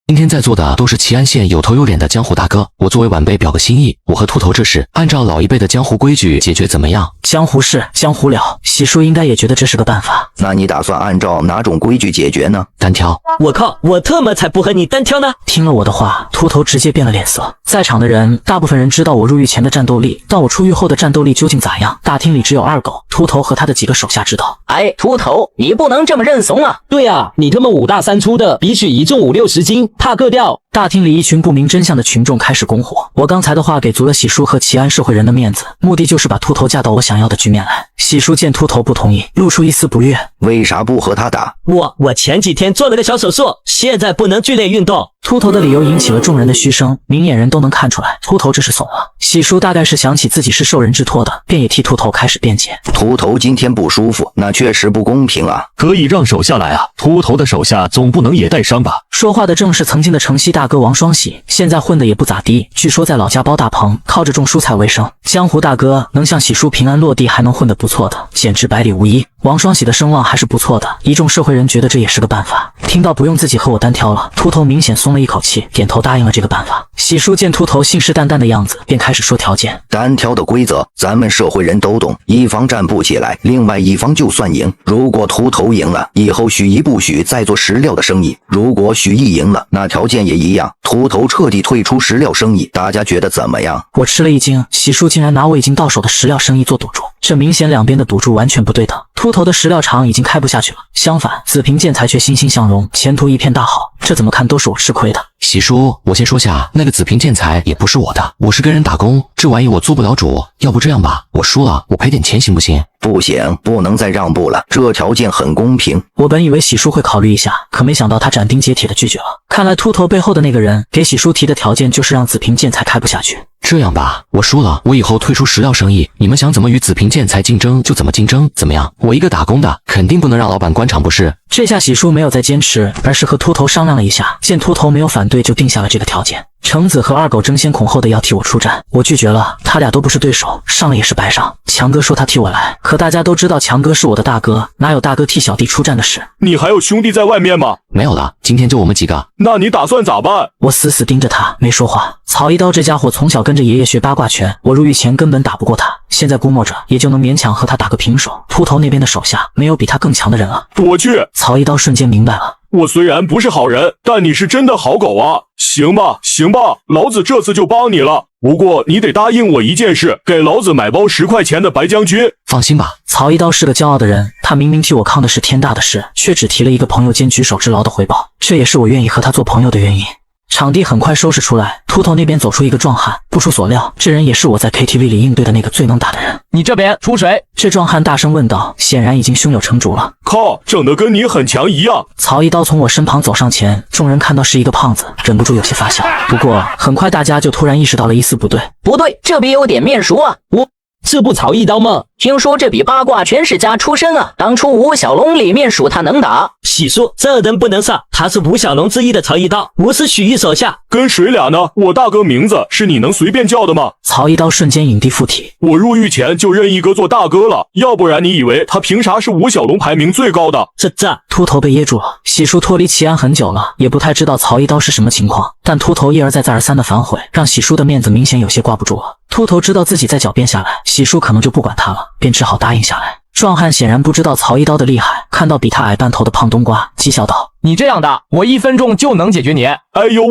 今天在座的都是齐安县有头有脸的江湖大哥，我作为晚辈表个心意，我和秃头这事按照老一辈的江湖规矩解决怎么样？江湖事，江湖了，喜叔应该也觉得这是个办法。那你打算按照哪种规矩解决呢？单挑。我靠，我特么才不和你单挑呢！听了我的话，秃头直接变了脸色。在场的人，大部分人知道我入狱前的战斗力，但我出狱后的战斗力究竟咋样？大厅里只有二狗、秃头和他的几个手下知道。哎，秃头，你不能这么认怂啊！对啊，你他妈5大3粗的，比起一重50-60斤，怕硌掉。大厅里一群不明真相的群众开始拱火。我刚才的话给足了喜叔和齐安社会人的面子，目的就是把秃头架到我想要的局面来。喜叔见秃头不同意，露出一丝不悦。为啥不和他打？我前几天做了个小手术，现在不能剧烈运动。秃头的理由引起了众人的嘘声，明眼人都能看出来，秃头这是怂了。喜叔大概是想起自己是受人之托的，便也替秃头开始辩解。秃头今天不舒服，那确实不公平啊！可以让手下来啊，秃头的手下总不能也带伤吧？说话的正是曾经的城西大哥王双喜，现在混得也不咋地，据说在老家包大棚，靠着种蔬菜为生。江湖大哥能像喜叔平安落地，还能混得不错的，简直百里无一。王双喜的声望还是不错的，一众社会人觉得这也是个办法。听到不用自己和我单挑了，秃头明显松了一口气，点头答应了这个办法。喜叔见秃头信誓旦旦的样子，便开始说条件。单挑的规则咱们社会人都懂，一方站不起来，另外一方就算赢。如果秃头赢了，以后许一不许再做食料的生意；如果许一赢了，那条件也一样，秃头彻底退出食料生意。大家觉得怎么样？我吃了一惊，喜叔竟然拿我已经到手的食料生意做赌注，这明显两边的赌注完全不对等。秃头的食料厂已经开不下去了，相反，紫平建材却欣欣向荣，前途一片大好。这怎么看都是我吃亏的。喜叔，我先说下，那个紫平建材也不是我的，我是跟人打工，这玩意我做不了主。要不这样吧，我输了，我赔点钱行不行？不行，不能再让步了，这条件很公平。我本以为喜叔会考虑一下，可没想到他斩钉截铁地拒绝了。看来秃头背后的那个人给喜叔提的条件就是让紫平建材开不下去。这样吧，我输了，我以后退出食料生意，你们想怎么与紫平建材竞争就怎么竞争，怎么样？我一个打工的，肯定不能让老板关场不是？这下喜叔没有再坚持，而是和秃头商量了一下，见秃头没有反对，就定下了这个条件。橙子和二狗争先恐后的要替我出战，我拒绝了，他俩都不是对手，上了也是白上。强哥说他替我来，可大家都知道强哥是我的大哥，哪有大哥替小弟出战的事？你还有兄弟在外面吗？没有了，今天就我们几个。那你打算咋办？我死死盯着他，没说话。曹一刀这家伙从小跟着爷爷学八卦拳，我入狱前根本打不过他，现在估摸着也就能勉强和他打个平手。秃头那边的手下没有比他更强的人了。我去！曹一刀瞬间明白了。我虽然不是好人，但你是真的好狗啊！行吧，行吧，老子这次就帮你了。不过你得答应我一件事，给老子买包10块钱的白将军。放心吧，曹一刀是个骄傲的人，他明明替我抗的是天大的事，却只提了一个朋友间举手之劳的回报，这也是我愿意和他做朋友的原因。场地很快收拾出来，秃头那边走出一个壮汉，不出所料，这人也是我在 KTV 里应对的那个最能打的人。你这边出谁？这壮汉大声问道，显然已经胸有成竹了。靠，整得跟你很强一样。曹一刀从我身旁走上前，众人看到是一个胖子，忍不住有些发笑。不过很快大家就突然意识到了一丝不对。不对，这笔有点面熟啊！这不曹一刀吗？听说这笔八卦拳世家出身啊，当初吴小龙里面属他能打。喜叔，这人不能上，他是吴小龙之一的曹一刀，我是许毅手下。跟谁俩呢？我大哥名字是你能随便叫的吗？曹一刀瞬间影帝附体。我入狱前就认一哥做大哥了，要不然你以为他凭啥是吴小龙排名最高的？这秃头被噎住了。喜叔脱离齐安很久了，也不太知道曹一刀是什么情况，但秃头一而再再而三的反悔，让喜叔的面子明显有些挂不住了。秃头知道自己再狡辩下来，喜叔可能就不管他了，便只好答应下来。壮汉显然不知道曹一刀的厉害，看到比他矮半头的胖冬瓜，讥笑道：“你这样的，我1分钟就能解决你。”哎呦，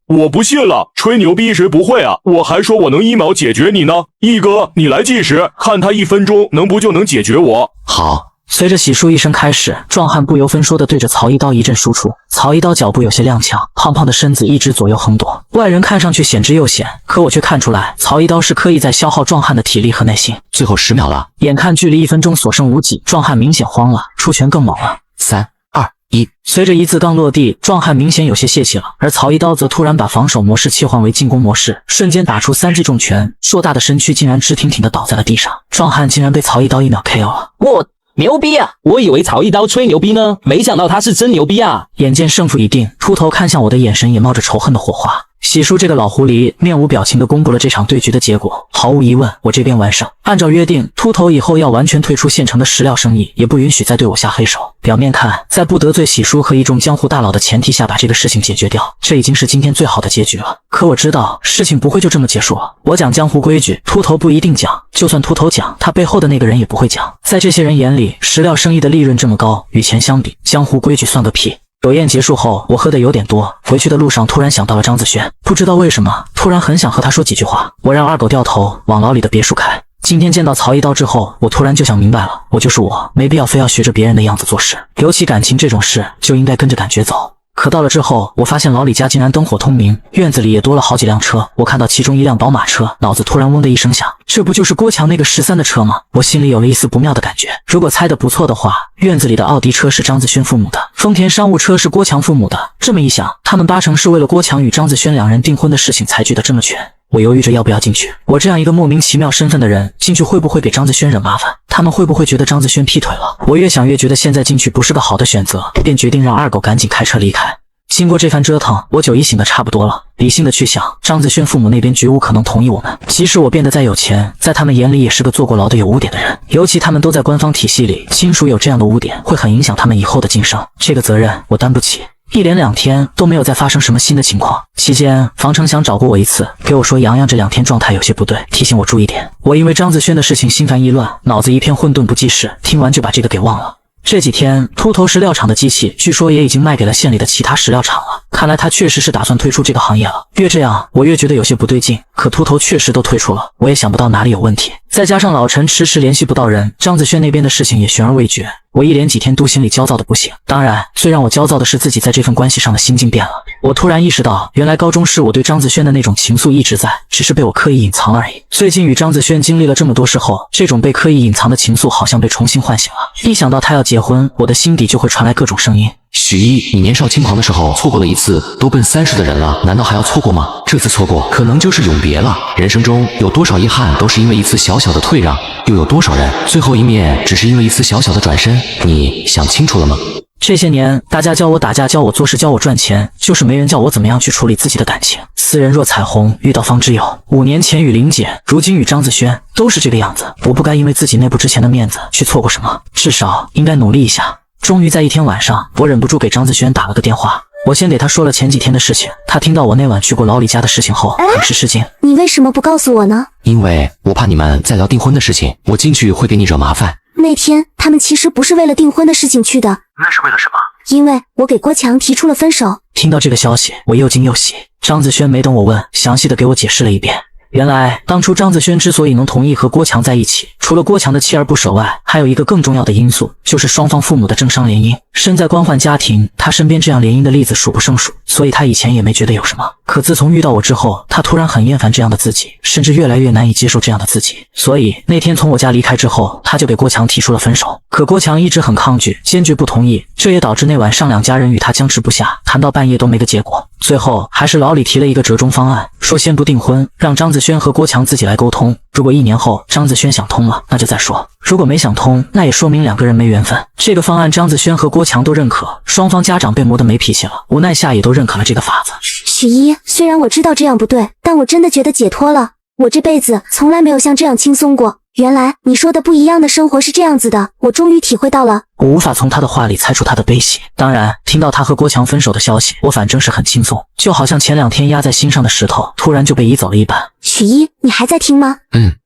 我不信了，吹牛逼谁不会啊？我还说我能1秒解决你呢。一哥，你来计时，看他1分钟能不就能解决我？好。随着喜叔一声开始，壮汉不由分说地对着曹一刀一阵输出。曹一刀脚步有些踉跄，胖胖的身子一直左右横踱，外人看上去险之又险，可我却看出来曹一刀是刻意在消耗壮汉的体力和耐性。最后10秒了，眼看距离1分钟所剩无几，壮汉明显慌了，出拳更猛了。3、2、1。随着一字刚落地，壮汉明显有些泄气了，而曹一刀则突然把防守模式切换为进攻模式，瞬间打出3记重拳，硕大的身躯竟然直挺挺地倒在了地上。壮汉竟然被曹一刀1秒 KO 了。牛逼啊！我以为曹一刀吹牛逼呢，没想到他是真牛逼啊！眼见胜负已定，秃头看向我的眼神也冒着仇恨的火花。喜叔这个老狐狸面无表情地公布了这场对局的结果。毫无疑问，我这边完胜。按照约定，秃头以后要完全退出县城的食料生意，也不允许再对我下黑手。表面看，在不得罪喜叔和一众江湖大佬的前提下把这个事情解决掉，这已经是今天最好的结局了。可我知道事情不会就这么结束了。我讲江湖规矩，秃头不一定讲，就算秃头讲，他背后的那个人也不会讲。在这些人眼里，食料生意的利润这么高，与钱相比，江湖规矩算个屁。酒宴结束后，我喝的有点多，回去的路上突然想到了张子轩，不知道为什么，突然很想和他说几句话。我让二狗掉头往牢里的别墅开。今天见到曹一刀之后，我突然就想明白了，我就是我，没必要非要学着别人的样子做事，尤其感情这种事，就应该跟着感觉走。可到了之后，我发现老李家竟然灯火通明，院子里也多了好几辆车。我看到其中一辆宝马车，脑子突然嗡的一声响，这不就是郭强那个13的车吗？我心里有了一丝不妙的感觉。如果猜得不错的话，院子里的奥迪车是张子轩父母的，丰田商务车是郭强父母的。这么一想，他们8成是为了郭强与张子轩两人订婚的事情才聚得这么全。我犹豫着要不要进去。我这样一个莫名其妙身份的人，进去会不会给张子轩惹麻烦？他们会不会觉得张子轩劈腿了？我越想越觉得现在进去不是个好的选择，便决定让二狗赶紧开车离开。经过这番折腾，我酒意醒得差不多了，理性的去想，张子轩父母那边绝无可能同意我们。即使我变得再有钱，在他们眼里也是个坐过牢的有污点的人，尤其他们都在官方体系里，亲属有这样的污点，会很影响他们以后的晋升。这个责任我担不起。一连2天都没有再发生什么新的情况。期间，房成祥找过我一次，给我说洋洋这2天状态有些不对，提醒我注意点。我因为张子轩的事情心烦意乱，脑子一片混沌不记事，听完就把这个给忘了。这几天，秃头食料厂的机器据说也已经卖给了县里的其他食料厂了，看来他确实是打算退出这个行业了。越这样，我越觉得有些不对劲。可秃头确实都退出了，我也想不到哪里有问题。再加上老陈迟迟联系不到人，张子轩那边的事情也悬而未决，我一连几天都心里焦躁的不行。当然，最让我焦躁的是自己在这份关系上的心境变了。我突然意识到，原来高中时我对张子轩的那种情愫一直在，只是被我刻意隐藏而已。最近与张子轩经历了这么多事后，这种被刻意隐藏的情愫好像被重新唤醒了。一想到他要结婚，我的心底就会传来各种声音。许一，你年少轻狂的时候错过了一次，都奔30的人了，难道还要错过吗？这次错过，可能就是永别了。人生中有多少遗憾，都是因为一次小小的退让，又有多少人最后一面只是因为一次小小的转身？你想清楚了吗？这些年，大家教我打架，教我做事，教我赚钱，就是没人教我怎么样去处理自己的感情。斯人若彩虹，遇到方知有。5年前与林姐，如今与张子轩，都是这个样子。我不该因为自己内部之前的面子去错过什么，至少应该努力一下。终于在一天晚上，我忍不住给张子轩打了个电话。我先给他说了前几天的事情，他听到我那晚去过老李家的事情后，很是吃惊。你为什么不告诉我呢？因为我怕你们在聊订婚的事情，我进去会给你惹麻烦。那天他们其实不是为了订婚的事情去的。那是为了什么？因为我给郭强提出了分手。听到这个消息，我又惊又喜。张子轩没等我问，详细的给我解释了一遍。原来当初张子轩之所以能同意和郭强在一起，除了郭强的锲而不舍外，还有一个更重要的因素，就是双方父母的政商联姻。身在官宦家庭，他身边这样联姻的例子数不胜数，所以他以前也没觉得有什么。可自从遇到我之后，他突然很厌烦这样的自己，甚至越来越难以接受这样的自己。所以那天从我家离开之后，他就给郭强提出了分手。可郭强一直很抗拒，坚决不同意，这也导致那晚上2家人与他僵持不下，谈到半夜都没个结果。最后还是老李提了一个折中方案，说先不订婚，让张子轩和郭强自己来沟通。如果1年后张子轩想通了，那就再说；如果没想通，那也说明2个人没缘分。这个方案张子轩和郭强都认可，双方家长被磨得没脾气了，无奈下也都认可了这个法子。许一，虽然我知道这样不对，但我真的觉得解脱了。我这辈子从来没有像这样轻松过。原来你说的不一样的生活是这样子的，我终于体会到了。我无法从他的话里猜出他的悲喜。当然，听到他和郭强分手的消息，我反正是很轻松，就好像前2天压在心上的石头，突然就被移走了一般。许一，你还在听吗？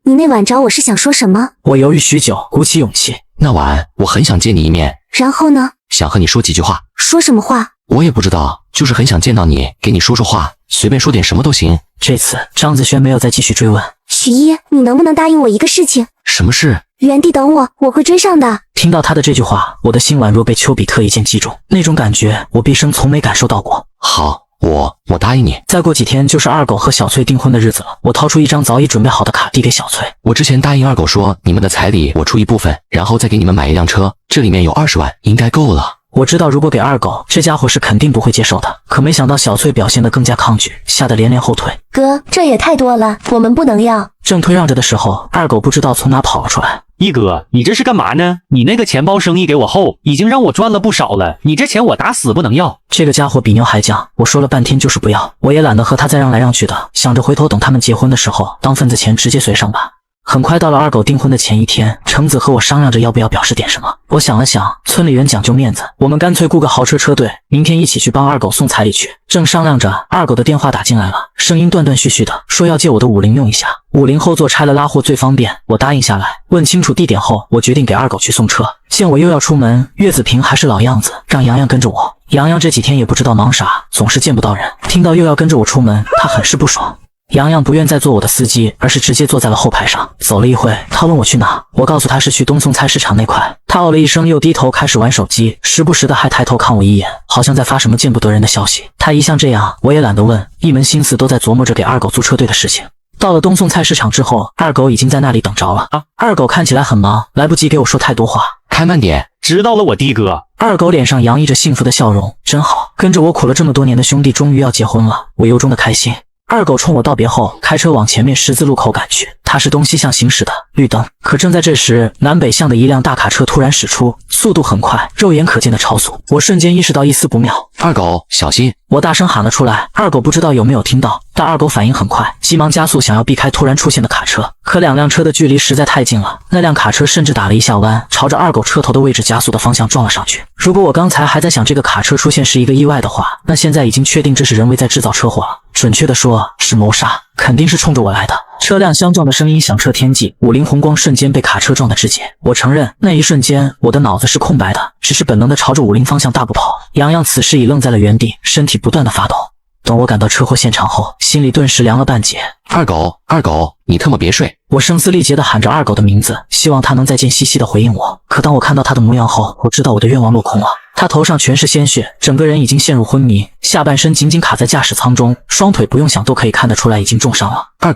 你那晚找我是想说什么？我犹豫许久，鼓起勇气。那晚我很想见你一面，然后呢？想和你说几句话。说什么话？我也不知道，就是很想见到你，给你说说话，随便说点什么都行。这次张子轩没有再继续追问。许一，你能不能答应我一个事情？什么事？原地等我，我会追上的。听到他的这句话，我的心宛若被丘比特一箭击中，那种感觉我毕生从没感受到过。好，我答应你。再过几天就是二狗和小翠订婚的日子了，我掏出一张早已准备好的卡递给小翠。我之前答应二狗说，你们的彩礼我出一部分，然后再给你们买一辆车，这里面有20万，应该够了。我知道如果给二狗，这家伙是肯定不会接受的，可没想到小翠表现得更加抗拒，吓得连连后退。哥，这也太多了，我们不能要。正推让着的时候，二狗不知道从哪跑了出来。一哥，你这是干嘛呢？你那个钱包生意给我后，已经让我赚了不少了，你这钱我打死不能要。这个家伙比牛还犟，我说了半天就是不要，我也懒得和他再让来让去的，想着回头等他们结婚的时候，当份子钱直接随上吧。很快到了二狗订婚的前一天，橙子和我商量着要不要表示点什么。我想了想，村里人讲究面子，我们干脆雇个豪车车队，明天一起去帮二狗送彩礼去。正商量着，二狗的电话打进来了，声音断断续续的，说要借我的50用一下，50后座拆了拉货最方便。我答应下来，问清楚地点后，我决定给二狗去送车。见我又要出门，岳子平还是老样子，让洋洋跟着我。洋洋这几天也不知道忙啥，总是见不到人，听到又要跟着我出门，他很是不爽。洋洋不愿再做我的司机，而是直接坐在了后排上。走了一会，他问我去哪，我告诉他是去东宋菜市场那块。他哦了一声，又低头开始玩手机，时不时的还抬头看我一眼，好像在发什么见不得人的消息。他一向这样，我也懒得问，一门心思都在琢磨着给二狗租车队的事情。到了东宋菜市场之后，二狗已经在那里等着了。二狗看起来很忙，来不及给我说太多话。开慢点，知道了，我的哥。二狗脸上洋溢着幸福的笑容，真好，跟着我苦了这么多年的兄弟终于要结婚了，我由衷的开心。二狗冲我道别后，开车往前面十字路口赶去。他是东西向行驶的，绿灯。可正在这时，南北向的一辆大卡车突然驶出，速度很快，肉眼可见的超速。我瞬间意识到一丝不妙，二狗小心！我大声喊了出来。二狗不知道有没有听到，但二狗反应很快，急忙加速想要避开突然出现的卡车。可两辆车的距离实在太近了，那辆卡车甚至打了一下弯，朝着二狗车头的位置加速的方向撞了上去。如果我刚才还在想这个卡车出现是一个意外的话，那现在已经确定这是人为在制造车祸了。准确的说是谋杀，肯定是冲着我来的。车辆相撞的声音响彻天际，50红光瞬间被卡车撞得肢解。我承认那一瞬间我的脑子是空白的，只是本能的朝着50方向大步跑。洋洋此时已愣在了原地，身体不断的发抖。等我赶到车祸现场后，心里顿时凉了半截。二狗，你特么别睡！我声嘶力竭地喊着二狗的名字，希望他能再贱兮兮地回应我。可当我看到他的模样后，我知道我的愿望落空了。他头上全是鲜血，整个人已经陷入昏迷，下半身紧紧卡在驾驶舱中，双腿不用想都可以看得出来已经重伤了。二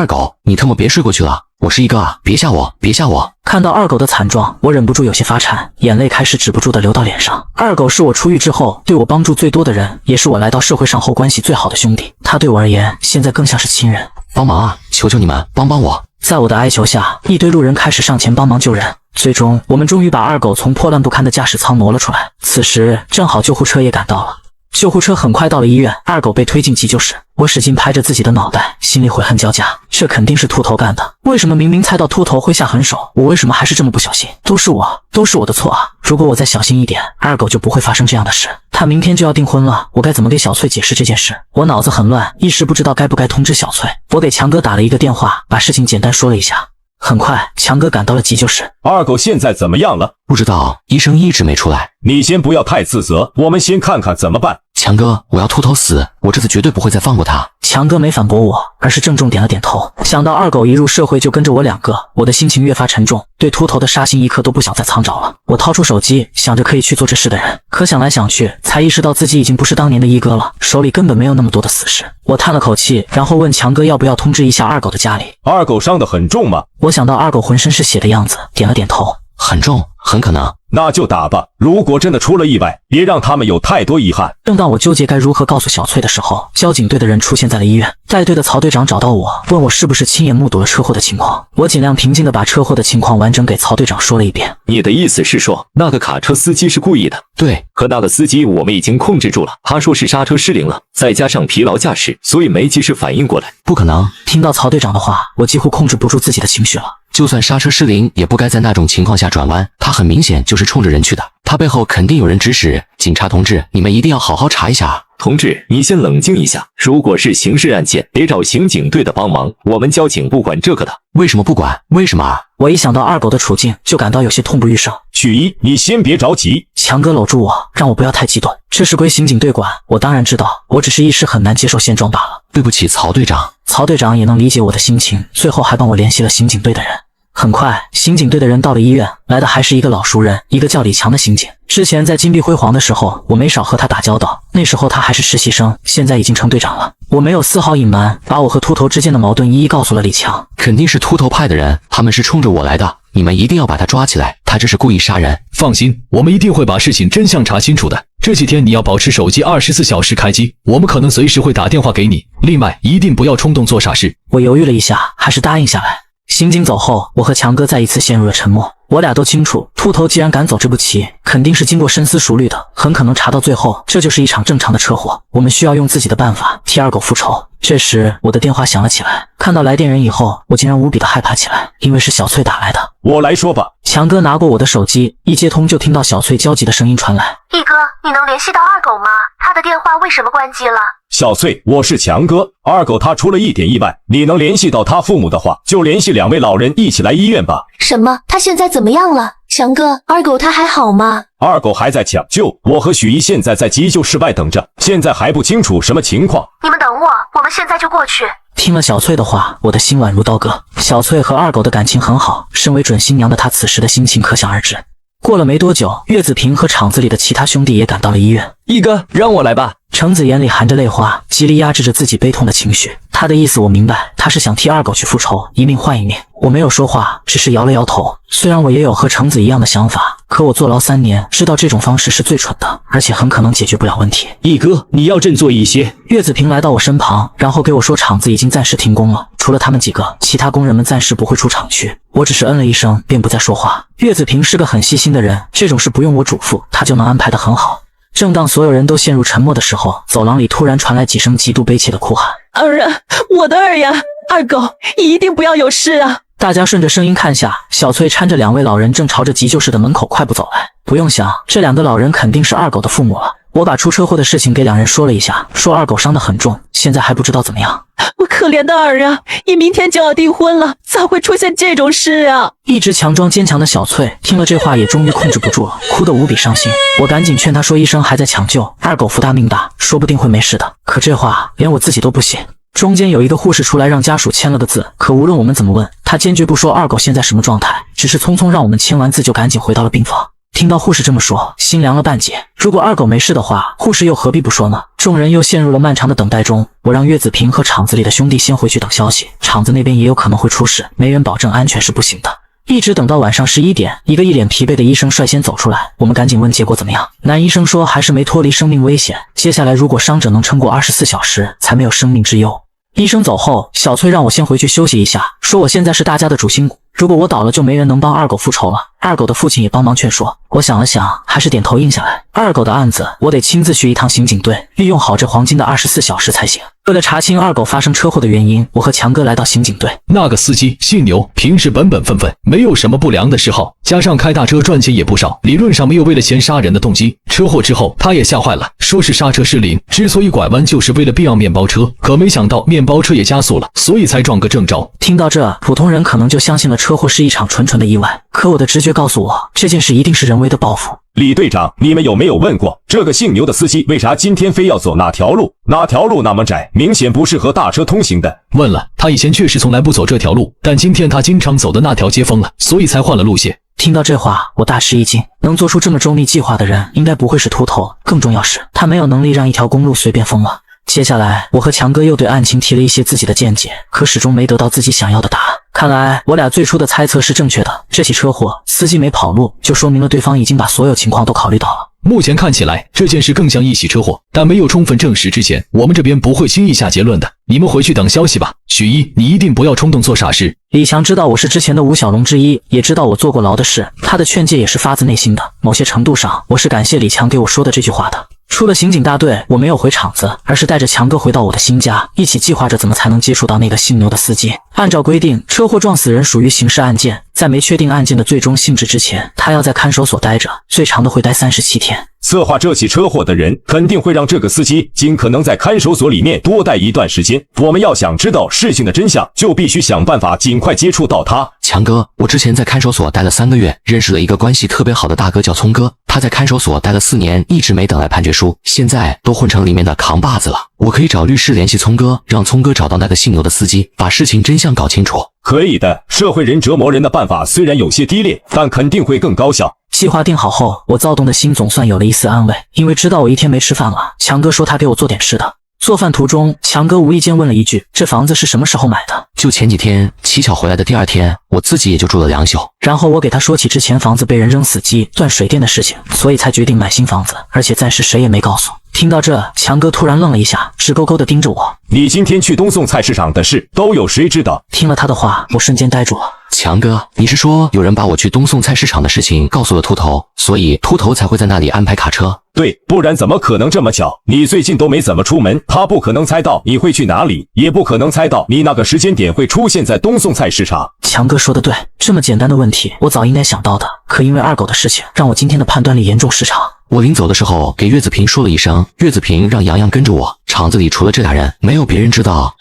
狗，你特么别睡过去了，我是一个，别吓我！看到二狗的惨状，我忍不住有些发颤，眼泪开始止不住地流到脸上。二狗是我出狱之后对我帮助最多的人，也是我来到社会上后关系最好的兄弟。他对我而言，现在更像是亲人。帮忙啊！求求你们帮我！在我的哀求下，一堆路人开始上前帮忙救人。最终，我们终于把二狗从破烂不堪的驾驶舱挪了出来。此时，正好救护车也赶到了。救护车很快到了医院，二狗被推进急救室。我使劲拍着自己的脑袋，心里悔恨交加。这肯定是秃头干的。为什么明明猜到秃头会下狠手，我为什么还是这么不小心？都是我的错啊！如果我再小心一点，二狗就不会发生这样的事。他明天就要订婚了，我该怎么给小翠解释这件事？我脑子很乱，一时不知道该不该通知小翠。我给强哥打了一个电话，把事情简单说了一下。很快，强哥赶到了急救室。二狗现在怎么样了？不知道，医生一直没出来。你先不要太自责，我们先看看怎么办。强哥，我要秃头死，我这次绝对不会再放过他。强哥没反驳我，而是郑重点了点头。想到二狗一入社会就跟着我2个，我的心情越发沉重，对秃头的杀心一刻都不想再藏着了。我掏出手机，想着可以去做这事的人，可想来想去，才意识到自己已经不是当年的一哥了，手里根本没有那么多的死士。我叹了口气，然后问强哥要不要通知一下二狗的家里。二狗伤得很重吗？我想到二狗浑身是血的样子，点了点头。很重，很可能。那就打吧，如果真的出了意外，别让他们有太多遗憾。正当我纠结该如何告诉小翠的时候，交警队的人出现在了医院。带队的曹队长找到我，问我是不是亲眼目睹了车祸的情况。我尽量平静地把车祸的情况完整给曹队长说了一遍。你的意思是说，那个卡车司机是故意的？对，可那个司机我们已经控制住了，他说是刹车失灵了，再加上疲劳驾驶，所以没及时反应过来。不可能！听到曹队长的话，我几乎控制不住自己的情绪了。就算刹车失灵，也不该在那种情况下转弯。他很明显就是冲着人去的，他背后肯定有人指使。警察同志，你们一定要好好查一下。同志，你先冷静一下。如果是刑事案件，得找刑警队的帮忙，我们交警不管这个的。为什么不管？为什么啊？我一想到二狗的处境，就感到有些痛不欲生。许一，你先别着急。强哥搂住我，让我不要太激动。这事归刑警队管，我当然知道，我只是一时很难接受现状罢了。对不起，曹队长。曹队长也能理解我的心情，最后还帮我联系了刑警队的人。很快，刑警队的人到了医院，来的还是一个老熟人，一个叫李强的刑警。之前在金碧辉煌的时候，我没少和他打交道，那时候他还是实习生，现在已经成队长了。我没有丝毫隐瞒，把我和秃头之间的矛盾一一告诉了李强。肯定是秃头派的人，他们是冲着我来的，你们一定要把他抓起来，他这是故意杀人。放心，我们一定会把事情真相查清楚的。这几天你要保持手机24小时开机，我们可能随时会打电话给你。另外，一定不要冲动做傻事。我犹豫了一下，还是答应下来。刑警走后，我和强哥再一次陷入了沉默。我俩都清楚，秃头既然敢走这步棋，肯定是经过深思熟虑的，很可能查到最后，这就是一场正常的车祸。我们需要用自己的办法替二狗复仇。这时，我的电话响了起来。看到来电人以后，我竟然无比的害怕起来，因为是小翠打来的。我来说吧。强哥拿过我的手机，一接通就听到小翠焦急的声音传来：“一哥，你能联系到二狗吗？他的电话为什么关机了？”小翠，我是强哥。二狗他出了一点意外，你能联系到他父母的话，就联系2位老人一起来医院吧。什么？他现在怎么样了？强哥，二狗他还好吗？二狗还在抢救，我和许一现在在急救室外等着，现在还不清楚什么情况。你们等我，我们现在就过去。听了小翠的话，我的心宛如刀割。小翠和二狗的感情很好，身为准新娘的她此时的心情可想而知。过了没多久，岳子平和厂子里的其他兄弟也赶到了医院。一哥，让我来吧。橙子眼里含着泪花，极力压制着自己悲痛的情绪。他的意思我明白，他是想替二狗去复仇，一命换一命。我没有说话，只是摇了摇头。虽然我也有和橙子一样的想法，可我坐牢3年，知道这种方式是最蠢的，而且很可能解决不了问题。一哥，你要振作一些。岳子平来到我身旁，然后给我说厂子已经暂时停工了，除了他们几个，其他工人们暂时不会出厂区。我只是嗯了一声，便不再说话。岳子平是个很细心的人，这种事不用我嘱咐，他就能安排得很好。正当所有人都陷入沉默的时候，走廊里突然传来几声极度悲切的哭喊：“儿啊，我的儿呀，二狗，一定不要有事啊！”大家顺着声音看下，小翠搀着2位老人正朝着急救室的门口快步走来。不用想，这2个老人肯定是二狗的父母了。我把出车祸的事情给2人说了一下，说二狗伤得很重，现在还不知道怎么样。我可怜的儿啊，你明天就要订婚了，咋会出现这种事啊？一直强装坚强的小翠听了这话，也终于控制不住了，哭得无比伤心。我赶紧劝她说，医生还在抢救，二狗福大命大，说不定会没事的。可这话连我自己都不信。中间有一个护士出来让家属签了个字，可无论我们怎么问，他坚决不说二狗现在什么状态，只是匆匆让我们签完字就赶紧回到了病房。听到护士这么说，心凉了半截。如果二狗没事的话，护士又何必不说呢？众人又陷入了漫长的等待中。我让岳子平和厂子里的兄弟先回去等消息，厂子那边也有可能会出事，没人保证安全是不行的。一直等到晚上11点，一个一脸疲惫的医生率先走出来，我们赶紧问结果怎么样。男医生说还是没脱离生命危险，接下来如果伤者能撑过24小时，才没有生命之忧。医生走后，小翠让我先回去休息一下，说我现在是大家的主心骨，如果我倒了就没人能帮二狗复仇了。二狗的父亲也帮忙劝说，我想了想，还是点头应下来。二狗的案子我得亲自去一趟刑警队，利用好这黄金的24小时才行。为了查清二狗发生车祸的原因，我和强哥来到刑警队。那个司机姓牛，平时本本分分，没有什么不良的嗜好，加上开大车赚钱也不少，理论上没有为了钱杀人的动机。车祸之后他也吓坏了，说是刹车失灵，之所以拐弯就是为了避让面包车，可没想到面包车也加速了，所以才撞个正着。听到这，普通人可能就相信了车祸是一场纯纯的意外，可我的直觉告诉我，这件事一定是人为的报复。李队长，你们有没有问过这个姓牛的司机为啥今天非要走那条路？那条路那么窄，明显不适合大车通行的。问了，他以前确实从来不走这条路，但今天他经常走的那条街封了，所以才换了路线。听到这话，我大吃一惊。能做出这么周密计划的人，应该不会是秃头。更重要是，他没有能力让一条公路随便封了。接下来，我和强哥又对案情提了一些自己的见解，可始终没得到自己想要的答案。看来我俩最初的猜测是正确的。这起车祸，司机没跑路，就说明了对方已经把所有情况都考虑到了。目前看起来，这件事更像一起车祸，但没有充分证实之前，我们这边不会轻易下结论的。你们回去等消息吧。许一，你一定不要冲动做傻事。李强知道我是之前的吴小龙之一，也知道我坐过牢的事，他的劝诫也是发自内心的。某些程度上，我是感谢李强给我说的这句话的。出了刑警大队，我没有回厂子，而是带着强哥回到我的新家，一起计划着怎么才能接触到那个姓牛的司机。按照规定，车祸撞死人属于刑事案件，在没确定案件的最终性质之前，他要在看守所待着，最长的会待37天。策划这起车祸的人肯定会让这个司机尽可能在看守所里面多待一段时间。我们要想知道事情的真相，就必须想办法尽快接触到他。强哥，我之前在看守所待了3个月，认识了一个关系特别好的大哥叫聪哥，他在看守所待了4年，一直没等来判决书，现在都混成里面的扛把子了。我可以找律师联系聪哥，让聪哥找到那个姓牛的司机，把事情真相搞清楚。可以的，社会人折磨人的办法虽然有些低劣，但肯定会更高效。计划定好后，我躁动的心总算有了一丝安慰，因为知道我一天没吃饭了。强哥说他给我做点吃的。做饭途中，强哥无意间问了一句：“这房子是什么时候买的？”就前几天，蹊跷回来的第2天，我自己也就住了2宿。然后我给他说起之前房子被人扔死机、断水电的事情，所以才决定买新房子，而且暂时谁也没告诉。听到这，强哥突然愣了一下，直勾勾地盯着我。你今天去东宋菜市场的事都有谁知道？听了他的话，我瞬间呆住了。强哥，你是说有人把我去东宋菜市场的事情告诉了秃头，所以秃头才会在那里安排卡车？对，不然怎么可能这么巧？你最近都没怎么出门，他不可能猜到你会去哪里，也不可能猜到你那个时间点会出现在东宋菜市场。强哥说的对，这么简单的问题我早应该想到的，可因为二狗的事情，让我今天的判断力严重失常。我临走的时候给岳子平说了一声，岳子平让洋洋跟着我，厂子里除了这俩人，没有别人知道。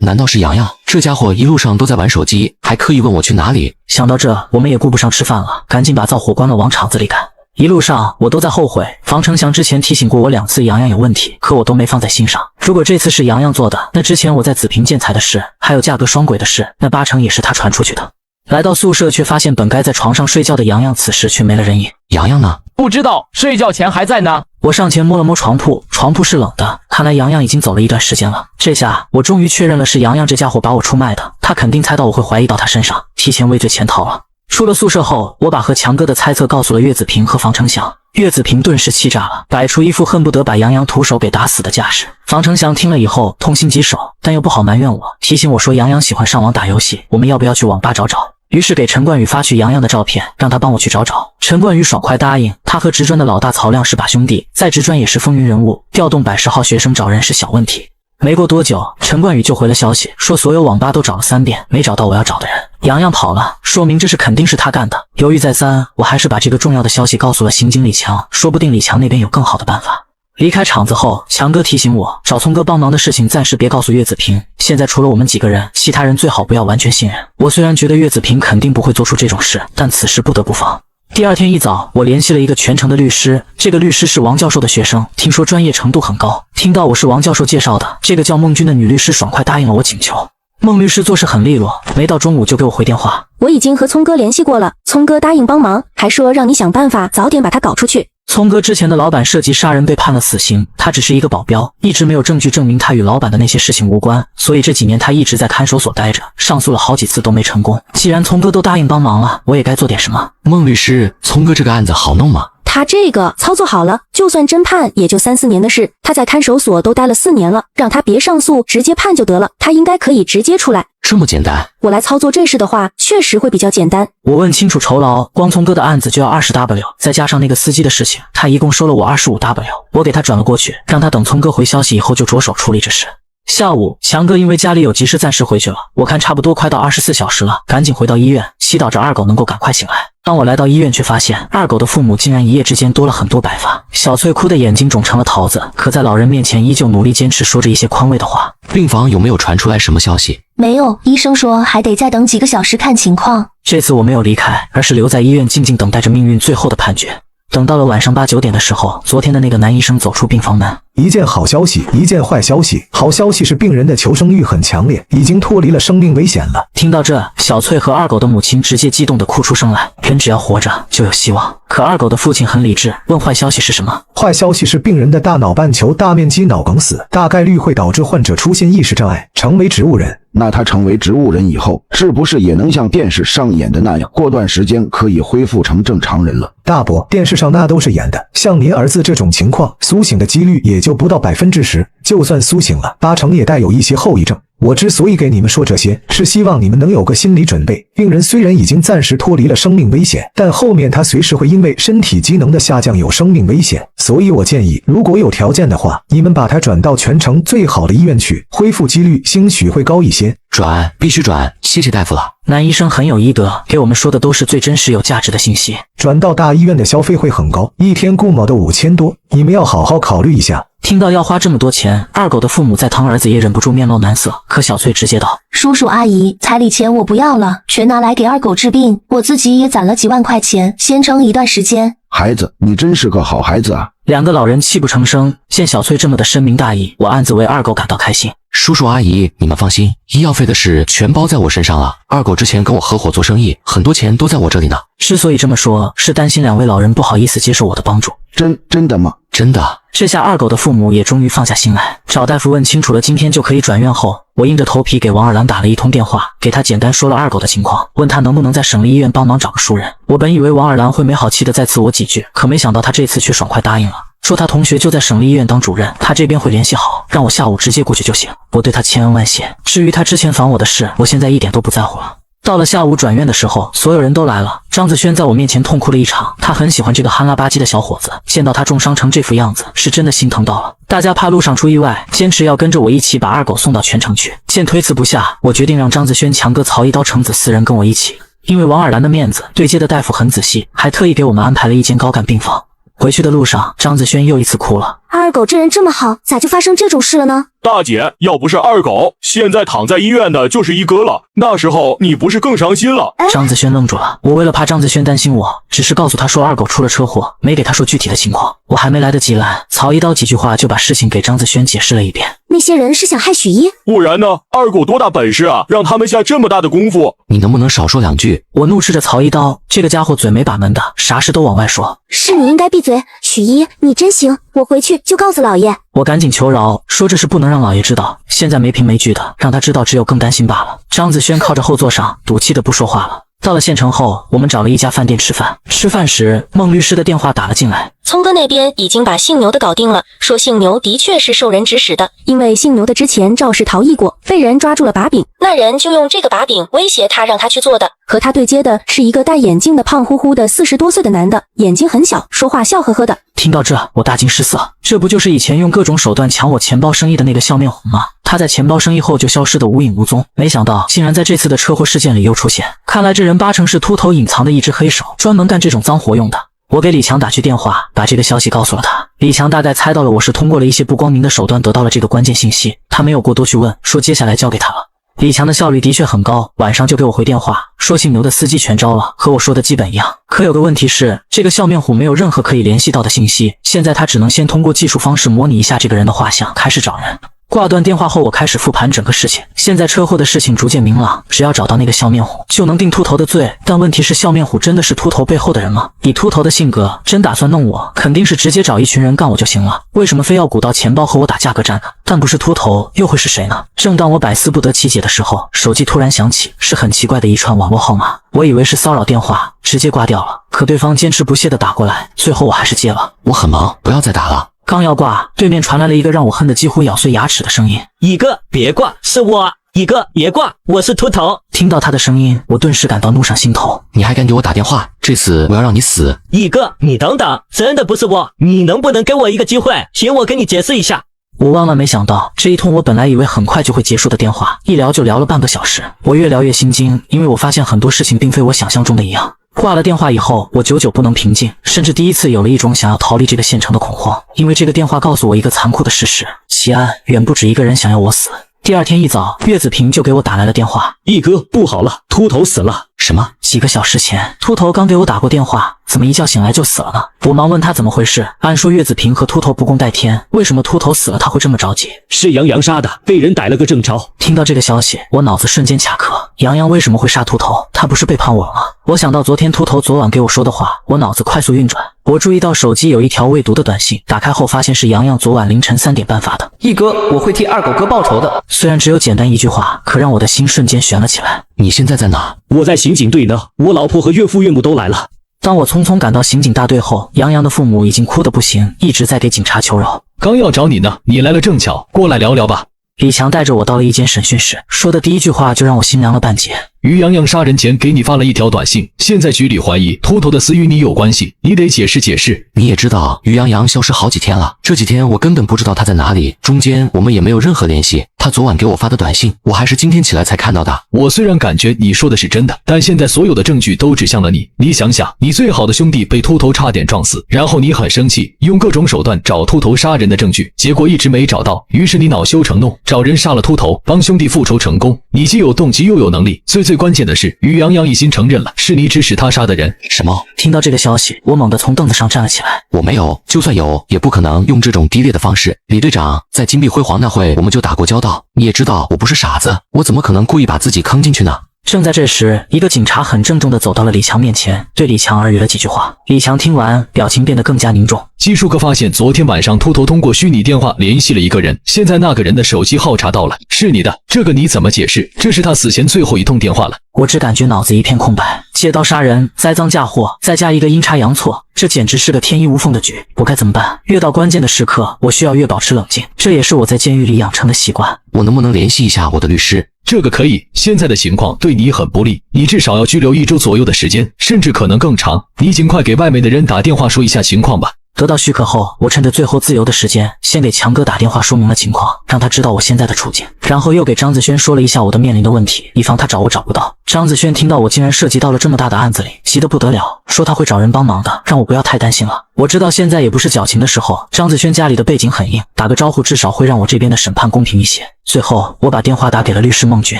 难道是洋洋？这家伙一路上都在玩手机，还刻意问我去哪里。想到这，我们也顾不上吃饭了，赶紧把灶火关了，往厂子里赶。一路上我都在后悔，房承祥之前提醒过我2次洋洋有问题，可我都没放在心上。如果这次是洋洋做的，那之前我在紫平建材的事，还有价格双轨的事，那8成也是他传出去的。来到宿舍，却发现本该在床上睡觉的洋洋，此时却没了人影。洋洋呢？不知道，睡觉前还在呢。我上前摸了摸床铺，床铺是冷的，看来洋洋已经走了一段时间了。这下我终于确认了是洋洋这家伙把我出卖的，他肯定猜到我会怀疑到他身上，提前畏罪潜逃了。出了宿舍后，我把和强哥的猜测告诉了岳子平和房承祥。岳子平顿时气炸了，摆出一副恨不得把洋洋徒手给打死的架势。房承祥听了以后痛心疾首，但又不好埋怨我，提醒我说洋洋喜欢上网打游戏，我们要不要去网吧找找。于是给陈冠宇发去洋洋的照片，让他帮我去找找。陈冠宇爽快答应，他和直专的老大曹亮是把兄弟，在直专也是风云人物，调动110号学生找人是小问题。没过多久，陈冠宇就回了消息，说所有网吧都找了3遍，没找到我要找的人。洋洋跑了，说明这是肯定是他干的。犹豫再三，我还是把这个重要的消息告诉了刑警李强，说不定李强那边有更好的办法。离开厂子后，强哥提醒我，找聪哥帮忙的事情暂时别告诉岳子平，现在除了我们几个人，其他人最好不要完全信任。我虽然觉得岳子平肯定不会做出这种事，但此事不得不防。第二天一早，我联系了一个全城的律师，这个律师是王教授的学生，听说专业程度很高。听到我是王教授介绍的，这个叫孟君的女律师爽快答应了我请求。孟律师做事很利落，没到中午就给我回电话，我已经和聪哥联系过了，聪哥答应帮忙，还说让你想办法早点把他搞出去。聪哥之前的老板涉及杀人被判了死刑，他只是一个保镖，一直没有证据证明他与老板的那些事情无关，所以这几年他一直在看守所待着，上诉了好几次都没成功。既然聪哥都答应帮忙了，我也该做点什么。孟律师，聪哥这个案子好弄吗？他这个操作好了，就算真判也就3、4年的事，他在看守所都待了4年了，让他别上诉，直接判就得了，他应该可以直接出来。这么简单？我来操作这事的话，确实会比较简单。我问清楚酬劳，光聪哥的案子就要20W，再加上那个司机的事情，他一共收了我25W。我给他转了过去，让他等聪哥回消息以后就着手处理这事。下午，强哥因为家里有急事暂时回去了，我看差不多快到24小时了，赶紧回到医院，祈祷着二狗能够赶快醒来。当我来到医院，却发现二狗的父母竟然一夜之间多了很多白发，小翠哭的眼睛肿成了桃子，可在老人面前依旧努力坚持，说着一些宽慰的话。病房有没有传出来什么消息？没有，医生说还得再等几个小时看情况。这次我没有离开，而是留在医院静静等待着命运最后的判决。等到了晚上8、9点的时候，昨天的那个男医生走出病房门。一件好消息，一件坏消息。好消息是病人的求生欲很强烈，已经脱离了生命危险了。听到这，小翠和二狗的母亲直接激动地哭出声来。人只要活着就有希望。可二狗的父亲很理智，问坏消息是什么？坏消息是病人的大脑半球大面积脑梗死，大概率会导致患者出现意识障碍，成为植物人。那他成为植物人以后，是不是也能像电视上演的那样，过段时间可以恢复成正常人了？大伯，电视上那都是演的，像您儿子这种情况，苏醒的几率也就不到10%，就算苏醒了，8成也带有一些后遗症。我之所以给你们说这些，是希望你们能有个心理准备。病人虽然已经暂时脱离了生命危险，但后面他随时会因为身体机能的下降有生命危险。所以我建议，如果有条件的话，你们把他转到全城最好的医院去，恢复几率兴许会高一些。转，必须转，谢谢大夫了。男医生很有医德，给我们说的都是最真实有价值的信息。转到大医院的消费会很高，一天顾某的5000多，你们要好好考虑一下。听到要花这么多钱，二狗的父母在疼儿子也忍不住面露难色。可小翠直接道：叔叔阿姨，彩礼钱我不要了，全拿来给二狗治病，我自己也攒了几万块钱，先撑一段时间。孩子，你真是个好孩子啊！两个老人泣不成声，见小翠这么的深明大义，我暗自为二狗感到开心。叔叔阿姨，你们放心，医药费的事全包在我身上了。二狗之前跟我合伙做生意，很多钱都在我这里呢。之所以这么说，是担心两位老人不好意思接受我的帮助。真的吗？真的。这下二狗的父母也终于放下心来。找大夫问清楚了今天就可以转院后，我硬着头皮给王二郎打了一通电话，给他简单说了二狗的情况，问他能不能在省立医院帮忙找个熟人。我本以为王二郎会没好气的再刺我几句，可没想到他这次却爽快答应了。说他同学就在省立医院当主任，他这边会联系好，让我下午直接过去就行。我对他千恩万谢。至于他之前烦我的事，我现在一点都不在乎了。到了下午转院的时候，所有人都来了。张子轩在我面前痛哭了一场，他很喜欢这个憨拉吧唧的小伙子，见到他重伤成这副样子，是真的心疼到了。大家怕路上出意外，坚持要跟着我一起把二狗送到全城去。见推辞不下，我决定让张子轩、强哥、曹一刀、程子4人跟我一起。因为王尔兰的面子，对接的大夫很仔细，还特意给我们安排了一间高干病房。回去的路上，张子轩又一次哭了。二狗这人这么好，咋就发生这种事了呢？大姐，要不是二狗，现在躺在医院的就是一哥了。那时候你不是更伤心了？张子轩愣住了。我为了怕张子轩担心我，只是告诉他说二狗出了车祸，没给他说具体的情况。我还没来得及拦，曹一刀几句话就把事情给张子轩解释了一遍。那些人是想害许一？不然呢？二狗多大本事啊，让他们下这么大的功夫？你能不能少说2句？我怒斥着曹一刀，这个家伙嘴没把门的，啥事都往外说。是你应该闭嘴，许一，你真行，我回去就告诉老爷。我赶紧求饶，说这事不能让老爷知道，现在没凭没据的，让他知道只有更担心罢了。张子轩靠着后座上，赌气的不说话了。到了县城后，我们找了一家饭店吃饭。吃饭时，孟律师的电话打了进来。聪哥那边已经把姓牛的搞定了，说姓牛的确是受人指使的，因为姓牛的之前肇事逃逸过，被人抓住了把柄，那人就用这个把柄威胁他，让他去做的。和他对接的是一个戴眼镜的胖乎乎的40多岁的男的，眼睛很小，说话笑呵呵的。听到这，我大惊失色，这不就是以前用各种手段抢我钱包生意的那个笑面虎吗？他在钱包生意后就消失得无影无踪，没想到竟然在这次的车祸事件里又出现。看来这人8成是秃头隐藏的一只黑手，专门干这种脏活用的。我给李强打去电话，把这个消息告诉了他。李强大概猜到了我是通过了一些不光明的手段得到了这个关键信息，他没有过多去问，说接下来交给他了。李强的效率的确很高，晚上就给我回电话，说姓牛的司机全招了，和我说的基本一样。可有个问题是，这个笑面虎没有任何可以联系到的信息，现在他只能先通过技术方式模拟一下这个人的画像，开始找人。挂断电话后，我开始复盘整个事情。现在车祸的事情逐渐明朗，只要找到那个笑面虎，就能定秃头的罪。但问题是，笑面虎真的是秃头背后的人吗？以秃头的性格，真打算弄我，肯定是直接找一群人干我就行了。为什么非要鼓捣钱包和我打价格战呢？但不是秃头，又会是谁呢？正当我百思不得其解的时候，手机突然响起，是很奇怪的一串网络号码。我以为是骚扰电话，直接挂掉了。可对方坚持不懈地打过来，最后我还是接了。我很忙，不要再打了。刚要挂，对面传来了一个让我恨得几乎咬碎牙齿的声音：“一哥，别挂，是我。一哥，别挂，我是秃头。”听到他的声音，我顿时感到怒上心头。你还敢给我打电话？这次我要让你死！一哥，你等等，真的不是我，你能不能给我一个机会？请我跟你解释一下。我万万没想到，这一通我本来以为很快就会结束的电话，一聊就聊了半个小时。我越聊越心惊，因为我发现很多事情并非我想象中的一样。挂了电话以后，我久久不能平静，甚至第一次有了一种想要逃离这个县城的恐慌。因为这个电话告诉我一个残酷的事实：齐安远不止一个人想要我死。第二天一早，岳子平就给我打来了电话：“一哥，不好了，秃头死了。”什么？几个小时前，秃头刚给我打过电话，怎么一觉醒来就死了呢？我忙问他怎么回事。按说岳子平和秃头不共戴天，为什么秃头死了他会这么着急？是杨洋杀的，被人逮了个正着。听到这个消息，我脑子瞬间卡壳。杨洋为什么会杀秃头？他不是背叛我了吗？我想到昨天秃头昨晚给我说的话，我脑子快速运转。我注意到手机有一条未读的短信，打开后发现是杨洋昨晚凌晨3点半发的：“一哥，我会替二狗哥报仇的。”虽然只有简单一句话，可让我的心瞬间悬了起来。你现在在哪？我在刑警队呢，我老婆和岳父岳母都来了。当我匆匆赶到刑警大队后，杨洋的父母已经哭得不行，一直在给警察求饶。刚要找你呢，你来了正巧，过来聊聊吧。李强带着我到了一间审讯室，说的第一句话就让我心凉了半截。于洋洋杀人前给你发了一条短信，现在局里怀疑秃头的死与你有关系，你得解释解释。你也知道于洋洋消失好几天了，这几天我根本不知道他在哪里，中间我们也没有任何联系。他昨晚给我发的短信，我还是今天起来才看到的。我虽然感觉你说的是真的，但现在所有的证据都指向了你。你想想，你最好的兄弟被秃头差点撞死，然后你很生气，用各种手段找秃头杀人的证据，结果一直没找到，于是你恼羞成怒，找人杀了秃头，帮兄弟复仇成功。你既有动机又有能力，最关键的是，于洋洋一心承认了是你指使他杀的人。什么？听到这个消息，我猛地从凳子上站了起来。我没有，就算有，也不可能用这种低劣的方式。李队长，在金碧辉煌那会我们就打过交道，你也知道我不是傻子，我怎么可能故意把自己坑进去呢？正在这时，一个警察很郑重地走到了李强面前，对李强耳语了几句话。李强听完，表情变得更加凝重。技术科发现，昨天晚上秃头通过虚拟电话联系了一个人，现在那个人的手机号查到了，是你的，这个你怎么解释？这是他死前最后一通电话了。我只感觉脑子一片空白，借刀杀人，栽赃嫁祸，再加一个阴差阳错，这简直是个天衣无缝的局。我该怎么办？越到关键的时刻，我需要越保持冷静，这也是我在监狱里养成的习惯。我能不能联系一下我的律师？这个可以，现在的情况对你很不利，你至少要拘留1周左右的时间，甚至可能更长。你尽快给外面的人打电话说一下情况吧。得到许可后，我趁着最后自由的时间，先给强哥打电话说明了情况，让他知道我现在的处境，然后又给张子轩说了一下我的面临的问题，以防他找我找不到。张子轩听到我竟然涉及到了这么大的案子里，急得不得了，说他会找人帮忙的，让我不要太担心了。我知道现在也不是矫情的时候，张子轩家里的背景很硬，打个招呼至少会让我这边的审判公平一些。最后，我把电话打给了律师孟军。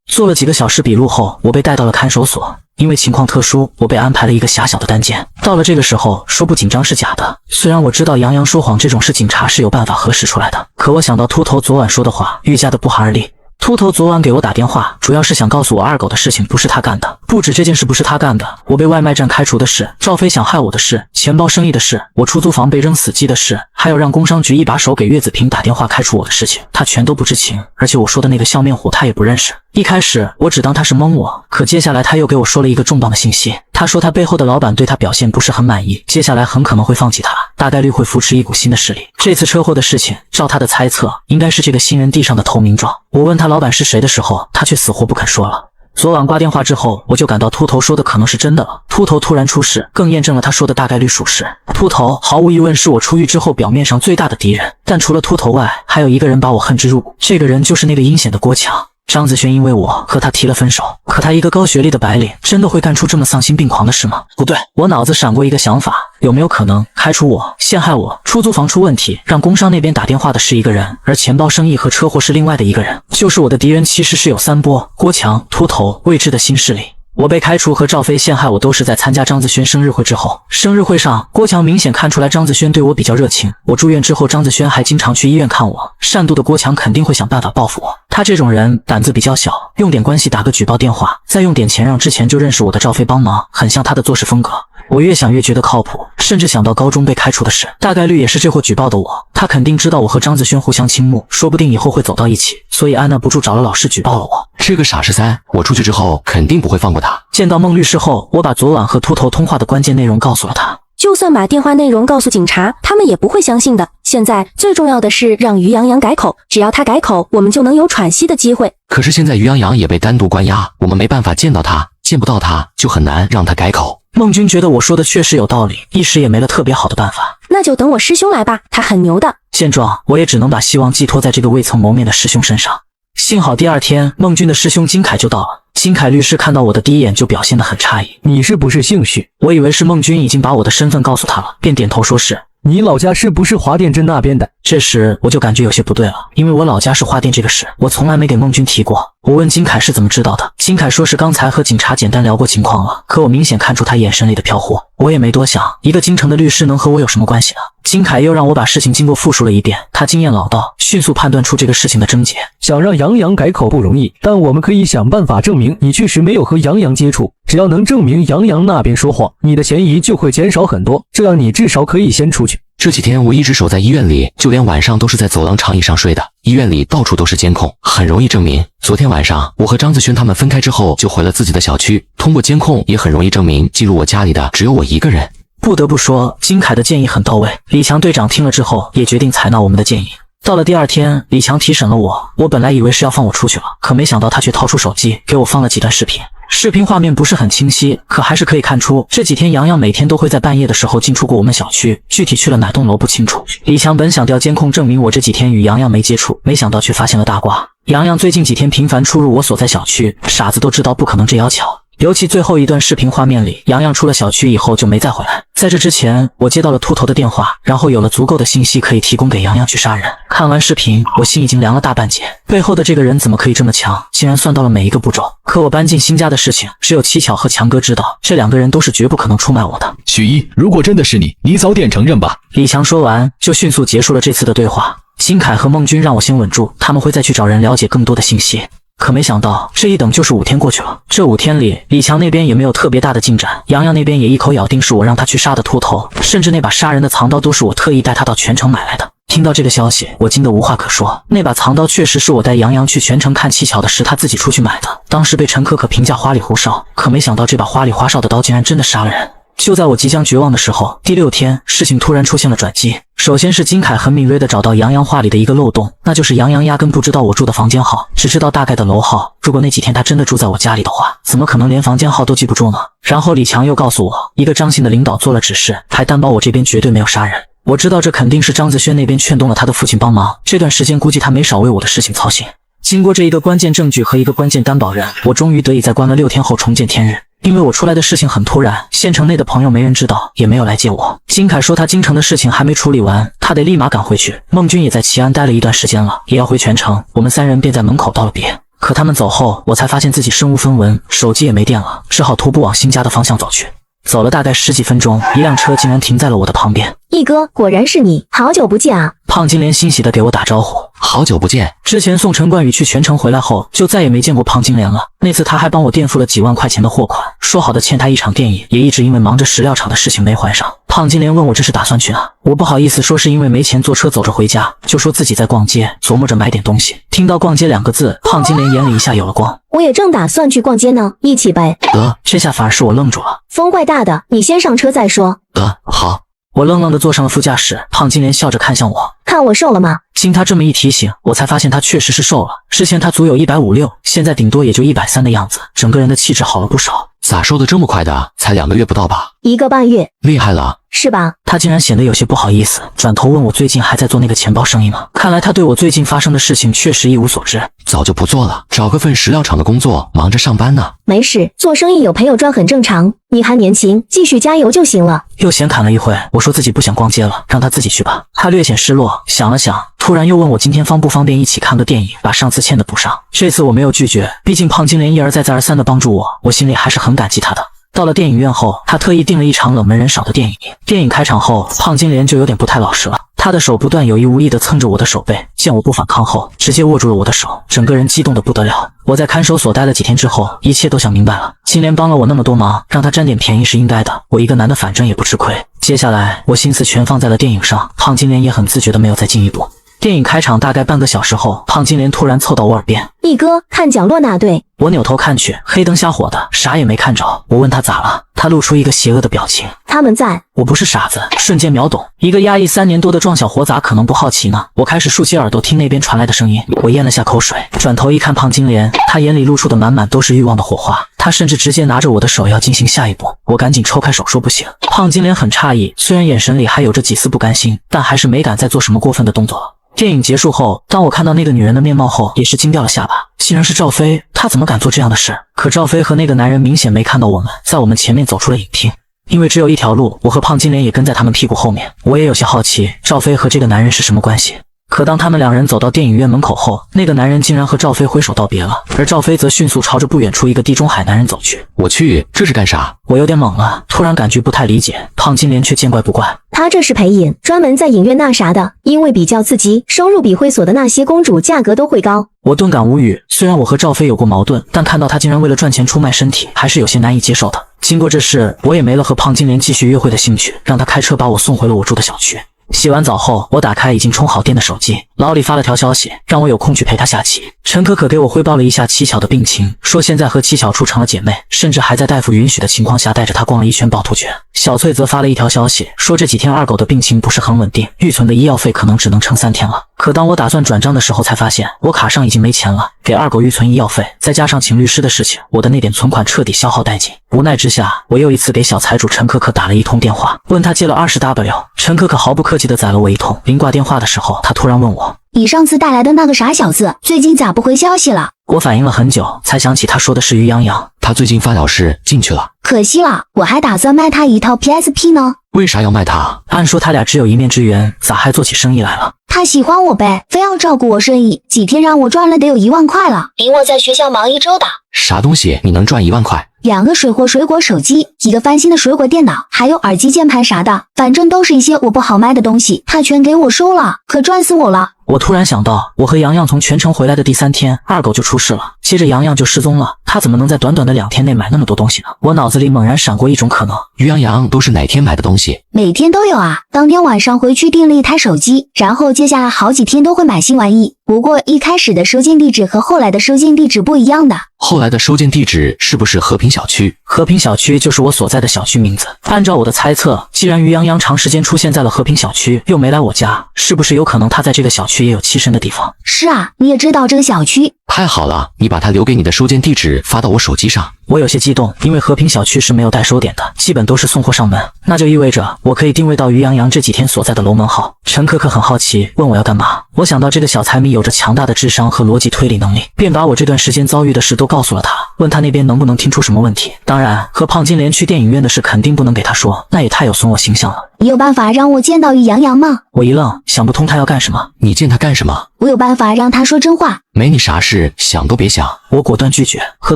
做了几个小时笔录后，我被带到了看守所。因为情况特殊，我被安排了一个狭小的单间。到了这个时候，说不紧张是假的。虽然我知道杨洋说谎这种事警察是有办法核实出来的，可我想到秃头昨晚说的话，愈加的不寒而栗。秃头昨晚给我打电话，主要是想告诉我二狗的事情不是他干的。不止这件事不是他干的，我被外卖站开除的事，赵飞想害我的事，钱包生意的事，我出租房被扔死机的事，还有让工商局一把手给岳子平打电话开除我的事情，他全都不知情。而且我说的那个笑面虎他也不认识。一开始我只当他是蒙我，可接下来他又给我说了一个重磅的信息。他说他背后的老板对他表现不是很满意，接下来很可能会放弃他，大概率会扶持一股新的势力。这次车祸的事情，照他的猜测，应该是这个新人递上的投名状。我问他老板是谁的时候，他却死活不肯说了。昨晚挂电话之后，我就感到秃头说的可能是真的了。秃头突然出事，更验证了他说的大概率属实。秃头毫无疑问是我出狱之后表面上最大的敌人，但除了秃头外，还有一个人把我恨之入骨，这个人就是那个阴险的郭强。张子轩因为我和他提了分手，可他一个高学历的白领，真的会干出这么丧心病狂的事吗？不对，我脑子闪过一个想法，有没有可能开除我、陷害我、出租房出问题，让工商那边打电话的是一个人，而钱包生意和车祸是另外的一个人？就是我的敌人其实是有3波：郭强、秃头、未知的新势力。我被开除和赵飞陷害我都是在参加张子轩生日会之后。生日会上，郭强明显看出来张子轩对我比较热情。我住院之后，张子轩还经常去医院看我。善妒的郭强肯定会想办法报复我。他这种人胆子比较小，用点关系打个举报电话，再用点钱让之前就认识我的赵飞帮忙，很像他的做事风格。我越想越觉得靠谱，甚至想到高中被开除的事，大概率也是这货举报的我。他肯定知道我和张子轩互相倾慕，说不定以后会走到一起，所以按捺不住找了老师举报了我。这个傻13，我出去之后肯定不会放过他。见到孟律师后，我把昨晚和秃头通话的关键内容告诉了他。就算把电话内容告诉警察，他们也不会相信的。现在最重要的是让于洋洋改口，只要他改口，我们就能有喘息的机会。可是现在于洋洋也被单独关押，我们没办法见到他，见不到他就很难让他改口。孟军觉得我说的确实有道理，一时也没了特别好的办法。那就等我师兄来吧，他很牛的。见状，我也只能把希望寄托在这个未曾谋面的师兄身上。幸好第二天，孟军的师兄金凯就到了。金凯律师看到我的第一眼就表现得很诧异。你是不是姓许？我以为是孟军已经把我的身份告诉他了，便点头说是。你老家是不是华店镇那边的？这时我就感觉有些不对了，因为我老家是花店这个事，我从来没给孟军提过。我问金凯是怎么知道的，金凯说是刚才和警察简单聊过情况了，可我明显看出他眼神里的飘忽。我也没多想，一个京城的律师能和我有什么关系呢？金凯又让我把事情经过复述了一遍，他经验老道，迅速判断出这个事情的症结。想让杨洋改口不容易，但我们可以想办法证明你确实没有和杨洋接触。只要能证明杨洋那边说谎，你的嫌疑就会减少很多，这样你至少可以先出去。这几天我一直守在医院里，就连晚上都是在走廊长椅上睡的。医院里到处都是监控，很容易证明。昨天晚上我和张子轩他们分开之后，就回了自己的小区，通过监控也很容易证明进入我家里的只有我一个人。不得不说，金凯的建议很到位。李强队长听了之后，也决定采纳我们的建议。到了第二天，李强提审了我。我本来以为是要放我出去了，可没想到他却掏出手机给我放了几段视频。视频画面不是很清晰，可还是可以看出这几天洋洋每天都会在半夜的时候进出过我们小区，具体去了哪栋楼不清楚。李强本想调监控证明我这几天与洋洋没接触，没想到却发现了大瓜。洋洋最近几天频繁出入我所在小区，傻子都知道不可能这妖巧。尤其最后一段视频画面里，洋洋出了小区以后就没再回来。在这之前，我接到了秃头的电话，然后有了足够的信息可以提供给洋洋去杀人。看完视频，我心已经凉了大半截。背后的这个人怎么可以这么强，竟然算到了每一个步骤。可我搬进新家的事情，只有七巧和强哥知道，这2个人都是绝不可能出卖我的。许一，如果真的是你，你早点承认吧。李强说完，就迅速结束了这次的对话。金凯和孟军让我先稳住，他们会再去找人了解更多的信息。可没想到这一等就是5天过去了。这5天里，李强那边也没有特别大的进展，洋洋那边也一口咬定是我让他去杀的秃头，甚至那把杀人的藏刀都是我特意带他到全城买来的。听到这个消息，我惊得无话可说。那把藏刀确实是我带杨洋去全城看蹊跷的时他自己出去买的，当时被陈可可评价花里胡哨，可没想到这把花里花哨的刀竟然真的杀了人。就在我即将绝望的时候，第6天，事情突然出现了转机。首先是金凯很敏锐地找到杨洋话里的一个漏洞，那就是杨洋压根不知道我住的房间号，只知道大概的楼号。如果那几天他真的住在我家里的话，怎么可能连房间号都记不住呢？然后李强又告诉我，一个张姓的领导做了指示，还担保我这边绝对没有杀人。我知道这肯定是张子轩那边劝动了他的父亲帮忙，这段时间估计他没少为我的事情操心。经过这一个关键证据和一个关键担保人，我终于得以在关了6天后重见天日。因为我出来的事情很突然，县城内的朋友没人知道，也没有来接我。金凯说他京城的事情还没处理完，他得立马赶回去。孟军也在齐安待了一段时间了，也要回全城。我们3人便在门口道了别。可他们走后，我才发现自己身无分文，手机也没电了，只好徒步往新家的方向走去。走了大概10几分钟，一辆车竟然停在了我的旁边。义哥，果然是你，好久不见啊！胖金莲欣喜地给我打招呼，好久不见。之前送陈冠宇去全城回来后，就再也没见过胖金莲了。那次他还帮我垫付了几万块钱的货款，说好的欠他一场电影，也一直因为忙着石料厂的事情没还上。胖金莲问我这是打算去哪，我不好意思说是因为没钱坐车走着回家，就说自己在逛街，琢磨着买点东西。听到逛街2个字，胖金莲眼里一下有了光。我也正打算去逛街呢，一起呗。这下反而是我愣住了。风怪大的，你先上车再说。好。我愣愣地坐上了副驾驶，胖金莲笑着看向我，看我瘦了吗？经他这么一提醒，我才发现他确实是瘦了。之前他足有156，现在顶多也就130的样子，整个人的气质好了不少。咋瘦得这么快的？才2个月不到吧？1个半月。厉害了，是吧？他竟然显得有些不好意思，转头问我最近还在做那个钱包生意吗？看来他对我最近发生的事情确实一无所知。早就不做了，找个份石料厂的工作，忙着上班呢。没事，做生意有赔有赚很正常，你还年轻，继续加油就行了。又闲侃了一会，我说自己不想逛街了，让他自己去吧。他略显失落，想了想，突然又问我今天方不方便一起看个电影，把上次欠的补上。这次我没有拒绝，毕竟胖金莲一而再再而三的帮助我，我心里还是很感激他的。到了电影院后，他特意订了一场冷门人少的电影。电影开场后，胖金莲就有点不太老实了，他的手不断有意无意地蹭着我的手背，见我不反抗后，直接握住了我的手，整个人激动得不得了。我在看守所待了几天之后，一切都想明白了。金莲帮了我那么多忙，让他占点便宜是应该的，我一个男的反正也不吃亏。接下来我心思全放在了电影上，胖金莲也很自觉地没有再进一步。电影开场大概半个小时后，胖金莲突然凑到我耳边，义哥，看角落那对。我扭头看去，黑灯瞎火的，啥也没看着。我问他咋了，他露出一个邪恶的表情。他们在。我不是傻子，瞬间秒懂，一个压抑3年多的壮小伙咋可能不好奇呢？我开始竖起耳朵听那边传来的声音，我咽了下口水，转头一看胖金莲，他眼里露出的满满都是欲望的火花，他甚至直接拿着我的手要进行下一步。我赶紧抽开手说不行。胖金莲很诧异，虽然眼神里还有着几丝不甘心，但还是没敢再做什么过分的动作了。电影结束后，当我看到那个女人的面貌后，也是惊掉了下巴，竟然是赵飞，她怎么敢做这样的事？可赵飞和那个男人明显没看到我们，在我们前面走出了影厅。因为只有一条路，我和胖金莲也跟在他们屁股后面。我也有些好奇，赵飞和这个男人是什么关系？可当他们2人走到电影院门口后，那个男人竟然和赵飞挥手道别了，而赵飞则迅速朝着不远处一个地中海男人走去。我去，这是干啥？我有点懵了，突然感觉不太理解，胖金莲却见怪不怪。他这是陪饮，专门在影院那啥的，因为比较刺激，收入比会所的那些公主价格都会高。我顿感无语，虽然我和赵飞有过矛盾，但看到他竟然为了赚钱出卖身体，还是有些难以接受的。经过这事，我也没了和胖金莲继续约会的兴趣，让他开车把我送回了我住的小区。洗完澡后，我打开已经充好电的手机，老李发了条消息，让我有空去陪他下棋。陈可可给我汇报了一下七巧的病情，说现在和七巧处成了姐妹，甚至还在大夫允许的情况下带着她逛了一圈趵突泉。小翠则发了一条消息，说这几天二狗的病情不是很稳定，预存的医药费可能只能撑3天了。可当我打算转账的时候，才发现我卡上已经没钱了，给二狗预存医药费，再加上请律师的事情，我的那点存款彻底消耗殆尽。无奈之下，我又一次给小财主陈可可打了一通电话，问他借了20W。陈可可毫不客气地宰了我一通。临挂电话的时候，他突然问我：“你上次带来的那个傻小子，最近咋不回消息了？”我反应了很久，才想起他说的是于洋洋。他最近发了誓进去了，可惜了，我还打算卖他一套 PSP 呢。为啥要卖他？按说他俩只有一面之缘，咋还做起生意来了？他喜欢我呗，非要照顾我生意，几天让我赚了得有1万块了，比我在学校忙1周的。啥东西你能赚1万块？2个水果手机，1个翻新的水果电脑，还有耳机键盘啥的，反正都是一些我不好卖的东西，他全给我收了，可赚死我了。我突然想到，我和洋洋从全城回来的第3天，二狗就出事了，接着洋洋就失踪了。他怎么能在短短的2天内买那么多东西呢？我脑子里猛然闪过一种可能。于洋洋都是哪天买的东西？每天都有啊，当天晚上回去订了一台手机，然后接下来好几天都会买新玩意。不过一开始的收件地址和后来的收件地址不一样的。后来的收件地址是不是和平小区？和平小区就是我所在的小区名字。按照我的猜测，既然于洋洋长时间出现在了和平小区，又没来我家，是不是有可能他在这个小区也有栖身的地方？是啊，你也知道这个小区。太好了，你把他留给你的收件地址发到我手机上。我有些激动，因为和平小区是没有代收点的，基本都是送货上门，那就意味着我可以定位到于洋洋这几天所在的楼门号。陈可可很好奇，问我要干嘛。我想到这个小财迷有着强大的智商和逻辑推理能力，便把我这段时间遭遇的事都告诉了他，问他那边能不能听出什么问题。当然，和胖金莲去电影院的事肯定不能给他说，那也太有损我形象了。你有办法让我见到于洋洋吗？我一愣，想不通他要干什么。你见他干什么？我有办法让他说真话。没你啥事，想都别想。我果断拒绝。和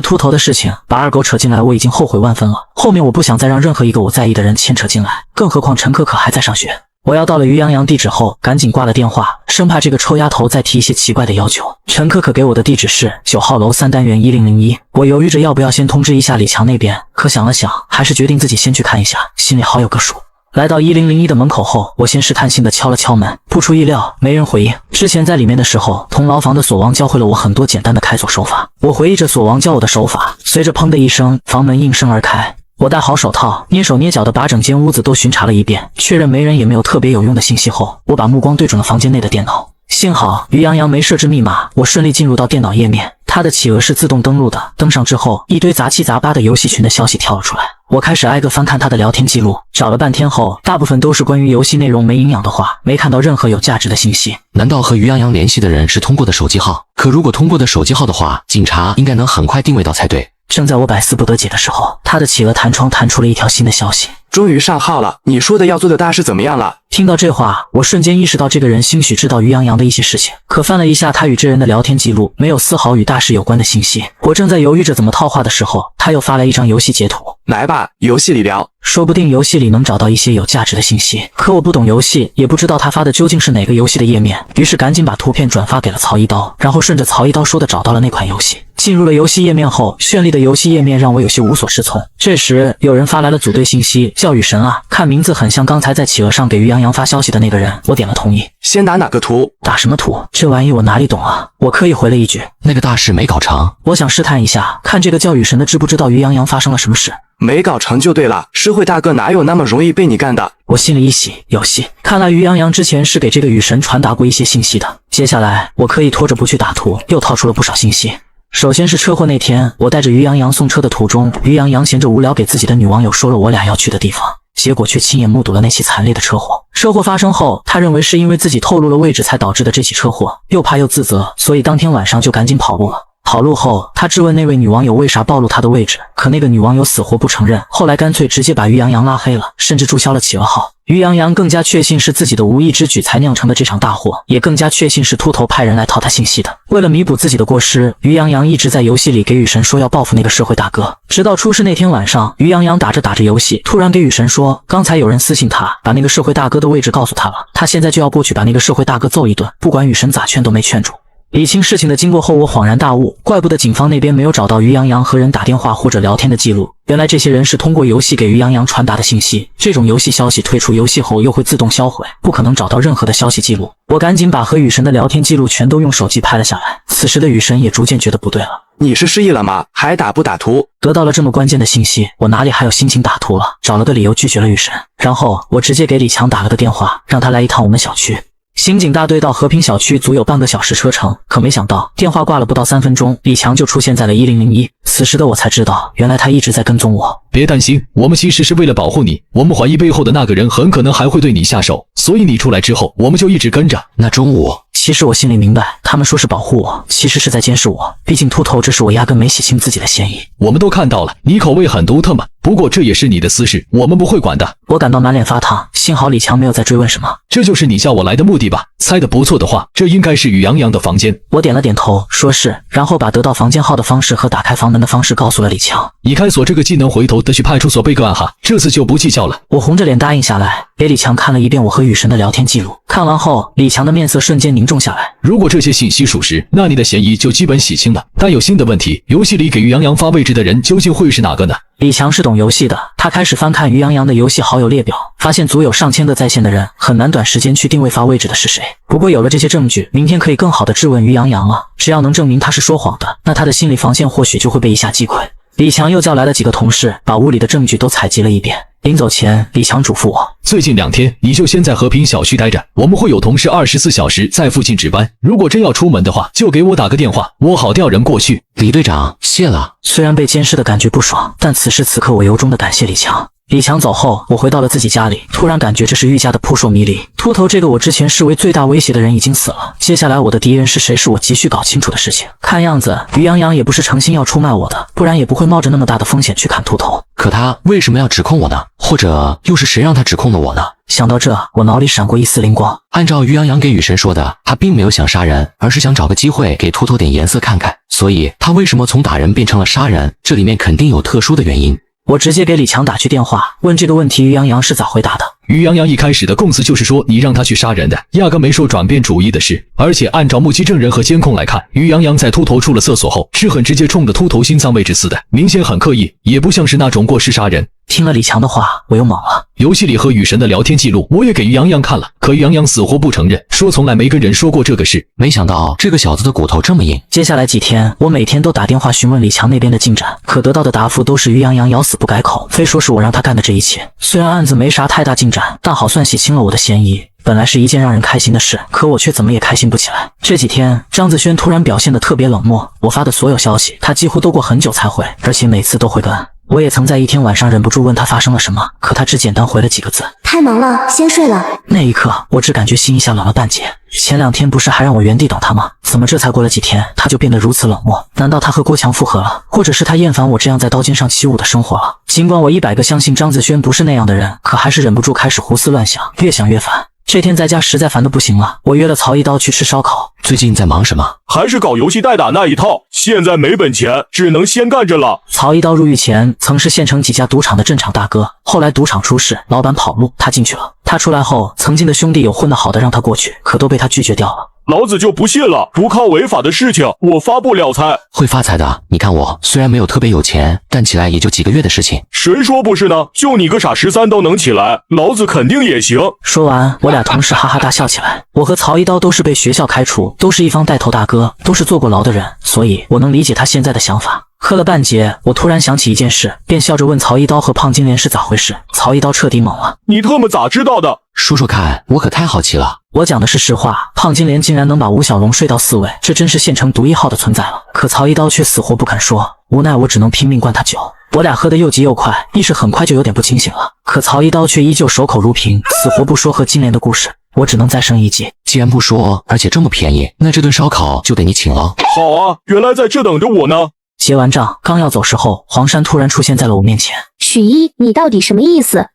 秃头的事情把二狗扯进来，我已经后悔万分了。后面我不想再让任何一个我在意的人牵扯进来，更何况陈可可还在上学。我要到了于洋洋地址后，赶紧挂了电话，生怕这个臭丫头再提一些奇怪的要求。陈可可给我的地址是9号楼3单元1001。我犹豫着要不要先通知一下李强那边，可想了想，还是决定自己先去看一下，心里好有个数。来到1001的门口后，我先试探性的敲了敲门，不出意料，没人回应。之前在里面的时候，同牢房的锁王教会了我很多简单的开锁手法。我回忆着锁王教我的手法，随着砰的一声，房门应声而开。我戴好手套，蹑手蹑脚的把整间屋子都巡查了一遍，确认没人也没有特别有用的信息后，我把目光对准了房间内的电脑。幸好于洋洋没设置密码，我顺利进入到电脑页面。他的企鹅是自动登录的，登上之后，一堆杂七杂八的游戏群的消息跳了出来。我开始挨个翻看他的聊天记录，找了半天后，大部分都是关于游戏内容没营养的话，没看到任何有价值的信息。难道和于洋洋联系的人是通过的手机号？可如果通过的手机号的话，警察应该能很快定位到才对。正在我百思不得解的时候，他的企鹅弹窗弹出了一条新的消息。终于上号了，你说的要做的大事怎么样了？听到这话，我瞬间意识到这个人兴许知道于洋洋的一些事情，可翻了一下他与这人的聊天记录，没有丝毫与大事有关的信息。我正在犹豫着怎么套话的时候，他又发来一张游戏截图。来吧，游戏里聊，说不定游戏里能找到一些有价值的信息。可我不懂游戏，也不知道他发的究竟是哪个游戏的页面，于是赶紧把图片转发给了曹一刀，然后顺着曹一刀说的找到了那款游戏。进入了游戏页面后，绚丽的游戏页面让我有些无所适从。这时有人发来了组队信息，叫雨神啊，看名字很像刚才在企鹅上给于洋洋发消息的那个人。我点了同意。先打哪个图？打什么图？这玩意我哪里懂啊？我刻意回了一句，那个大事没搞成。我想试探一下，看这个叫雨神的知不知道于洋洋发生了什么事。没搞成就对了，诗慧大哥哪有那么容易被你干的？我心里一喜，有戏。看来于洋洋之前是给这个雨神传达过一些信息的。接下来我刻意拖着不去打图，又套出了不少信息。首先是车祸那天，我带着于洋洋送车的途中，于洋洋闲着无聊给自己的女网友说了我俩要去的地方，结果却亲眼目睹了那起惨烈的车祸。车祸发生后，他认为是因为自己透露了位置才导致的这起车祸，又怕又自责，所以当天晚上就赶紧跑路了。跑路后，他质问那位女网友为啥暴露他的位置，可那个女网友死活不承认，后来干脆直接把于洋洋拉黑了，甚至注销了企鹅号。于洋洋更加确信是自己的无意之举才酿成的这场大祸，也更加确信是秃头派人来套他信息的。为了弥补自己的过失，于洋洋一直在游戏里给雨神说要报复那个社会大哥。直到出事那天晚上，于洋洋打着游戏，突然给雨神说，刚才有人私信他，把那个社会大哥的位置告诉他了，他现在就要过去把那个社会大哥揍一顿，不管雨神咋劝都没劝住。理清事情的经过后，我恍然大悟，怪不得警方那边没有找到于洋洋和人打电话或者聊天的记录，原来这些人是通过游戏给于洋洋传达的信息。这种游戏消息退出游戏后又会自动销毁，不可能找到任何的消息记录。我赶紧把和雨神的聊天记录全都用手机拍了下来。此时的雨神也逐渐觉得不对了，你是失忆了吗？还打不打图？得到了这么关键的信息，我哪里还有心情打图了？找了个理由拒绝了雨神，然后我直接给李强打了个电话，让他来一趟我们小区。刑警大队到和平小区足有半个小时车程，可没想到电话挂了不到3分钟，李强就出现在了1001。此时的我才知道，原来他一直在跟踪我。别担心，我们其实是为了保护你，我们怀疑背后的那个人很可能还会对你下手，所以你出来之后，我们就一直跟着。那中午，其实我心里明白，他们说是保护我，其实是在监视我。毕竟秃头这是我压根没洗清自己的嫌疑。我们都看到了，你口味很独特嘛，不过这也是你的私事，我们不会管的。我感到满脸发烫，幸好李强没有再追问什么。这就是你叫我来的目的吧？猜得不错的话，这应该是宇洋洋的房间。我点了点头，说是，然后把得到房间号的方式和打开房门的方式告诉了李强。你开锁这个技能，回头的去派出所备个案哈，这次就不计较了。我红着脸答应下来，给李强看了一遍我和雨神的聊天记录。看完后，李强的面色瞬间凝重下来。如果这些信息属实，那你的嫌疑就基本洗清了。但有新的问题，游戏里给宇洋洋发位置的人究竟会是哪个呢？李强是懂游戏的，他开始翻看于洋洋的游戏好友列表，发现足有上千个在线的人，很难短时间去定位发位置的是谁。不过有了这些证据，明天可以更好的质问于洋洋了。只要能证明他是说谎的，那他的心理防线或许就会被一下击溃。李强又叫来了几个同事，把屋里的证据都采集了一遍。临走前，李强嘱咐我，最近2天你就先在和平小区待着，我们会有同事24小时在附近值班，如果真要出门的话，就给我打个电话，我好调人过去。李队长，谢了。虽然被监视的感觉不爽，但此时此刻我由衷的感谢李强。李强走后，我回到了自己家里，突然感觉这是愈加的扑朔迷离。秃头这个我之前视为最大威胁的人已经死了，接下来我的敌人是谁，是我急需搞清楚的事情。看样子于洋洋也不是诚心要出卖我的，不然也不会冒着那么大的风险去砍秃头。可他为什么要指控我呢？或者又是谁让他指控的我呢？想到这，我脑里闪过一丝灵光。按照于洋洋给雨神说的，他并没有想杀人，而是想找个机会给秃头点颜色看看。所以他为什么从打人变成了杀人？这里面肯定有特殊的原因。我直接给李强打去电话，问这个问题于洋洋是咋回答的。于洋洋一开始的供词就是说你让他去杀人的，压根没说转变主意的事。而且按照目击证人和监控来看，于洋洋在秃头出了厕所后，是很直接冲着秃头心脏位置刺的，明显很刻意，也不像是那种过失杀人。听了李强的话，我又懵了。游戏里和雨神的聊天记录我也给于洋洋看了，可于洋洋死活不承认，说从来没跟人说过这个事。没想到这个小子的骨头这么硬。接下来几天，我每天都打电话询问李强那边的进展，可得到的答复都是于洋洋咬死不改口，非说是我让他干的这一切。虽然案子没啥太大进展，但好算洗清了我的嫌疑。本来是一件让人开心的事，可我却怎么也开心不起来。这几天，张子轩突然表现得特别冷漠，我发的所有消息，他几乎都过很久才回，而且每次都会跟。我也曾在一天晚上忍不住问他发生了什么，可他只简单回了几个字：太忙了，先睡了。那一刻，我只感觉心一下冷了半截。前2天不是还让我原地等他吗？怎么这才过了几天，他就变得如此冷漠？难道他和郭强复合了，或者是他厌烦我这样在刀尖上起舞的生活了？尽管我100个相信张子轩不是那样的人，可还是忍不住开始胡思乱想，越想越烦。这天在家实在烦得不行了，我约了曹一刀去吃烧烤。最近在忙什么？还是搞游戏代打那一套，现在没本钱，只能先干着了。曹一刀入狱前曾是县城几家赌场的镇场大哥，后来赌场出事，老板跑路，他进去了。他出来后，曾经的兄弟有混得好的让他过去，可都被他拒绝掉了。老子就不信了，不靠违法的事情，我发不了财。会发财的，你看我虽然没有特别有钱，但起来也就几个月的事情。谁说不是呢？就你个傻13都能起来，老子肯定也行。说完，我俩同时哈哈大笑起来。我和曹一刀都是被学校开除，都是一方带头大哥，都是坐过牢的人，所以我能理解他现在的想法。喝了半截，我突然想起一件事，便笑着问曹一刀和胖金莲是咋回事。曹一刀彻底懵了：你特么咋知道的？说说看，我可太好奇了。我讲的是实话，胖金莲竟然能把吴小龙睡到4位，这真是县城独一号的存在了。可曹一刀却死活不肯说，无奈我只能拼命灌他酒。我俩喝得又急又快，意识很快就有点不清醒了。可曹一刀却依旧守口如瓶，死活不说和金莲的故事。我只能再生一计。既然不说，而且这么便宜，那这顿烧烤就得你请了。好啊，原来在这等着我呢。结完账，刚要走时候，黄山突然出现在了我面前。许一，你到底什么意思？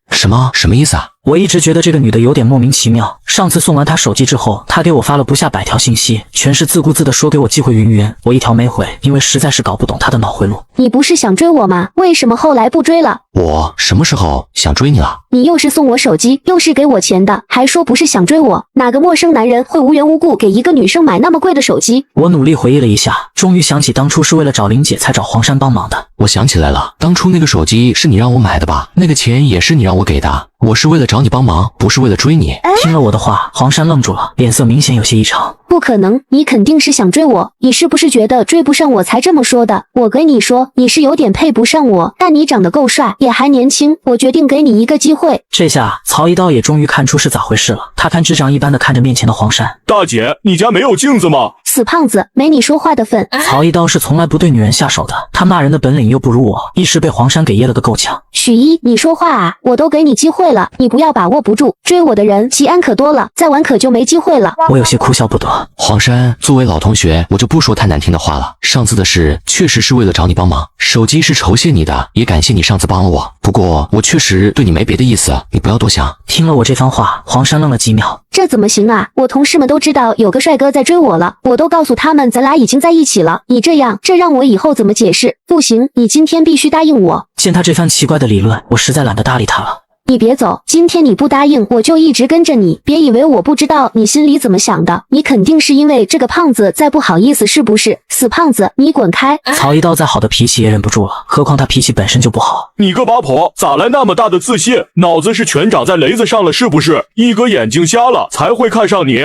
什么意思啊？我一直觉得这个女的有点莫名其妙。上次送完她手机之后，她给我发了不下100条信息，全是自顾自的说给我机会云云，我一条没回，因为实在是搞不懂她的脑回路。你不是想追我吗？为什么后来不追了？我什么时候想追你了？你又是送我手机，又是给我钱的，还说不是想追我？哪个陌生男人会无缘无故给一个女生买那么贵的手机？我努力回忆了一下，终于想起当初是为了找林姐才找黄山帮忙的。我想起来了，当初那个手机是你让我买的吧？那个钱也是你让我给的。我是为了找你帮忙，不是为了追你。听了我的话，黄山愣住了，脸色明显有些异常。不可能，你肯定是想追我，你是不是觉得追不上我才这么说的？我跟你说，你是有点配不上我，但你长得够帅，也还年轻，我决定给你一个机会。这下曹一刀也终于看出是咋回事了，他看智障一般的看着面前的黄山。大姐，你家没有镜子吗？死胖子，没你说话的份。曹一刀是从来不对女人下手的，他骂人的本领又不如我，一时被黄山给噎了个够呛。许一，你说话啊，我都给你机会了。了，你不要把握不住，追我的人吉安可多了，再晚可就没机会了。我有些哭笑不得。黄山，作为老同学，我就不说太难听的话了。上次的事确实是为了找你帮忙，手机是酬谢你的，也感谢你上次帮了我。不过我确实对你没别的意思，你不要多想。听了我这番话，黄山愣了几秒。这怎么行啊？我同事们都知道有个帅哥在追我了，我都告诉他们咱俩已经在一起了。你这样，这让我以后怎么解释？不行，你今天必须答应我。见他这番奇怪的理论，我实在懒得搭理他了。你别走，今天你不答应，我就一直跟着你。别以为我不知道你心里怎么想的，你肯定是因为这个胖子再不好意思是不是？死胖子，你滚开！曹一刀再好的脾气也忍不住了，何况他脾气本身就不好。你个八婆，咋来那么大的自信？脑子是全长在雷子上了是不是？一个眼睛瞎了才会看上你。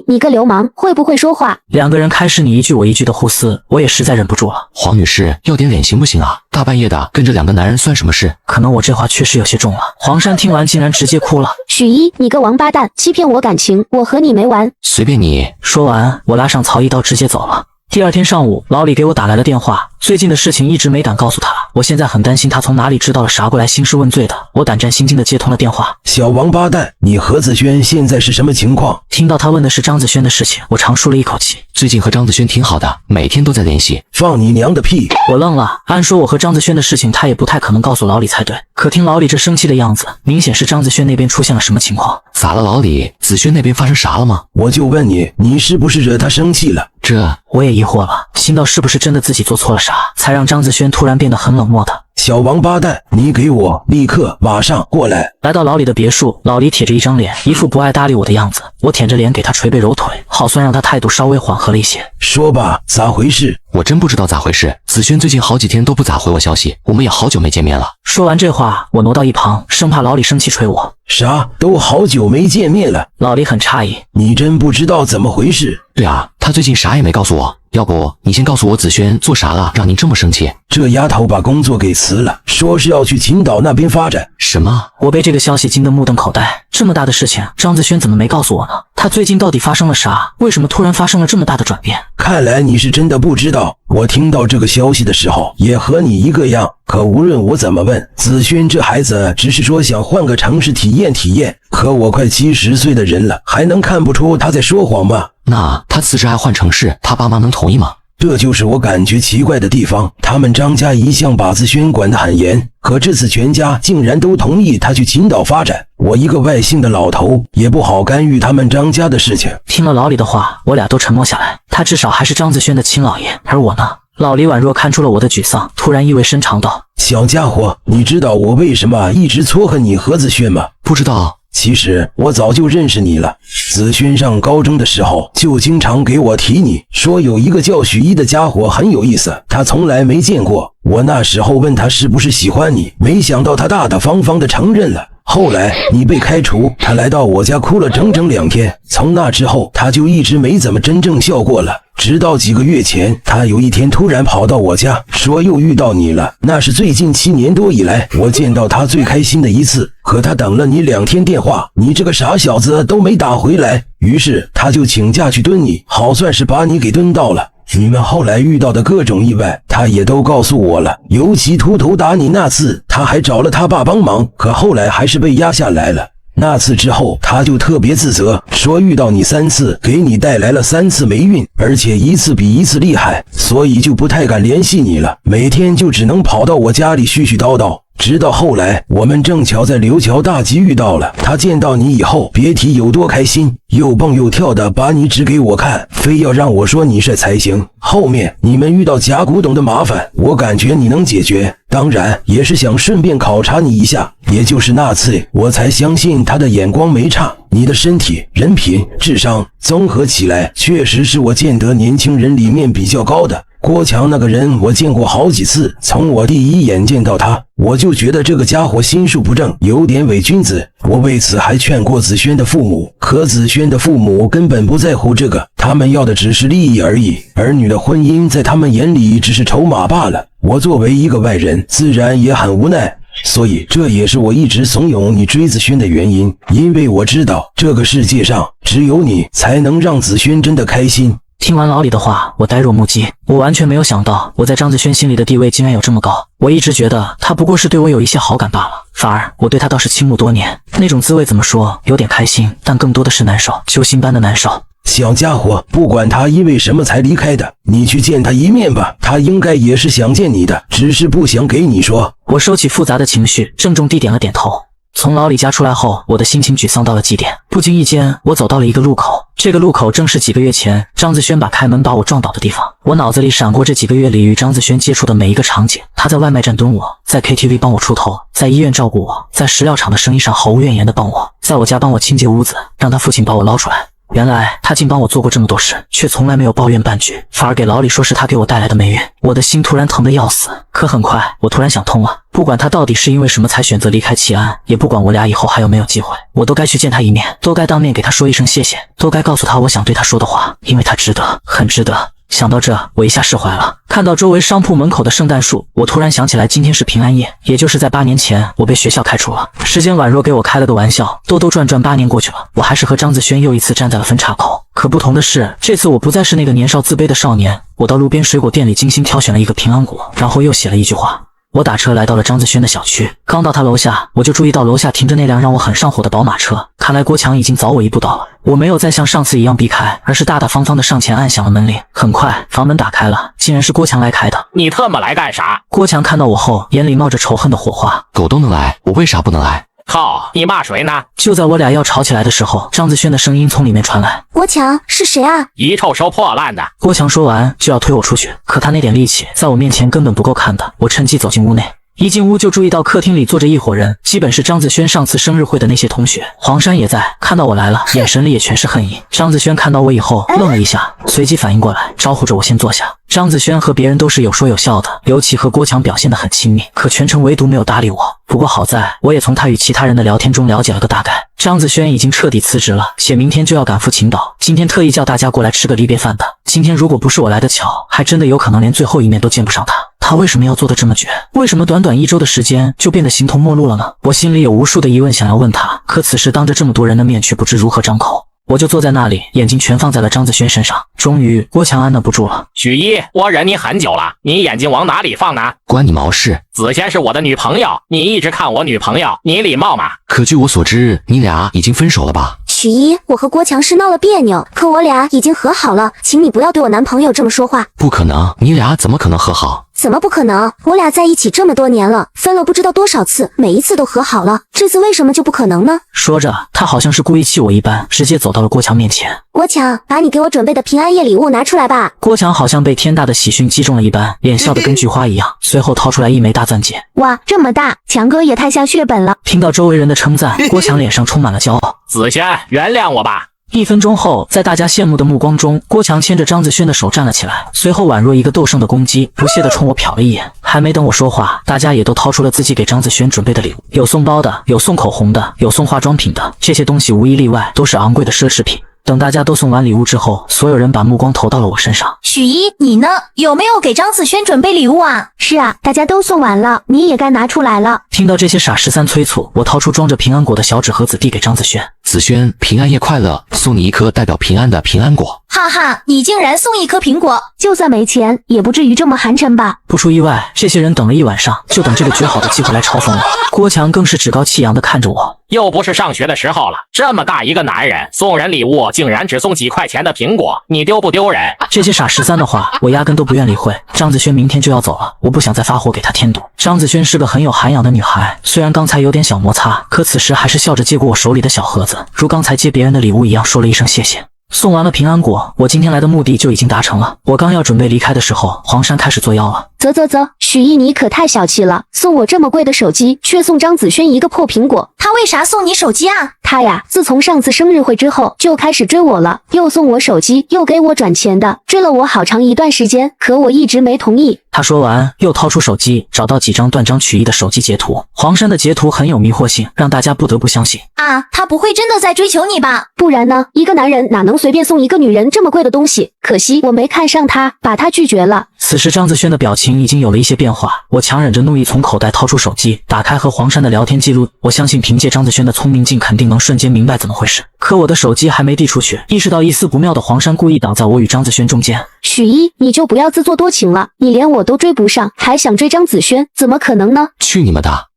你个流氓，会不会说话？两个人开始你一句我一句的互撕，我也实在忍不住了。黄女士，要点脸行不行啊？大半夜的跟着两个男人算什么事？可能我这话确实有些重了。黄山听完竟然直接哭了。许一，你个王八蛋，欺骗我感情，我和你没完。随便你。说完，我拉上曹一刀直接走了。第二天上午，老李给我打来了电话，最近的事情一直没敢告诉他，我现在很担心他从哪里知道了啥过来兴师问罪的。我胆战心惊的接通了电话。小王八蛋，你何子轩现在是什么情况？听到他问的是张子轩的事情，我长舒了一口气。最近和张子轩挺好的，每天都在联系。放你娘的屁！我愣了，按说我和张子轩的事情他也不太可能告诉老李才对，可听老李这生气的样子，明显是张子轩那边出现了什么情况。咋了老李？子轩那边发生啥了吗？我就问你，你是不是惹他生气了？这我也疑惑了，心道是不是真的自己做错了啥，才让张子轩突然变得很冷漠的。小王八蛋，你给我立刻马上过来！来到老李的别墅，老李铁着一张脸，一副不爱搭理我的样子。我舔着脸给他捶背揉腿，好算让他态度稍微缓和了一些。说吧，咋回事？我真不知道咋回事。子轩最近好几天都不咋回我消息，我们也好久没见面了。说完这话，我挪到一旁，生怕老李生气捶我。啥？都好久没见面了？老李很诧异，你真不知道怎么回事？对啊，他最近啥也没告诉我。要不你先告诉我子轩做啥了，让您这么生气？这丫头把工作给辞了，说是要去青岛那边发展。什么？我被这个消息惊得目瞪口呆。这么大的事情，张子轩怎么没告诉我呢？他最近到底发生了啥？为什么突然发生了这么大的转变？看来你是真的不知道。我听到这个消息的时候，也和你一个样。可无论我怎么问，子轩这孩子只是说想换个城市体验体验。可我快70岁的人了，还能看不出他在说谎吗？那他辞职还换城市，他爸妈能同意吗？这就是我感觉奇怪的地方。他们张家一向把子轩管得很严，可这次全家竟然都同意他去青岛发展。我一个外姓的老头也不好干预他们张家的事情。听了老李的话，我俩都沉默下来。他至少还是张子轩的亲老爷，而我呢？老李宛若看出了我的沮丧，突然意味深长道：小家伙，你知道我为什么一直撮合你何子轩吗？不知道。其实我早就认识你了，子轩上高中的时候就经常给我提你，说有一个叫许一的家伙很有意思，他从来没见过。我那时候问他是不是喜欢你，没想到他大大方方的承认了。后来你被开除，他来到我家哭了整整2天，从那之后他就一直没怎么真正笑过了。直到几个月前，他有一天突然跑到我家，说又遇到你了。那是最近7年多以来我见到他最开心的一次。可他等了你2天电话，你这个傻小子都没打回来，于是他就请假去蹲你，好算是把你给蹲到了。你们后来遇到的各种意外，他也都告诉我了。尤其秃头打你那次，他还找了他爸帮忙，可后来还是被压下来了。那次之后，他就特别自责，说遇到你3次，给你带来了3次霉运，而且一次比一次厉害，所以就不太敢联系你了，每天就只能跑到我家里絮絮叨叨。直到后来，我们正巧在刘桥大集遇到了，他见到你以后，别提有多开心，又蹦又跳的把你指给我看，非要让我说你帅才行。后面你们遇到假古董的麻烦，我感觉你能解决，当然也是想顺便考察你一下。也就是那次，我才相信他的眼光没差。你的身体、人品、智商综合起来，确实是我见得年轻人里面比较高的。郭强那个人我见过好几次，从我第一眼见到他，我就觉得这个家伙心术不正，有点伪君子。我为此还劝过子轩的父母，可子轩的父母根本不在乎这个，他们要的只是利益而已，儿女的婚姻在他们眼里只是筹码罢了。我作为一个外人，自然也很无奈。所以这也是我一直怂恿你追子轩的原因，因为我知道这个世界上只有你才能让子轩真的开心。听完老李的话，我呆若木鸡。我完全没有想到，我在张子轩心里的地位竟然有这么高。我一直觉得他不过是对我有一些好感罢了，反而我对他倒是倾慕多年。那种滋味怎么说？有点开心，但更多的是难受，揪心般的难受。小家伙，不管他因为什么才离开的，你去见他一面吧。他应该也是想见你的，只是不想给你说。我收起复杂的情绪，郑重地点了点头。从老李家出来后，我的心情沮丧到了极点。不经意间，我走到了一个路口，这个路口正是几个月前张子轩开门把我撞倒的地方。我脑子里闪过这几个月里与张子轩接触的每一个场景，他在外卖站蹲我，在 KTV 帮我出头，在医院照顾我，在食料厂的生意上毫无怨言的帮我，在我家帮我清洁屋子，让他父亲把我捞出来。原来他竟帮我做过这么多事，却从来没有抱怨半句，反而给老李说是他给我带来的霉运。我的心突然疼得要死。可很快我突然想通了，不管他到底是因为什么才选择离开齐安，也不管我俩以后还有没有机会，我都该去见他一面，都该当面给他说一声谢谢，都该告诉他我想对他说的话，因为他值得，很值得。想到这，我一下释怀了。看到周围商铺门口的圣诞树，我突然想起来今天是平安夜，也就是在8年前我被学校开除了。时间宛若给我开了个玩笑，兜兜转转8年过去了，我还是和张子轩又一次站在了分岔口。可不同的是，这次我不再是那个年少自卑的少年，我到路边水果店里精心挑选了一个平安果，然后又写了一句话。我打车来到了张子轩的小区，刚到他楼下，我就注意到楼下停着那辆让我很上火的宝马车。看来郭强已经早我一步到了。我没有再像上次一样避开，而是大大方方的上前按响了门铃。很快，房门打开了，竟然是郭强来开的。你特么来干啥？郭强看到我后，眼里冒着仇恨的火花。狗都能来，我为啥不能来？靠，你骂谁呢？就在我俩要吵起来的时候，张子轩的声音从里面传来。郭强，是谁啊？一臭收破烂的。郭强说完就要推我出去，可他那点力气在我面前根本不够看的。我趁机走进屋内。一进屋就注意到客厅里坐着一伙人，基本是张子轩上次生日会的那些同学。黄山也在，看到我来了，眼神里也全是恨意。张子轩看到我以后愣了一下，随即反应过来，招呼着我先坐下。张子轩和别人都是有说有笑的，尤其和郭强表现得很亲密，可全程唯独没有搭理我。不过好在我也从他与其他人的聊天中了解了个大概，张子轩已经彻底辞职了，且明天就要赶赴青岛，今天特意叫大家过来吃个离别饭的。今天如果不是我来的巧，还真的有可能连最后一面都见不上他。他为什么要做得这么绝？为什么短短1周的时间就变得形同陌路了呢？我心里有无数的疑问想要问他，可此时当着这么多人的面却不知如何张口。我就坐在那里，眼睛全放在了张子轩身上。终于，郭强按捺不住了。许一，我忍你很久了，你眼睛往哪里放呢？关你毛事？子轩是我的女朋友，你一直看我女朋友，你礼貌吗？可据我所知，你俩已经分手了吧？许一，我和郭强是闹了别扭，可我俩已经和好了，请你不要对我男朋友这么说话。不可能，你俩怎么可能和好？怎么不可能？我俩在一起这么多年了，分了不知道多少次，每一次都和好了，这次为什么就不可能呢？说着，他好像是故意气我一般，直接走到了郭强面前。郭强，把你给我准备的平安夜礼物拿出来吧。郭强好像被天大的喜讯击中了一般，脸笑得跟菊花一样，随后掏出来一枚大钻戒。哇，这么大，强哥也太下血本了。听到周围人的称赞，郭强脸上充满了骄傲。子轩，原谅我吧。1分钟后，在大家羡慕的目光中，郭强牵着张子轩的手站了起来，随后宛若一个斗胜的公鸡，不屑地冲我瞟了一眼。还没等我说话，大家也都掏出了自己给张子轩准备的礼物，有送包的，有送口红的，有送化妆品的，这些东西无一例外都是昂贵的奢侈品。等大家都送完礼物之后，所有人把目光投到了我身上。许一，你呢？有没有给张子轩准备礼物啊？是啊，大家都送完了，你也该拿出来了。听到这些傻13催促，我掏出装着平安果的小纸盒子递给张子轩。子轩，平安夜快乐，送你一颗代表平安的平安果。哈哈，你竟然送1颗苹果，就算没钱，也不至于这么寒碜吧？不出意外，这些人等了1晚上，就等这个绝好的机会来嘲讽我。郭强更是趾高气扬地看着我。又不是上学的时候了，这么大一个男人，送人礼物竟然只送几块钱的苹果，你丢不丢人？这些傻13的话，我压根都不愿理会。张子轩明天就要走了，我不想再发火给他添堵。张子轩是个很有涵养的女孩，虽然刚才有点小摩擦，可此时还是笑着接过我手里的小盒子，如刚才接别人的礼物一样，说了一声谢谢。送完了平安果，我今天来的目的就已经达成了。我刚要准备离开的时候，黄山开始作妖了。啧，许一你可太小气了，送我这么贵的手机，却送张子轩一个破苹果。他为啥送你手机啊？他呀，自从上次生日会之后就开始追我了，又送我手机，又给我转钱的，追了我好长一段时间，可我一直没同意。他说完，又掏出手机，找到几张断章取义的手机截图。黄山的截图很有迷惑性，让大家不得不相信啊，他不会真的在追求你吧？不然呢？一个男人哪能随便送一个女人这么贵的东西？可惜我没看上他，把他拒绝了。此时张子轩的表情已经有了一些变化，我强忍着怒意从口袋掏出手机，打开和黄珊的聊天记录。我相信凭借张子轩的聪明劲，肯定能瞬间明白怎么回事。可我的手机还没递出去，意识到一丝不妙的黄珊故意挡在我与张子轩中间。许一，你就不要自作多情了，你连我都追不上，还想追张子轩，怎么可能呢？去你们的！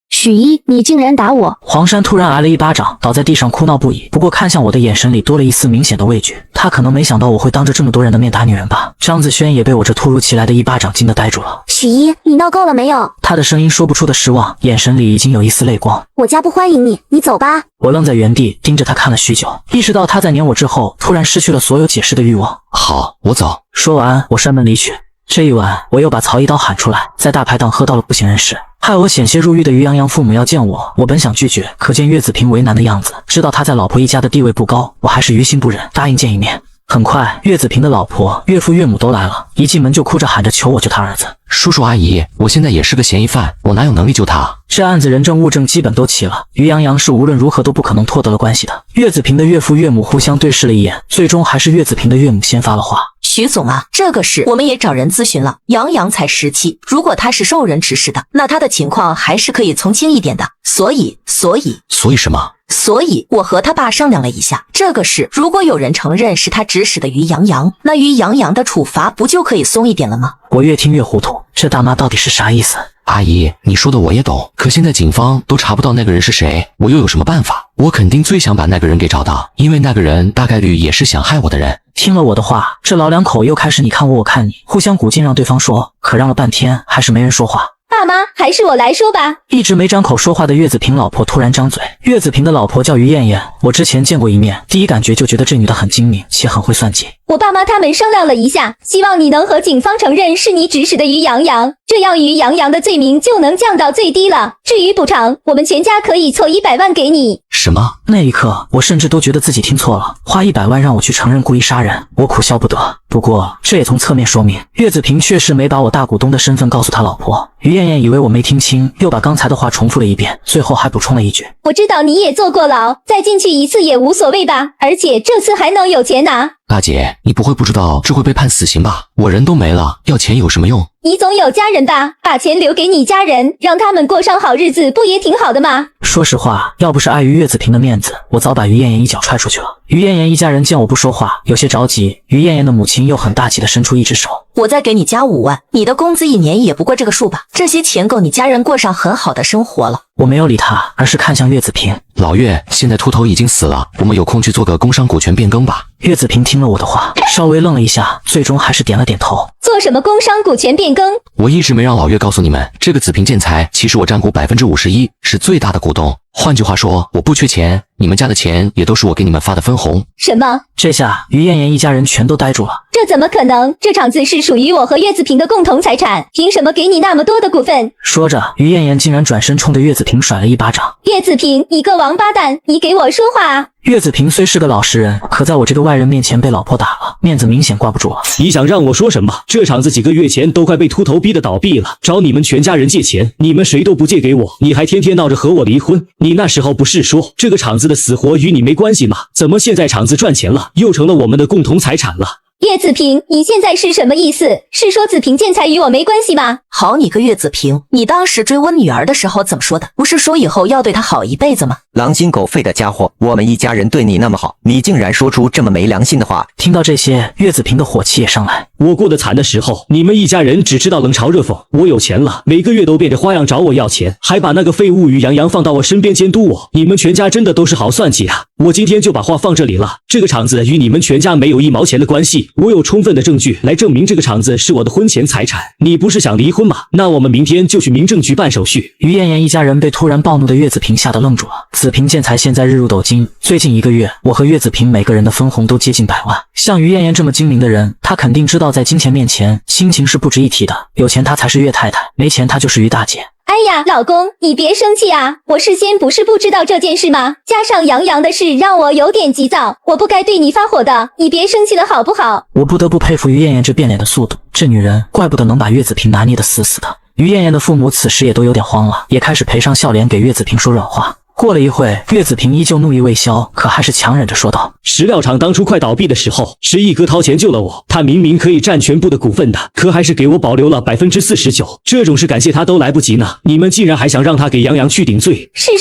许一，你竟然打我！黄珊突然挨了一巴掌，倒在地上哭闹不已。不过看向我的眼神里多了一丝明显的畏惧，他可能没想到我会当着这么多人的面打女人吧。张子轩也被我这突如其来的一巴掌惊得呆住了。许一，你闹够了没有？他的声音说不出的失望，眼神里已经有一丝泪光。我家不欢迎你，你走吧。我愣在原地盯着他看了许久，意识到他在撵我之后，突然失去了所有解释的欲望。好，我走。说完，我摔门离去。这一晚，我又把曹一刀喊出来，在大排档喝到了不省人事。害我险些入狱的于洋洋父母要见我，我本想拒绝，可见岳子平为难的样子，知道他在老婆一家的地位不高，我还是于心不忍，答应见一面。很快，岳子平的老婆、岳父、岳母都来了，一进门就哭着喊着求我救他儿子。叔叔阿姨，我现在也是个嫌疑犯，我哪有能力救他？这案子人证物证基本都齐了，于洋洋是无论如何都不可能脱得了关系的。岳子平的岳父岳母互相对视了一眼，最终还是岳子平的岳母先发了话。徐总啊，这个事我们也找人咨询了，杨洋才17，如果他是受人指使的，那他的情况还是可以从轻一点的。所以什么？所以我和他爸商量了一下，这个事如果有人承认是他指使的于洋洋，那于洋洋的处罚不就可以松一点了吗？我越听越糊涂，这大妈到底是啥意思？阿姨，你说的我也懂，可现在警方都查不到那个人是谁，我又有什么办法？我肯定最想把那个人给找到，因为那个人大概率也是想害我的人。听了我的话，这老两口又开始你看我我看你，互相鼓劲让对方说，可让了半天还是没人说话。爸妈，还是我来说吧。一直没张口说话的岳子平老婆突然张嘴。岳子平的老婆叫于艳艳，我之前见过一面，第一感觉就觉得这女的很精明，且很会算计。我爸妈他们商量了一下，希望你能和警方承认是你指使的于洋洋，这样于洋洋的罪名就能降到最低了。至于补偿，我们全家可以凑100万给你。什么？那一刻，我甚至都觉得自己听错了，花100万让我去承认故意杀人，我苦笑不得。不过，这也从侧面说明，岳子平确实没把我大股东的身份告诉他老婆。于艳艳以为我没听清，又把刚才的话重复了一遍，最后还补充了一句：我知道你也坐过牢，再进去一次也无所谓吧，而且这次还能有钱拿。大姐，你不会不知道这会被判死刑吧？我人都没了，要钱有什么用？你总有家人吧，把钱留给你家人，让他们过上好日子，不也挺好的吗？说实话，要不是碍于岳子平的面子，我早把于艳艳一脚踹出去了。于艳艳一家人见我不说话，有些着急。于艳艳的母亲又很大气地伸出一只手：我再给你加5万，你的工资1年也不过这个数吧？这些钱够你家人过上很好的生活了。我没有理他，而是看向岳子平。老岳，现在秃头已经死了，我们有空去做个工商股权变更吧。岳子平听了我的话，稍微愣了一下，最终还是点了点头。做什么工商股权变更？我一直没让老岳告诉你们，这个紫平建材其实我占股51%，是最大的股东。换句话说，我不缺钱，你们家的钱也都是我给你们发的分红。什么？这下于艳艳一家人全都呆住了。这怎么可能？这厂子是属于我和岳子平的共同财产，凭什么给你那么多的股份？说着，于艳艳竟然转身冲着岳子平甩了一巴掌。岳子平，你个王八蛋，你给我说话啊！岳子平虽是个老实人，可在我这个外人面前被老婆打了，面子明显挂不住了。你想让我说什么？这厂子几个月前都快被秃头逼得倒闭了，找你们全家人借钱，你们谁都不借给我，你还天天闹着和我离婚。你那时候不是说这个厂子的死活与你没关系吗？怎么现在厂子赚钱了，又成了我们的共同财产了？岳子平，你现在是什么意思？是说紫平建材与我没关系吗？好你个岳子平，你当时追我女儿的时候怎么说的？不是说以后要对她好一辈子吗？狼心狗肺的家伙，我们一家人对你那么好，你竟然说出这么没良心的话。听到这些，岳子平的火气也上来。我过得惨的时候，你们一家人只知道冷嘲热讽，我有钱了，每个月都变着花样找我要钱，还把那个废物于洋洋放到我身边监督我。你们全家真的都是好算计啊！我今天就把话放这里了，这个厂子与你们全家没有1毛钱的关系，我有充分的证据来证明这个厂子是我的婚前财产。你不是想离婚吗？那我们明天就去民政局办手续。于艳艳一家人被突然暴怒的岳子平吓得愣住了。紫平建材现在日入斗金，最近1个月，我和岳子平每个人的分红都接近100万。像于艳艳这么精明的人，她肯定知道在金钱面前，亲情是不值一提的。有钱她才是岳太太，没钱她就是于大姐。哎呀，老公，你别生气啊！我事先不是不知道这件事吗？加上杨洋的事，让我有点急躁，我不该对你发火的。你别生气了好不好？我不得不佩服于艳艳这变脸的速度，这女人怪不得能把岳子平拿捏得死死的。于艳艳的父母此时也都有点慌了，也开始赔上笑脸给岳子平说软话。过了一会，岳子平依旧怒意未消，可还是强忍着说道：“石料厂当初快倒闭的时候，是一哥掏钱救了我。他明明可以占全部的股份的，可还是给我保留了49%。这种事感谢他都来不及呢，你们竟然还想让他给杨洋去顶罪？”是，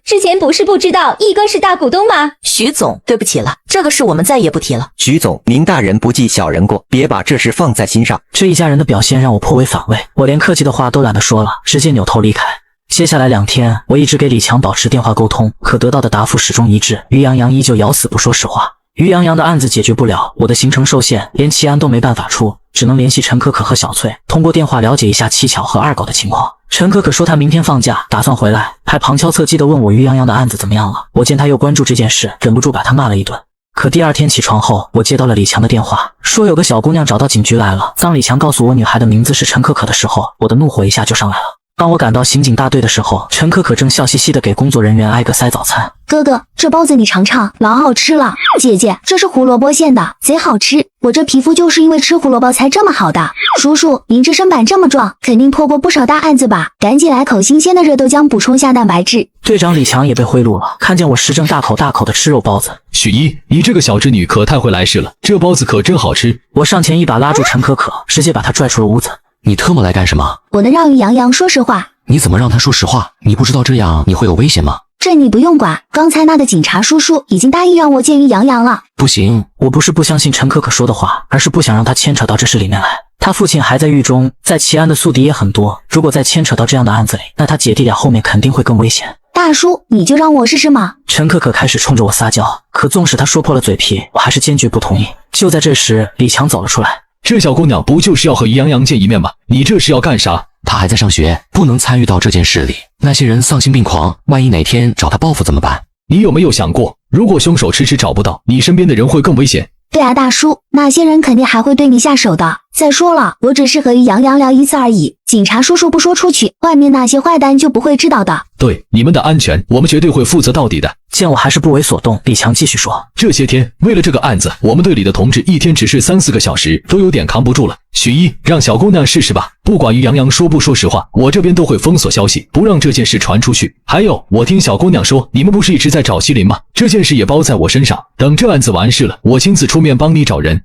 之前不是不知道一哥是大股东吗？徐总，对不起了，这个事我们再也不提了。徐总，您大人不计小人过，别把这事放在心上。这一家人的表现让我颇为反胃，我连客气的话都懒得说了，直接扭头离开。接下来2天，我一直给李强保持电话沟通，可得到的答复始终一致，于洋洋依旧咬死不说实话。于洋洋的案子解决不了，我的行程受限，连齐安都没办法出，只能联系陈可可和小翠，通过电话了解一下七巧和二狗的情况。陈可可说她明天放假，打算回来，还旁敲侧击地问我于洋洋的案子怎么样了。我见她又关注这件事，忍不住把她骂了一顿。可第2天起床后，我接到了李强的电话，说有个小姑娘找到警局来了。当李强告诉我女孩的名字是陈可可的时候，我的怒火一下就上来了。当我赶到刑警大队的时候，陈可可正笑嘻嘻地给工作人员挨个塞早餐。哥哥，这包子你尝尝，老好吃了。姐姐，这是胡萝卜馅的，贼好吃。我这皮肤就是因为吃胡萝卜才这么好的。叔叔，您这身板这么壮，肯定破过不少大案子吧？赶紧来口新鲜的热豆浆补充下蛋白质。队长李强也被贿赂了，看见我时正大口地吃肉包子。许一，你这个小织女可太会来事了，这包子可真好吃。我上前一把拉住陈可可，直接把她拽出了屋子。你特么来干什么？我能让于洋洋说实话。你怎么让他说实话？你不知道这样你会有危险吗？这你不用管，刚才那个警察叔叔已经答应让我见于洋洋了。不行，我不是不相信陈可可说的话，而是不想让他牵扯到这事里面来。他父亲还在狱中，在齐安的宿敌也很多，如果再牵扯到这样的案子里，那他姐弟俩后面肯定会更危险。大叔，你就让我试试嘛。陈可可开始冲着我撒娇，可纵使他说破了嘴皮，我还是坚决不同意。就在这时，李强走了出来。这小姑娘不就是要和于洋洋见一面吗？你这是要干啥？她还在上学，不能参与到这件事里。那些人丧心病狂，万一哪天找她报复怎么办？你有没有想过，如果凶手迟迟找不到，你身边的人会更危险？对啊，大叔，那些人肯定还会对你下手的。再说了，我只是和于洋洋聊一次而已，警察叔叔不说出去，外面那些坏蛋就不会知道的。对，你们的安全，我们绝对会负责到底的。见我还是不为所动，李强继续说：这些天，为了这个案子，我们队里的同志一天只睡3-4个小时，都有点扛不住了。许一，让小姑娘试试吧，不管于洋洋说不说实话，我这边都会封锁消息，不让这件事传出去。还有，我听小姑娘说，你们不是一直在找西林吗？这件事也包在我身上，等这案子完事了，我亲自出面帮你找人。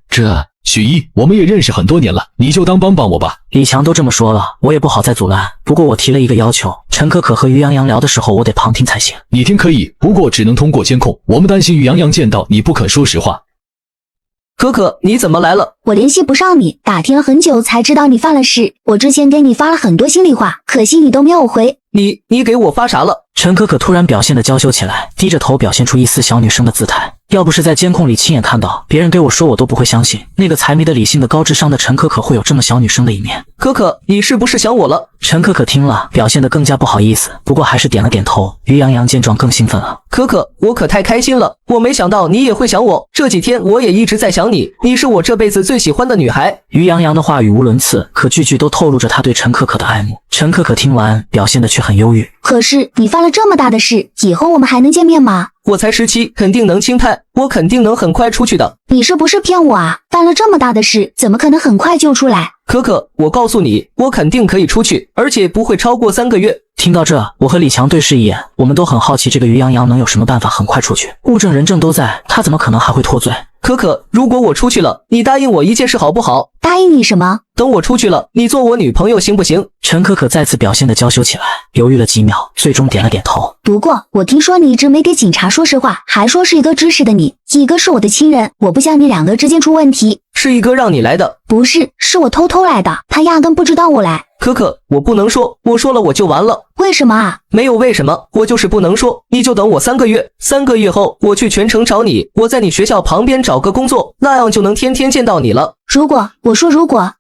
许一，我们也认识很多年了，你就当帮我吧。李强都这么说了，我也不好再阻拦。不过我提了一个要求，陈可可和于洋洋聊的时候，我得旁听才行。你听可以，不过只能通过监控，我们担心于洋洋见到你不肯说实话。可可，你怎么来了？我联系不上你，打听了很久才知道你犯了事。我之前给你发了很多心里话，可惜你都没有回。你给我发啥了？陈可可突然表现得娇羞起来，低着头表现出一丝小女生的姿态。要不是在监控里亲眼看到，别人给我说我都不会相信，那个财迷的理性的高智商的陈可可会有这么小女生的一面。可可，你是不是想我了？陈可可听了，表现得更加不好意思，不过还是点了点头。于洋洋见状更兴奋了。可可，我可太开心了，我没想到你也会想我，这几天我也一直在想你，你是我这辈子最喜欢的女孩。于洋洋的话语无伦次，可句句都透露着他对陈可可的爱慕。陈可可听完，表现得却很忧郁。可是你犯了这么大的事，以后我们还能见面吗？我才17，肯定能轻判，我肯定能很快出去的。你是不是骗我啊？犯了这么大的事，怎么可能很快就出来？可可，我告诉你，我肯定可以出去，而且不会超过3个月。听到这，我和李强对视一眼，我们都很好奇这个于洋洋能有什么办法很快出去。物证人证都在，他怎么可能还会脱罪？可可，如果我出去了，你答应我一件事好不好？答应你什么？等我出去了，你做我女朋友行不行？陈可可再次表现得娇羞起来，犹豫了几秒，最终点了点头。不过我听说你一直没给警察说实话，还说是一哥指使的你。一哥是我的亲人，我不想你2个之间出问题。是一哥让你来的？不是，是我偷偷来的，他压根不知道我来。可可，我不能说，我说了我就完了。为什么啊？没有为什么，我就是不能说。你就等我3个月，3个月后我去全城找你，我在你学校旁边找个工作，那样就能天天见到你了。如果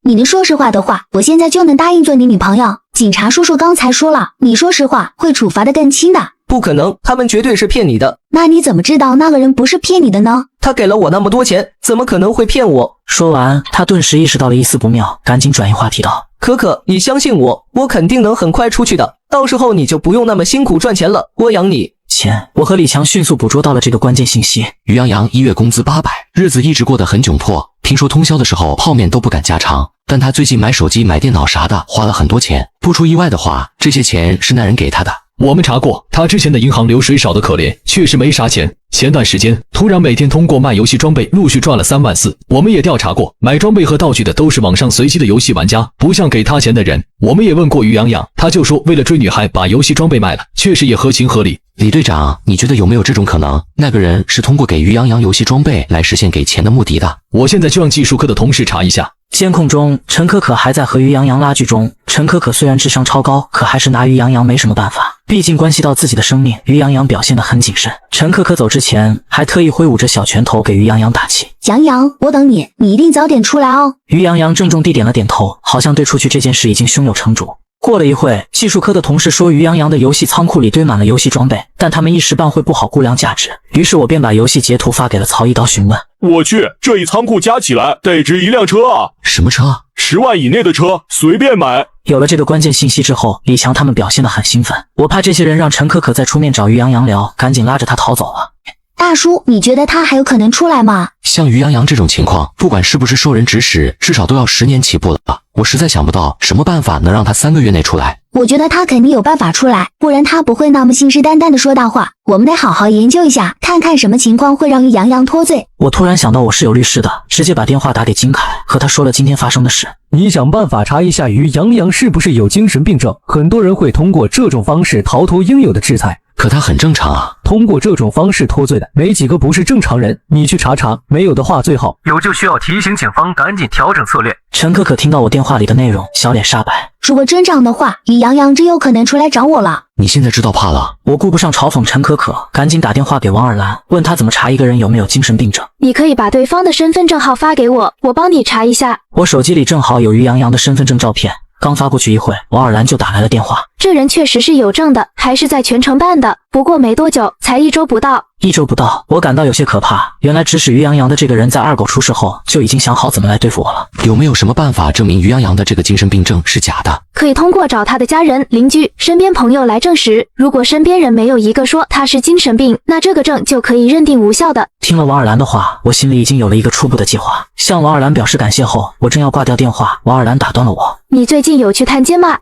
你能说实话的话，我现在就能答应做你女朋友。警察叔叔刚才说了，你说实话会处罚的更轻的。不可能，他们绝对是骗你的。那你怎么知道那个人不是骗你的呢？他给了我那么多钱，怎么可能会骗我？说完，他顿时意识到了一丝不妙，赶紧转移话题道：可可，你相信我，我肯定能很快出去的，到时候你就不用那么辛苦赚钱了，我养你。钱，我和李强迅速捕捉到了这个关键信息。于洋洋1月工资800，日子一直过得很窘迫。听说通宵的时候泡面都不敢加长，但他最近买手机、买电脑啥的花了很多钱。不出意外的话，这些钱是那人给他的。我们查过，他之前的银行流水少得可怜，确实没啥钱。前段时间突然每天通过卖游戏装备陆续赚了3万4。我们也调查过，买装备和道具的都是网上随机的游戏玩家，不像给他钱的人。我们也问过于洋洋，他就说为了追女孩把游戏装备卖了，确实也合情合理。李队长，你觉得有没有这种可能？那个人是通过给于洋洋游戏装备来实现给钱的目的的。我现在就让技术科的同事查一下。监控中，陈可可还在和于洋洋拉锯中。陈可可虽然智商超高，可还是拿于洋洋没什么办法，毕竟关系到自己的生命。于洋洋表现得很谨慎。陈可可走之前，还特意挥舞着小拳头给于洋洋打气：“洋洋，我等你，你一定早点出来哦。”于洋洋郑重地点了点头，好像对出去这件事已经胸有成竹。过了一会，技术科的同事说于洋洋的游戏仓库里堆满了游戏装备，但他们一时半会不好估量价值。于是我便把游戏截图发给了曹一刀询问。我去，这一仓库加起来得值1辆车啊！什么车？10万以内的车随便买。有了这个关键信息之后，李强他们表现得很兴奋。我怕这些人让陈可可再出面找于洋洋聊，赶紧拉着他逃走了。大叔，你觉得他还有可能出来吗？像于洋洋这种情况，不管是不是受人指使，至少都要10年起步了吧？我实在想不到什么办法能让他3个月内出来。我觉得他肯定有办法出来，不然他不会那么信誓旦旦的说大话。我们得好好研究一下，看看什么情况会让于洋洋脱罪。我突然想到我是有律师的，直接把电话打给金凯，和他说了今天发生的事。你想办法查一下于洋洋是不是有精神病症，很多人会通过这种方式逃脱应有的制裁。可他很正常啊，通过这种方式脱罪的没几个不是正常人，你去查查，没有的话最好有就需要提醒警方赶紧调整策略。陈可可听到我电话里的内容，小脸煞白。如果真这样的话，于洋洋真有可能出来找我了。你现在知道怕了？我顾不上嘲讽陈可可，赶紧打电话给王尔兰，问他怎么查一个人有没有精神病症。你可以把对方的身份证号发给我，我帮你查一下。我手机里正好有于洋洋的身份证照片。刚发过去一会，王尔兰就打来了电话。这人确实是有证的，还是在全城办的，不过没多久，才1周不到。1周不到，我感到有些可怕。原来指使于洋洋的这个人在二狗出事后，就已经想好怎么来对付我了。有没有什么办法证明于洋洋的这个精神病症是假的？可以通过找他的家人、邻居、身边朋友来证实。如果身边人没有一个说他是精神病，那这个证就可以认定无效的。听了王尔兰的话，我心里已经有了一个初步的计划。向王尔兰表示感谢后，我正要挂掉电话，王尔兰打断了我。你最近有去探监吗？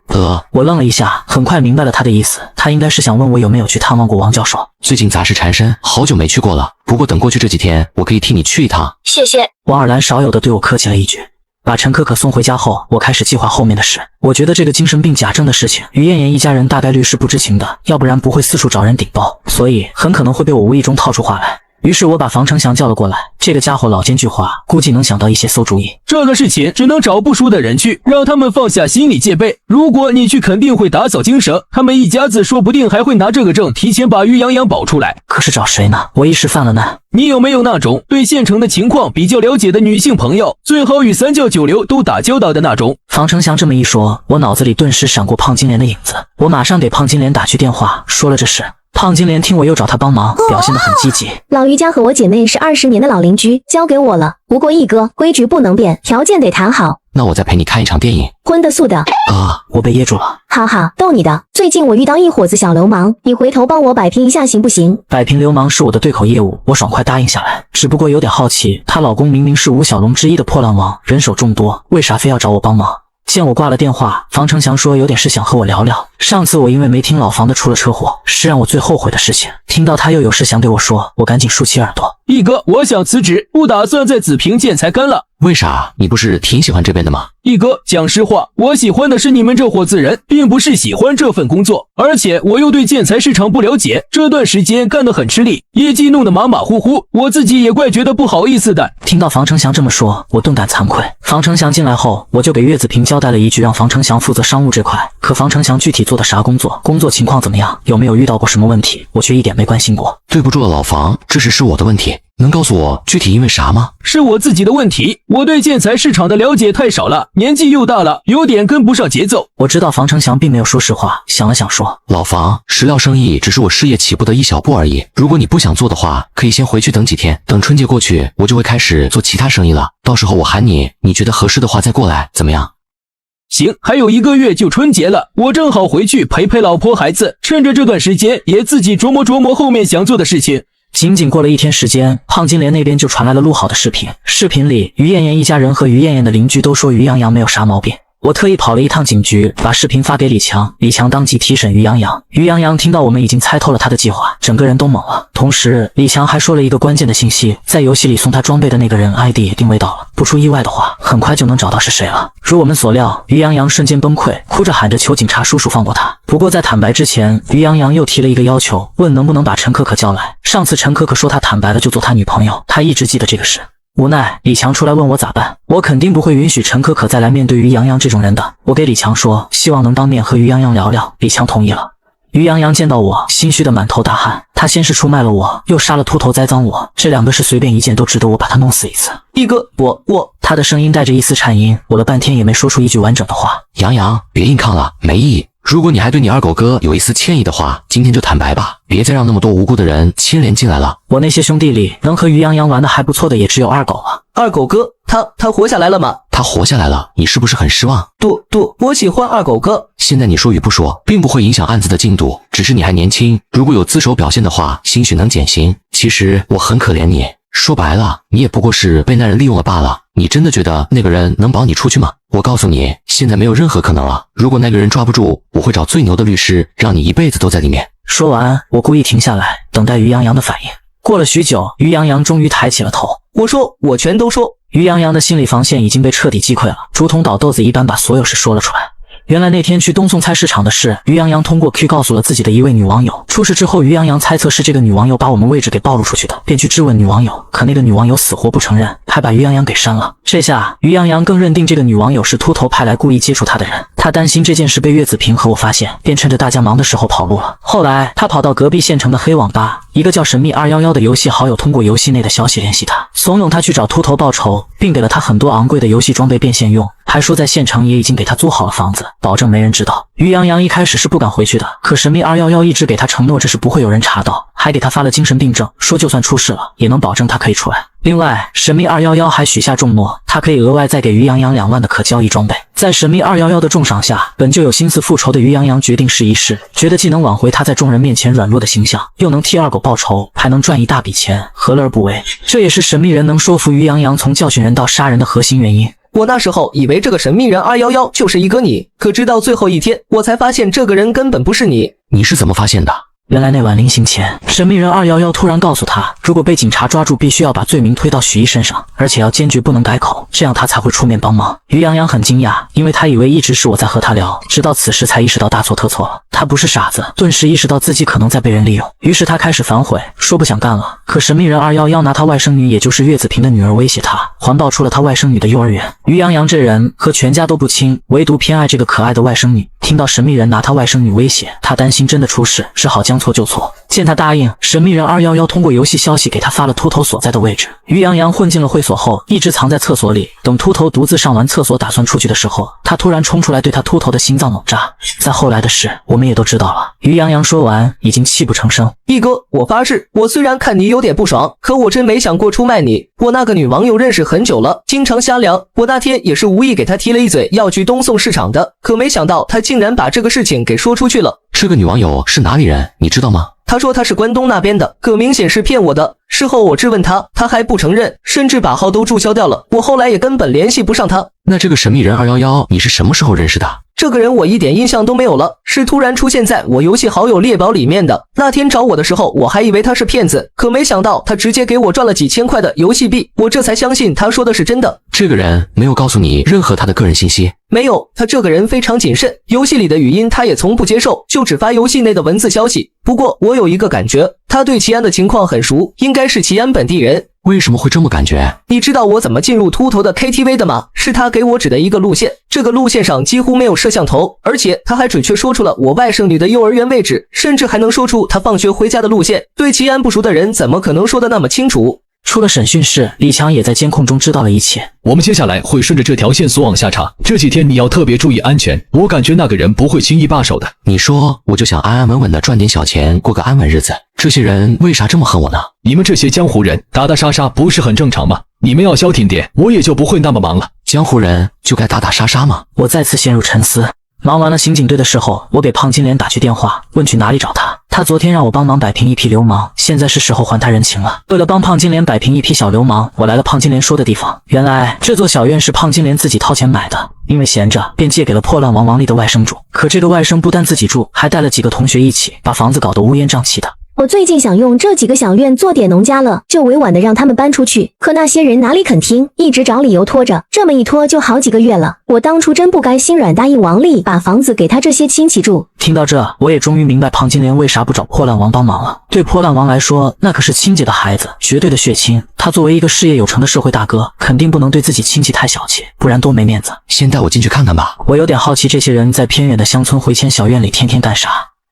我愣了一下，很快明白了他的意思。他应该是想问我有没有去探望过王教授。最近杂事缠身，好久没去过了。不过等过去这几天，我可以替你去一趟。谢谢。王尔兰少有的对我客气了一句。把陈可可送回家后，我开始计划后面的事。我觉得这个精神病假证的事情，于艳艳一家人大概率是不知情的，要不然不会四处找人顶包，所以很可能会被我无意中套出话来。于是我把房承祥叫了过来，这个家伙老奸巨猾，估计能想到一些馊主意。这个事情只能找不熟的人去，让他们放下心理戒备。如果你去，肯定会打草惊蛇，他们一家子说不定还会拿这个证提前把于洋洋保出来。可是找谁呢？我一时犯了难。你有没有那种对县城的情况比较了解的女性朋友，最好与三教九流都打交道的那种？房承祥这么一说，我脑子里顿时闪过胖金莲的影子。我马上给胖金莲打去电话，说了这事。胖金莲听我又找他帮忙，表现得很积极。老于家和我姐妹是20年的老邻居，交给我了。不过一哥，规矩不能变，条件得谈好。那我再陪你看一场电影。荤的素的。我被噎住了。好好，逗你的。最近我遇到一伙子小流氓，你回头帮我摆平一下行不行？摆平流氓是我的对口业务，我爽快答应下来。只不过有点好奇，她老公明明是5小龙之一的破烂王，人手众多，为啥非要找我帮忙？见我挂了电话，房承祥说有点事想和我聊聊。上次我因为没听老房的出了车祸，是让我最后悔的事情。听到他又有事想对我说，我赶紧竖起耳朵。一哥，我想辞职，不打算在紫平建材干了。为啥？你不是挺喜欢这边的吗？一哥，讲实话，我喜欢的是你们这伙子人，并不是喜欢这份工作。而且我又对建材市场不了解，这段时间干得很吃力，业绩弄得马马虎虎，我自己也怪觉得不好意思的。听到房承祥这么说，我顿感惭愧。房承祥进来后，我就给岳子平交代了一句，让房承祥负责商务这块。可房承祥具体做的啥工作，工作情况怎么样，有没有遇到过什么问题，我却一点没关心过。对不住了，老房，这是我的问题。能告诉我具体因为啥吗？是我自己的问题，我对建材市场的了解太少了，年纪又大了，有点跟不上节奏。我知道房承祥并没有说实话，想了想说，老房，石料生意只是我事业起步的一小步而已，如果你不想做的话，可以先回去等几天，等春节过去，我就会开始做其他生意了，到时候我喊你，你觉得合适的话再过来，怎么样？行，还有1个月就春节了，我正好回去陪陪老婆孩子，趁着这段时间也自己琢磨琢磨后面想做的事情。仅仅过了1天时间，胖金莲那边就传来了录好的视频。视频里，于艳艳一家人和于艳艳的邻居都说于洋洋没有啥毛病。我特意跑了一趟警局，把视频发给李强，李强当即提审于洋洋。于洋洋听到我们已经猜透了他的计划，整个人都懵了。同时，李强还说了一个关键的信息，在游戏里送他装备的那个人 ID 也定位到了，不出意外的话，很快就能找到是谁了。如我们所料，于洋洋瞬间崩溃，哭着喊着求警察叔叔放过他。不过在坦白之前，于洋洋又提了一个要求，问能不能把陈可可叫来。上次陈可可说他坦白了就做他女朋友，他一直记得这个事。无奈李强出来问我咋办，我肯定不会允许陈可可再来面对于洋洋这种人的。我给李强说，希望能当面和于洋洋聊聊，李强同意了。于洋洋见到我，心虚的满头大汗。他先是出卖了我，又杀了秃头栽赃我，这两个事随便一件都值得我把他弄死一次。一哥，我，他的声音带着一丝颤音，我了半天也没说出一句完整的话。洋洋，别硬抗了，没意义。如果你还对你二狗哥有一丝歉意的话，今天就坦白吧，别再让那么多无辜的人牵连进来了。我那些兄弟里，能和于洋洋玩的还不错的也只有二狗了。二狗哥，他活下来了吗？他活下来了，你是不是很失望？我喜欢二狗哥。现在你说与不说，并不会影响案子的进度，只是你还年轻，如果有自首表现的话，兴许能减刑。其实我很可怜你，说白了，你也不过是被那人利用了罢了。你真的觉得那个人能保你出去吗？我告诉你，现在没有任何可能了。如果那个人抓不住，我会找最牛的律师，让你一辈子都在里面。说完，我故意停下来，等待于洋洋的反应。过了许久，于洋洋终于抬起了头。我全都说。于洋洋的心理防线已经被彻底击溃了，竹筒倒豆子一般把所有事说了出来。原来那天去东宋菜市场的事，于洋洋通过 Q 告诉了自己的一位女网友。出事之后，于洋洋猜测是这个女网友把我们位置给暴露出去的，便去质问女网友，可那个女网友死活不承认，还把于洋洋给删了。这下于洋洋更认定这个女网友是秃头派来故意接触他的人，他担心这件事被岳子平和我发现，便趁着大家忙的时候跑路了。后来他跑到隔壁县城的黑网吧，一个叫神秘211的游戏好友通过游戏内的消息联系他，怂恿他去找秃头报仇，并给了他很多昂贵的游戏装备变现用，还说在县城也已经给他租好了房子，保证没人知道。于洋洋一开始是不敢回去的，可神秘211一直给他承诺这是不会有人查到，还给他发了精神病证，说就算出事了也能保证他可以出来。另外，神秘211还许下重诺，他可以额外再给于洋洋2万的可交易装备。在神秘211的重赏下，本就有心思复仇的于洋洋决定试一试，觉得既能挽回他在众人面前软弱的形象，又能替二狗报仇，还能赚一大笔钱，何乐而不为？这也是神秘人能说服于洋洋从教训人到杀人的核心原因。我那时候以为这个神秘人211就是一个你，可直到最后一天，我才发现这个人根本不是你。你是怎么发现的？原来那晚临行前，神秘人211突然告诉他，如果被警察抓住，必须要把罪名推到许一身上，而且要坚决不能改口，这样他才会出面帮忙。于洋洋很惊讶，因为他以为一直是我在和他聊，直到此时才意识到大错特错了。他不是傻子，顿时意识到自己可能在被人利用，于是他开始反悔，说不想干了。可神秘人211拿他外甥女，也就是岳子平的女儿威胁他，还爆出了他外甥女的幼儿园。于洋洋这人和全家都不亲，唯独偏爱这个可爱的外甥女。听到神秘人拿他外甥女威胁，他担心真的出事，只好将错就错。见他答应，神秘人211通过游戏消息给他发了秃头所在的位置。于洋洋混进了会所后，一直藏在厕所里，等秃头独自上完厕所打算出去的时候，他突然冲出来对他秃头的心脏猛扎。在后来的事我们也都知道了。于洋洋说完，已经泣不成声。一哥，我发誓，我虽然看你有点不爽，可我真没想过出卖你。我那个女网友认识很久了，经常瞎聊，我那天也是无意给她提了一嘴要去东宋市场的，可没想到她竟然把这个事情给说出去了。这个女网友是哪里人，你知道吗？他说他是关东那边的，可明显是骗我的。事后我质问他，他还不承认，甚至把号都注销掉了。我后来也根本联系不上他。那这个神秘人211你是什么时候认识的？这个人我一点印象都没有了，是突然出现在我游戏好友列表里面的。那天找我的时候，我还以为他是骗子，可没想到他直接给我赚了几千块的游戏币，我这才相信他说的是真的。这个人没有告诉你任何他的个人信息？没有，他这个人非常谨慎，游戏里的语音他也从不接受，就只发游戏内的文字消息。不过我有一个感觉，他对齐安的情况很熟，应该是齐安本地人。为什么会这么感觉？你知道我怎么进入秃头的 KTV 的吗？是他给我指的一个路线，这个路线上几乎没有摄像头，而且他还准确说出了我外甥女的幼儿园位置，甚至还能说出他放学回家的路线。对齐安不熟的人怎么可能说得那么清楚？出了审讯室，李强也在监控中知道了一切。我们接下来会顺着这条线索往下查，这几天你要特别注意安全，我感觉那个人不会轻易罢手的。你说我就想安安稳稳的赚点小钱，过个安稳日子，这些人为啥这么恨我呢？你们这些江湖人打打杀杀不是很正常吗？你们要消停点，我也就不会那么忙了。江湖人就该打打杀杀吗？我再次陷入沉思。忙完了刑警队的时候，我给胖金莲打去电话，问去哪里找他。他昨天让我帮忙摆平一批流氓，现在是时候还他人情了。为了帮胖金莲摆平一批小流氓，我来了胖金莲说的地方。原来这座小院是胖金莲自己掏钱买的，因为闲着，便借给了破烂王王丽的外甥住。可这个外甥不但自己住，还带了几个同学一起，把房子搞得乌烟瘴气的。我最近想用这几个小院做点农家乐，就委婉的让他们搬出去，可那些人哪里肯听，一直找理由拖着，这么一拖就好几个月了。我当初真不该心软答应王丽把房子给他这些亲戚住。听到这，我也终于明白胖金莲为啥不找破烂王帮忙了。对破烂王来说，那可是亲姐的孩子，绝对的血亲。他作为一个事业有成的社会大哥，肯定不能对自己亲戚太小气，不然多没面子。先带我进去看看吧。我有点好奇，这些人在偏远的乡村回迁小院里天天干啥？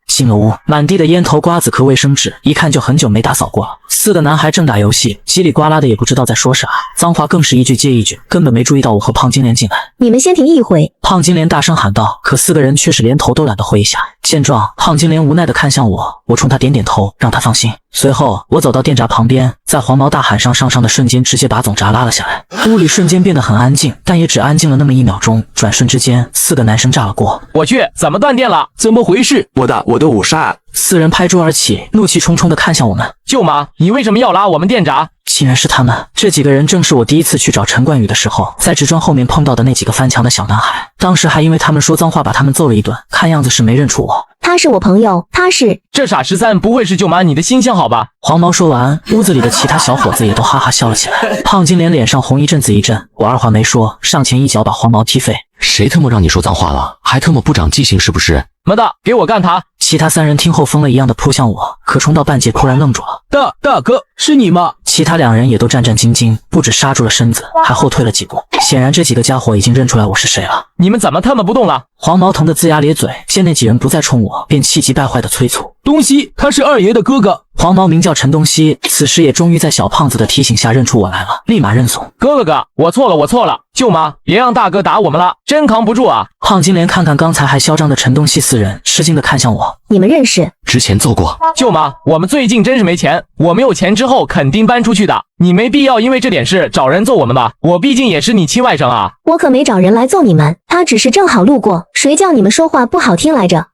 进了屋，满地的烟头、瓜子壳、卫生纸，一看就很久没打扫过了。4个男孩正打游戏，叽里呱啦的也不知道在说啥，脏话更是一句接一句，根本没注意到我和胖金莲进来。你们先停一会。胖金莲大声喊道，可4个人却是连头都懒得回一下。见状，胖金莲无奈地看向我，我冲他点点头，让他放心。随后，我走到电闸旁边，在黄毛大喊上的瞬间，直接把总闸拉了下来。屋里瞬间变得很安静，但也只安静了那么1秒钟。转瞬之间，4个男生炸了锅。我去，怎么断电了？怎么回事？我的5杀！4人拍桌而起，怒气冲冲地看向我们。舅妈，你为什么要拉我们电闸？竟然是他们！这几个人正是我第一次去找陈冠宇的时候，在纸庄后面碰到的那几个翻墙的小男孩。当时还因为他们说脏话把他们揍了一顿，看样子是没认出我。他是我朋友，他是……这傻13不会是舅妈你的新相好吧？黄毛说完，屋子里的其他小伙子也都哈哈笑了起来。胖金莲脸上红一阵子一阵，我二话没说，上前一脚把黄毛踢飞。谁特么让你说脏话了？还特么不长记性是不是？么的，给我干他！其他3人听后疯了一样的扑向我，可冲到半截突然愣住了。大哥，是你吗？其他2人也都战战兢兢，不止刹住了身子，还后退了几步。显然这几个家伙已经认出来我是谁了。你们怎么特么不动了？黄毛疼得龇牙咧嘴，见那几人不再冲我，便气急败坏的催促。东西，他是二爷的哥哥。黄毛名叫陈东西，此时也终于在小胖子的提醒下认出我来了，立马认怂。哥，我错了，舅妈，别让大哥打我们了，真扛不住啊！胖金莲看看刚才还嚣张的陈东西4人，吃惊的看向我。你们认识？之前揍过。舅妈，我们最近真是没钱，我们有钱之后肯定搬出去的，你没必要因为这点事找人揍我们吧？我毕竟也是你亲外甥啊。我可没找人来揍你们，他只是正好路过，谁叫你们说话不好听来着？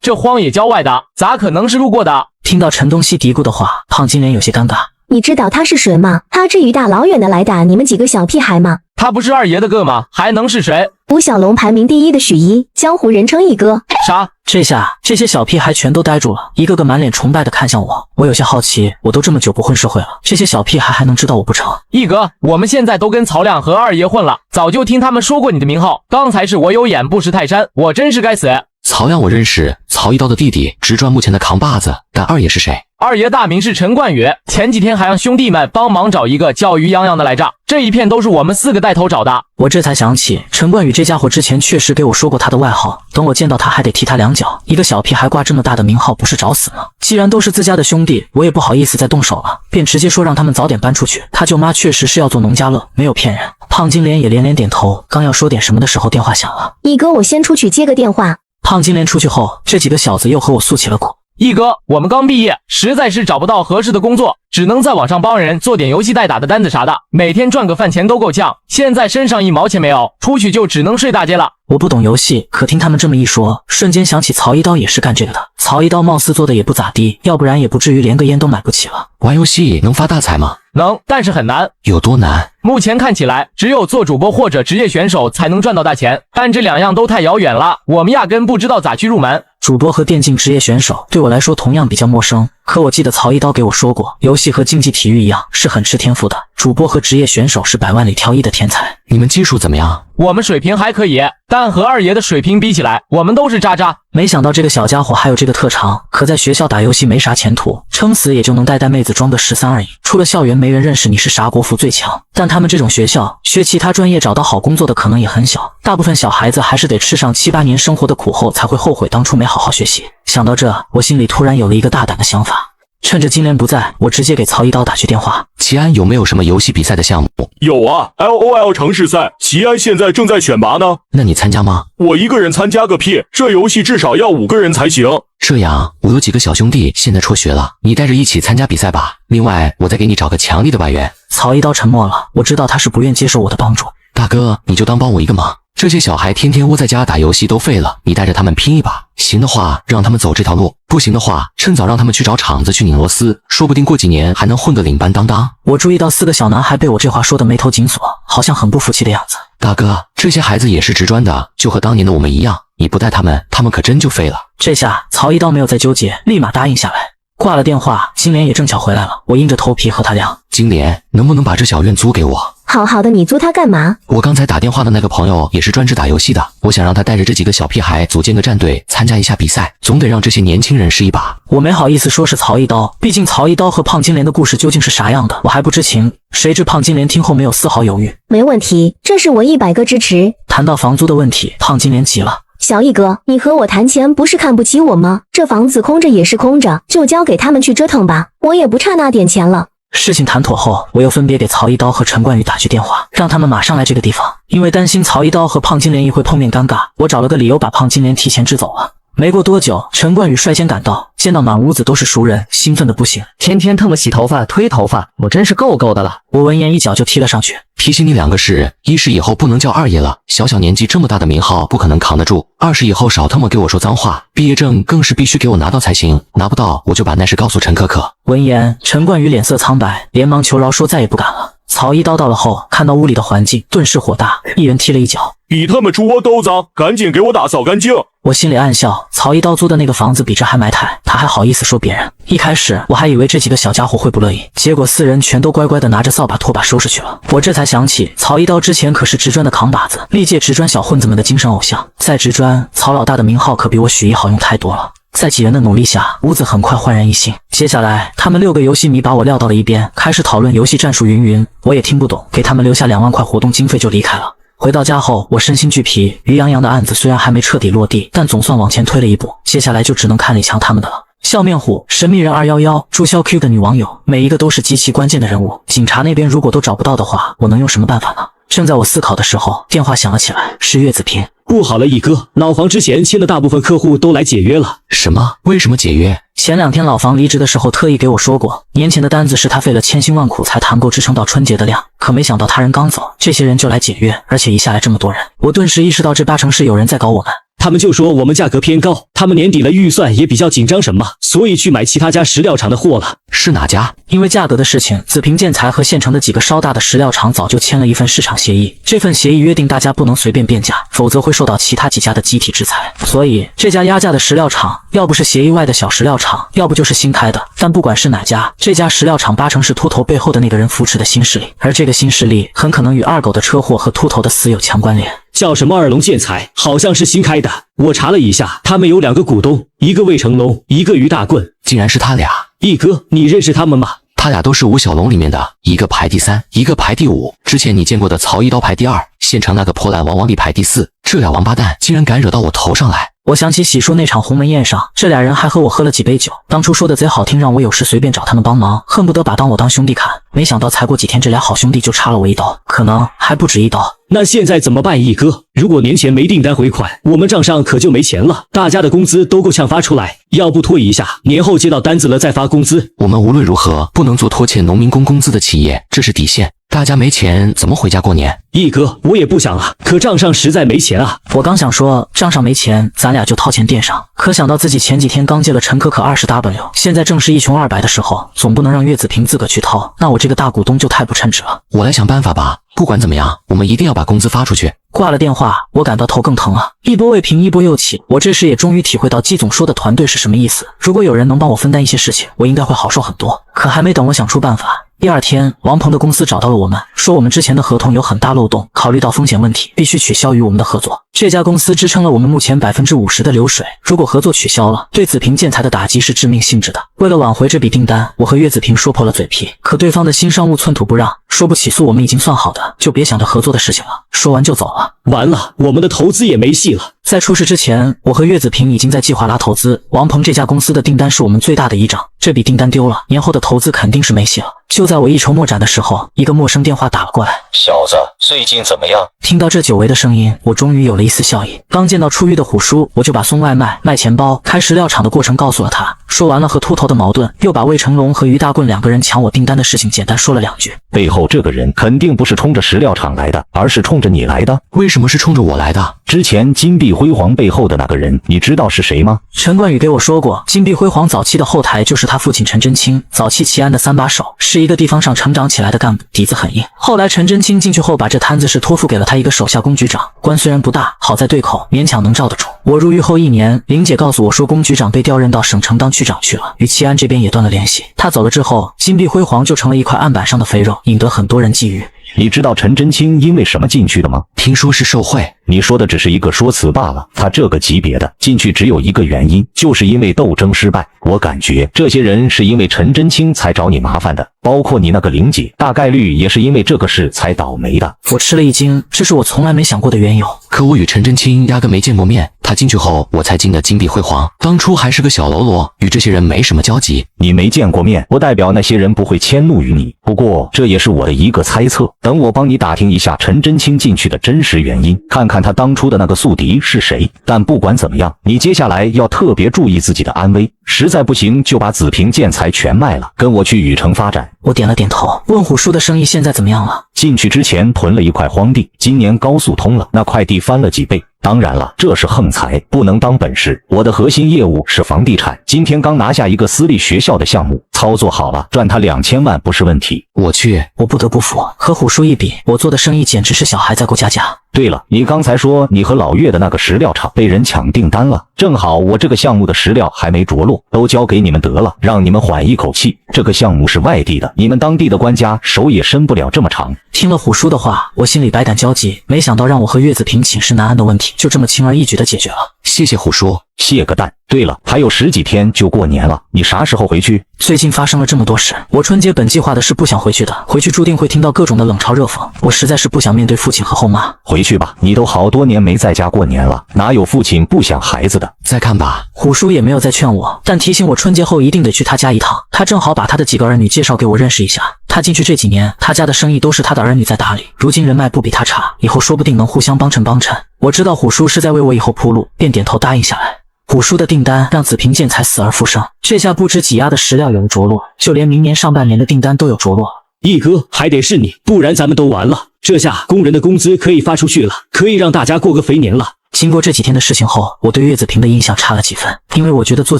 这荒野郊外的，咋可能是路过的？听到陈东西嘀咕的话，胖金莲有些尴尬。你知道他是谁吗？他至于大老远的来打你们几个小屁孩吗？他不是二爷的哥吗？还能是谁？5小龙排名第1的许一，江湖人称一哥。啥？这下这些小屁孩全都呆住了，一个个满脸崇拜的看向我。我有些好奇，我都这么久不混社会了，这些小屁孩还能知道我不成？一哥，我们现在都跟曹亮和二爷混了，早就听他们说过你的名号。刚才是我有眼不识泰山，我真是该死。曹亮我认识，曹一刀的弟弟，直专目前的扛把子。但二爷是谁？二爷大名是陈冠宇，前几天还让兄弟们帮忙找一个叫于洋洋的来着，这一片都是我们4个带头找的。我这才想起，陈冠宇这家伙之前确实给我说过他的外号，等我见到他还得踢他2脚。一个小屁孩挂这么大的名号，不是找死吗？既然都是自家的兄弟，我也不好意思再动手了，便直接说让他们早点搬出去。他舅妈确实是要做农家乐，没有骗人。胖金莲也连连点头，刚要说点什么的时候，电话响了。一哥，我先出去接个电话。胖金莲出去后，这几个小子又和我诉起了苦。一哥，我们刚毕业，实在是找不到合适的工作，只能在网上帮人做点游戏代打的单子啥的，每天赚个饭钱都够呛。现在身上1毛钱没有，出去就只能睡大街了。我不懂游戏，可听他们这么一说，瞬间想起曹一刀也是干这个的。曹一刀貌似做的也不咋地，要不然也不至于连个烟都买不起了。玩游戏能发大财吗？能，但是很难。有多难？目前看起来，只有做主播或者职业选手才能赚到大钱，但这2样都太遥远了，我们压根不知道咋去入门。主播和电竞职业选手对我来说同样比较陌生，可我记得曹一刀给我说过，游戏和竞技体育一样是很吃天赋的，主播和职业选手是100万里挑一的天才。你们技术怎么样？我们水平还可以，但和二爷的水平比起来，我们都是渣渣。没想到这个小家伙还有这个特长，可在学校打游戏没啥前途，撑死也就能带妹子装个13而已。出了校园没人认识你是啥国服最强，但他们这种学校学其他专业找到好工作的可能也很小，大部分小孩子还是得吃上7、8年生活的苦后才会后悔当初没好好学习。想到这，我心里突然有了一个大胆的想法。趁着金莲不在，我直接给曹一刀打去电话。齐安有没有什么游戏比赛的项目？有啊 ，LOL 城市赛，齐安现在正在选拔呢。那你参加吗？我一个人参加个屁，这游戏至少要5个人才行。这样，我有几个小兄弟现在辍学了，你带着一起参加比赛吧。另外，我再给你找个强力的外援。曹一刀沉默了，我知道他是不愿接受我的帮助。大哥，你就当帮我一个忙。这些小孩天天窝在家打游戏都废了，你带着他们拼一把，行的话让他们走这条路，不行的话，趁早让他们去找厂子去拧螺丝，说不定过几年还能混得领班当当。我注意到4个小男孩被我这话说的眉头紧锁，好像很不服气的样子。大哥，这些孩子也是职专的，就和当年的我们一样，你不带他们，他们可真就废了。这下曹一刀没有再纠结，立马答应下来。挂了电话，金莲也正巧回来了，我硬着头皮和他聊。金莲，能不能把这小院租给我？好好的，你租它干嘛？我刚才打电话的那个朋友也是专职打游戏的，我想让他带着这几个小屁孩组建个战队，参加一下比赛，总得让这些年轻人试一把。我没好意思说是曹一刀，毕竟曹一刀和胖金莲的故事究竟是啥样的，我还不知情。谁知胖金莲听后没有丝毫犹豫，没问题，这是我100个支持。谈到房租的问题，胖金莲急了。小易哥，你和我谈钱不是看不起我吗？这房子空着也是空着，就交给他们去折腾吧，我也不差那点钱了。事情谈妥后，我又分别给曹一刀和陈冠宇打去电话，让他们马上来这个地方。因为担心曹一刀和胖金莲一会碰面尴尬，我找了个理由把胖金莲提前支走了。没过多久，陈冠宇率先赶到，见到满屋子都是熟人，兴奋的不行。天天他们洗头发、推头发，我真是够的了。我闻言一脚就踢了上去。提醒你2个事，一是以后不能叫二爷了，小年纪这么大的名号不可能扛得住；二是以后少他妈给我说脏话，毕业证更是必须给我拿到才行，拿不到我就把那事告诉陈可可。闻言，陈冠宇脸色苍白，连忙求饶说再也不敢了。曹一刀到了后，看到屋里的环境，顿时火大，一人踢了一脚。比他们猪窝都脏，赶紧给我打扫干净！我心里暗笑，曹一刀租的那个房子比这还埋汰，他还好意思说别人。一开始我还以为这几个小家伙会不乐意，结果4人全都乖乖的拿着扫把拖把收拾去了。我这才想起，曹一刀之前可是职专的扛把子，历届职专小混子们的精神偶像，在职专，曹老大的名号可比我许一好用太多了。在几人的努力下，屋子很快焕然一新。接下来，他们6个游戏迷把我撂到了一边，开始讨论游戏战术云云，我也听不懂，给他们留下2万块活动经费就离开了。回到家后，我身心俱疲。于洋洋的案子虽然还没彻底落地，但总算往前推了一步。接下来就只能看李强他们的了。笑面虎、神秘人211、注销 Q 的女网友，每一个都是极其关键的人物。警察那边如果都找不到的话，我能用什么办法呢？正在我思考的时候，电话响了起来，是岳子平。不好了，一哥，老房之前签的大部分客户都来解约了。什么？为什么解约？前2天老房离职的时候特意给我说过，年前的单子是他费了千辛万苦才谈够支撑到春节的量，可没想到他人刚走，这些人就来解约，而且一下来这么多人，我顿时意识到这8成是有人在搞我们。他们就说我们价格偏高，他们年底了预算也比较紧张什么，所以去买其他家石料厂的货了。是哪家？因为价格的事情，紫平建材和县城的几个稍大的石料厂早就签了一份市场协议，这份协议约定大家不能随便变价，否则会受到其他几家的集体制裁。所以这家压价的石料厂，要不是协议外的小石料厂，要不就是新开的。但不管是哪家，这家石料厂8成是秃头背后的那个人扶持的新势力，而这个新势力很可能与二狗的车祸和秃头的死有强关联。叫什么二龙建材，好像是新开的。我查了一下，他们有2个股东，一个魏成龙，一个于大棍。竟然是他俩！一哥，你认识他们吗？他俩都是吴小龙里面的，一个排第3，一个排第5。之前你见过的曹一刀排第2，县城那个破烂王王力排第4。这俩王八蛋竟然敢惹到我头上来！我想起洗漱那场鸿门宴上，这俩人还和我喝了几杯酒。当初说的贼好听，让我有事随便找他们帮忙，恨不得把我当兄弟看。没想到才过几天，这俩好兄弟就插了我一刀，可能还不止一刀。那现在怎么办，一哥？如果年前没订单回款，我们账上可就没钱了。大家的工资都够呛发出来，要不拖一下，年后接到单子了再发工资。我们无论如何不能做拖欠农民工工资的企业，这是底线。大家没钱怎么回家过年？一哥，我也不想啊，可账上实在没钱啊。我刚想说账上没钱，咱俩就掏钱垫上。可想到自己前几天刚借了陈可可20W，现在正是一穷二白的时候，总不能让岳子平自个去掏，那我这个大股东就太不称职了。我来想办法吧。不管怎么样，我们一定要把工资发出去。挂了电话，我感到头更疼了，一波未平一波又起。我这时也终于体会到季总说的团队是什么意思。如果有人能帮我分担一些事情，我应该会好受很多。可还没等我想出办法，第2天，王鹏的公司找到了我们，说我们之前的合同有很大漏洞，考虑到风险问题，必须取消与我们的合作。这家公司支撑了我们目前50%的流水，如果合作取消了，对紫平建材的打击是致命性质的。为了挽回这笔订单，我和岳子平说破了嘴皮，可对方的新商务寸土不让，说不起诉我们已经算好的，就别想着合作的事情了。说完就走了。完了，我们的投资也没戏了。在出事之前，我和岳子平已经在计划拉投资。王鹏这家公司的订单是我们最大的依仗，这笔订单丢了，年后的投资肯定是没戏了。就在我一筹莫展的时候，一个陌生电话打了过来。小子，最近怎么样？听到这久违的声音，我终于有了一丝笑意。刚见到出狱的虎叔，我就把送外卖、卖钱包、开石料厂的过程告诉了他。说完了和秃头的矛盾，又把魏成龙和于大棍2个人抢我订单的事情简单说了2句。背后这个人肯定不是冲着石料厂来的，而是冲着你来的。为什么是冲着我来的？之前金碧辉煌背后的那个人，你知道是谁吗？陈冠宇给我说过，金碧辉煌早期的后台就是他父亲陈真清，早期奇安的三把手，是一个地方上成长起来的干部，底子很硬。后来陈真清进去后，把这摊子事托付给了他一个手下龚局长，官虽然不大，好在对口，勉强能罩得住。我入狱后1年，林姐告诉我说，龚局长被调任到省城当区长去了，与奇安这边也断了联系。他走了之后，金碧辉煌就成了一块案板上的肥肉，引得很多人觊觎。你知道陈真清因为什么进去的吗？听说是受贿。你说的只是一个说辞罢了，他这个级别的进去只有一个原因，就是因为斗争失败。我感觉这些人是因为陈真清才找你麻烦的，包括你那个玲姐，大概率也是因为这个事才倒霉的。我吃了一惊，这是我从来没想过的缘由。可我与陈真清压根没见过面，他进去后我才进的金碧辉煌，当初还是个小喽啰，与这些人没什么交集。你没见过面，不代表那些人不会迁怒于你，不过这也是我的一个猜测。等我帮你打听一下陈真清进去的真实原因，看看他当初的那个宿敌是谁。但不管怎么样，你接下来要特别注意自己的安危，实在不行就把紫平建材全卖了，跟我去禹城发展。我点了点头，问虎叔的生意现在怎么样了？进去之前囤了一块荒地，今年高速通了，那块地翻了几倍。当然了，这是横财，不能当本事。我的核心业务是房地产，今天刚拿下一个私立学校的项目，操作好了，赚他2000万不是问题。我不得不服，和虎叔一比，我做的生意简直是小孩在过家家。对了，你刚才说你和老岳的那个石料厂被人抢订单了，正好我这个项目的石料还没着落，都交给你们得了，让你们缓一口气。这个项目是外地的，你们当地的官家手也伸不了这么长。听了虎叔的话，我心里百感交集，没想到让我和岳子平寝食难安的问题就这么轻而易举的解决了。谢谢虎叔。谢个蛋！对了，还有10几天就过年了，你啥时候回去？最近发生了这么多事，我春节本计划的是不想回去的，回去注定会听到各种的冷嘲热讽，我实在是不想面对父亲和后妈。回去吧，你都好多年没在家过年了，哪有父亲不想孩子的？再看吧。虎叔也没有再劝我，但提醒我春节后一定得去他家一趟。他正好把他的几个儿女介绍给我认识一下。他进去这几年，他家的生意都是他的儿女在打理，如今人脉不比他差，以后说不定能互相帮衬帮衬。我知道虎叔是在为我以后铺路，便点头答应下来。虎叔的订单让紫平建材死而复生，这下不止挤压的石料有了着落，就连明年上半年的订单都有着落。一哥，还得是你，不然咱们都完了。这下工人的工资可以发出去了，可以让大家过个肥年了。经过这几天的事情后，我对岳子平的印象差了几分，因为我觉得做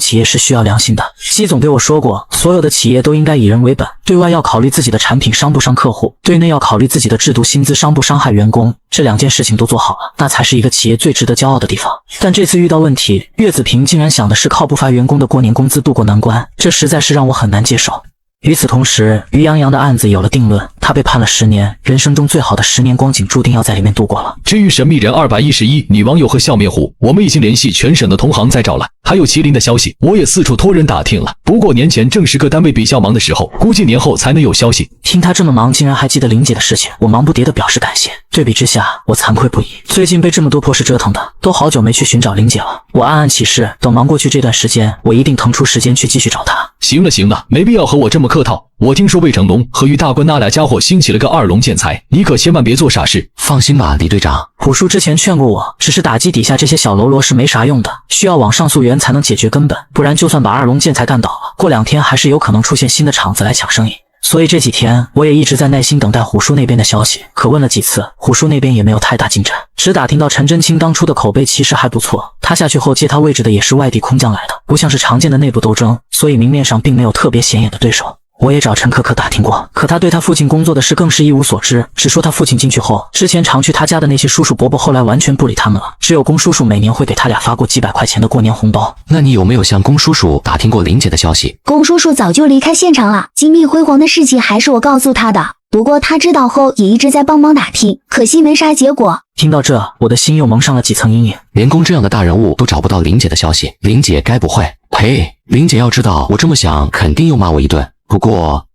企业是需要良心的。西总对我说过，所有的企业都应该以人为本，对外要考虑自己的产品伤不伤客户，对内要考虑自己的制度薪资伤不伤害员工，这2件事情都做好了，那才是一个企业最值得骄傲的地方。但这次遇到问题，岳子平竟然想的是靠不发员工的过年工资渡过难关，这实在是让我很难接受。与此同时，于洋洋的案子有了定论，他被判了10年，人生中最好的10年光景注定要在里面度过了。至于神秘人211女网友和笑面虎，我们已经联系全省的同行在找了，还有麒麟的消息，我也四处托人打听了。不过年前正是各单位比较忙的时候，估计年后才能有消息。听他这么忙，竟然还记得玲姐的事情，我忙不迭地表示感谢。对比之下，我惭愧不已。最近被这么多破事折腾的，都好久没去寻找玲姐了。我暗暗起誓，等忙过去这段时间，我一定腾出时间去继续找她。行了，没必要和我这么客套。我听说魏成龙和于大官那俩家伙兴起了个2龙建材，你可千万别做傻事。放心吧，李队长。虎叔之前劝过我，只是打击底下这些小喽啰是没啥用的，需要往上溯源才能解决根本，不然就算把2龙建材干倒了，过2天还是有可能出现新的厂子来抢生意。所以这几天我也一直在耐心等待虎叔那边的消息，可问了几次，虎叔那边也没有太大进展，只打听到陈真清当初的口碑其实还不错，他下去后接他位置的也是外地空降来的，不像是常见的内部斗争，所以明面上并没有特别显眼的对手。我也找陈可可打听过，可他对他父亲工作的事更是一无所知，只说他父亲进去后，之前常去他家的那些叔叔伯伯后来完全不理他们了，只有龚叔叔每年会给他俩发过几百块钱的过年红包。那你有没有向龚叔叔打听过玲姐的消息？龚叔叔早就离开现场了，金碧辉煌的事情还是我告诉他的，不过他知道后也一直在帮忙打听，可惜没啥结果。听到这，我的心又蒙上了几层阴影。连龚这样的大人物都找不到玲姐的消息，玲姐该不会……呸！玲姐要知道我这么想，肯定又骂我一顿。不过